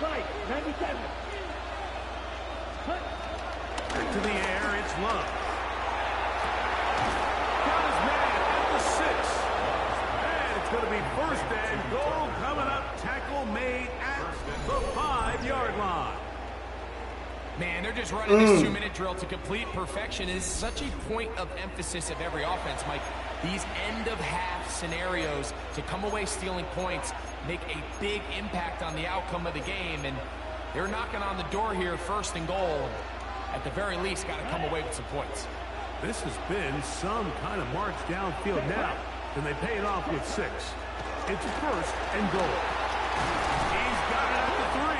Right. 97. Cut. Back to the air, it's Love. Got his man at the 6. And it's going to be first and goal coming up. Tackle made at the 5-yard line. Man, they're just running this 2-minute drill to complete perfection. It is such a point of emphasis of every offense, Mike. These end-of-half scenarios to come away stealing points make a big impact on the outcome of the game, and they're knocking on the door here, first and goal. At the very least, got to come away with some points. This has been some kind of march downfield now, and they pay it off with 6. It's first and goal. He's got it at the 3.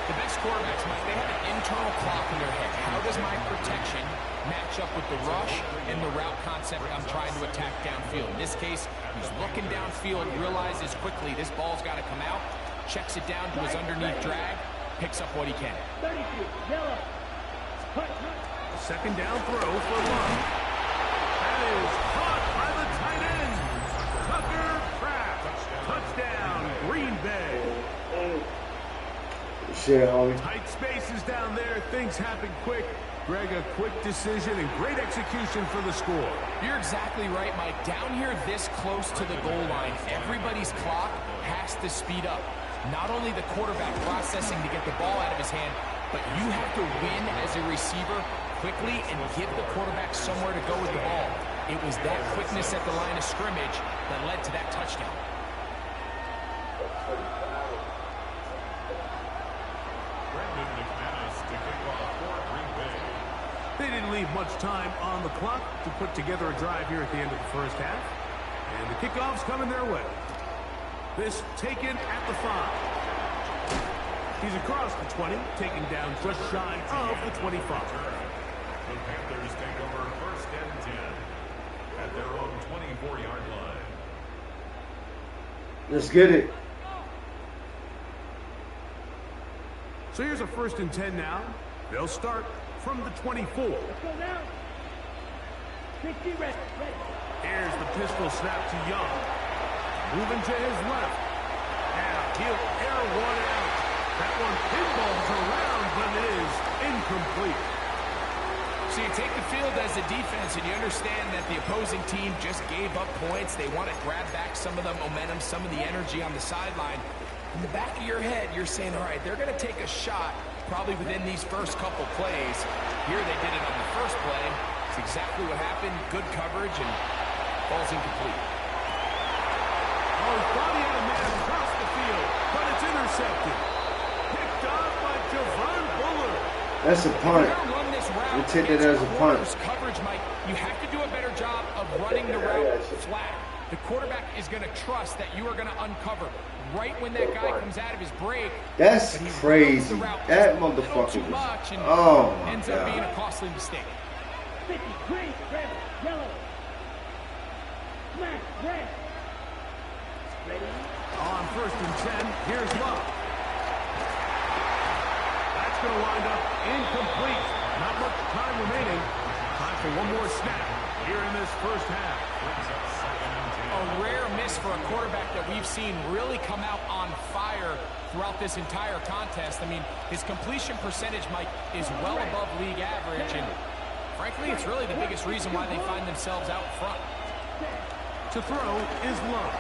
The best quarterbacks, Mike, they have an internal clock in their head. How does my protection match up with the rush and the route concept I'm trying to attack downfield? In this case, he's looking downfield, realizes quickly this ball's got to come out, checks it down to his underneath drag, picks up what he can. 32. Yellow. Cut. Second down throw for Love. That is caught by the tight end. Tucker Kraft. Touchdown, Green Bay. Shit, homie. Tight spaces down there. Things happen quick. Greg, a quick decision and great execution for the score. You're exactly right, Mike. Down here this close to the goal line, everybody's clock has to speed up. Not only the quarterback processing to get the ball out of his hand, but you have to win as a receiver quickly and give the quarterback somewhere to go with the ball. It was that quickness at the line of scrimmage that led to that touchdown. They didn't leave much time on the clock to put together a drive here at the end of the first half. And the kickoff's coming their way. This taken at the 5. He's across the 20, taken down just shy of the 25. The Panthers take over 1st and 10 at their own 24-yard line. Let's get it. So here's a 1st and 10 now. They'll start from the 24. Let's go now. 60 ready. Here's the pistol snap to Young. Moving to his left. Now he'll air one out. That one pinballs around, but it is incomplete. So you take the field as a defense, and you understand that the opposing team just gave up points. They want to grab back some of the momentum, some of the energy on the sideline. In the back of your head, you're saying, all right, they're going to take a shot probably within these first couple plays. Here they did it on the first play. It's exactly what happened. Good coverage, and ball's incomplete. Oh, he thought he had a man across the field, but it's intercepted. Picked off by Javon Bullard. That's a punt. We take it as a punt. Coverage, Mike, you have to do a better job of running the route flat. The quarterback is going to trust that you are going to uncover right when that guy comes out of his break. That's crazy. That motherfucker was. Oh my ends up being a costly mistake. 50, green, red, yellow. Smash, red. Ready? On 1st and 10, here's Love. That's going to wind up incomplete. Not much time remaining. Time for one more snap here in this first half. A rare miss for a quarterback that we've seen really come out on fire throughout this entire contest. I mean, his completion percentage, Mike, is well above league average, and frankly, it's really the biggest reason why they find themselves out front. To throw is Love.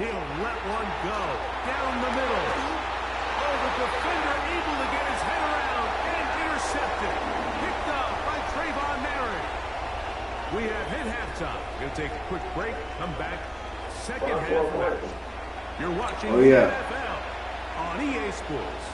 He'll let one go down the middle. Oh, the defender able to get his head around and intercepted. Picked up by Trayvon Merritt. We have hit halftime. We're going to take a quick break. Come back. Second half match. You're watching the NFL on EA Sports.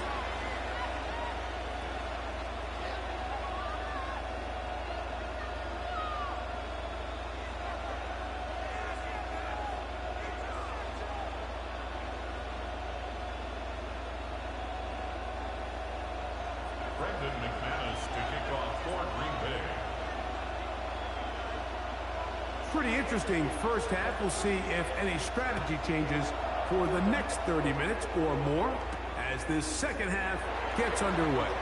Pretty interesting first half. We'll see if any strategy changes for the next 30 minutes or more as this second half gets underway.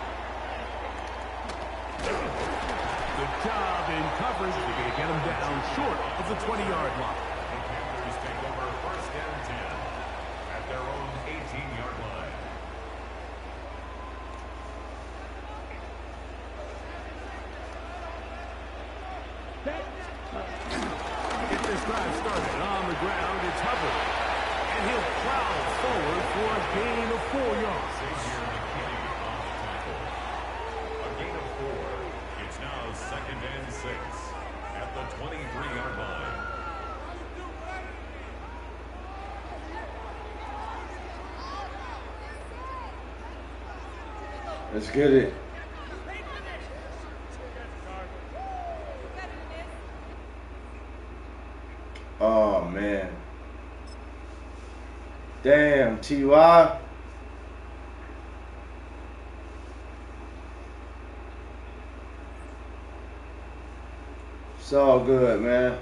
Good job in coverage. They're going to get him down short of the 20-yard line. The Panthers take over 1st and 10 at their own 18-yard line. Get this drive started on the ground. It's Hubbard. And he'll plow forward for a gain of 4 yards. A gain of 4. It's now 2nd and 6 at the 23-yard line. Let's get it. Oh man. Damn, T.Y. It's all good, man.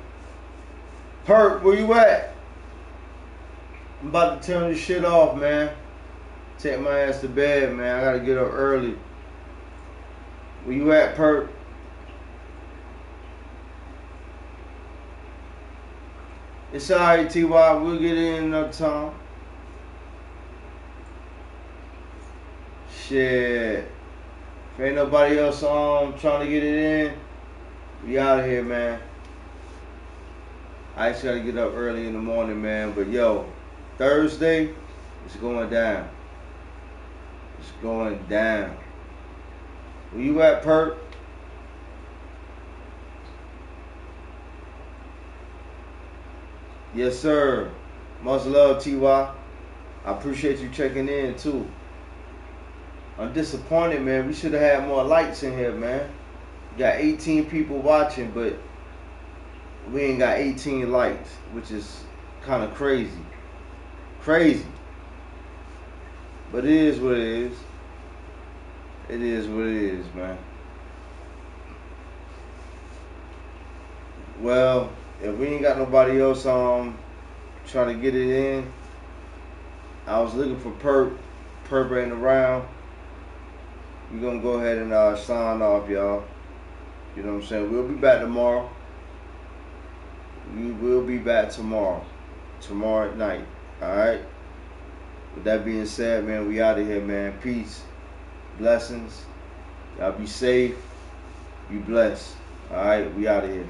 Perk, where you at? I'm about to turn this shit off, man. Take my ass to bed, man. I gotta get up early. Where you at, Perk? It's alright, T.Y. We'll get in another time. Shit. If ain't nobody else on trying to get it in, we out of here, man. I just gotta get up early in the morning, man. But yo, Thursday, it's going down. It's going down. Where you at, Perk? Yes, sir. Much love, TY. I appreciate you checking in, too. I'm disappointed, man. We should have had more lights in here, man. We got 18 people watching, but we ain't got 18 lights, which is kind of crazy. Crazy. But it is what it is. It is what it is, man. Well, if we ain't got nobody else trying to get it in, I was looking for Perp. Perp ain't around. We're gonna go ahead and sign off, y'all. You know what I'm saying? We'll be back tomorrow. We will be back tomorrow. Tomorrow at night. Alright? With that being said, man, we out of here, man. Peace. Blessings. Y'all be safe. Be blessed. Alright? We out of here.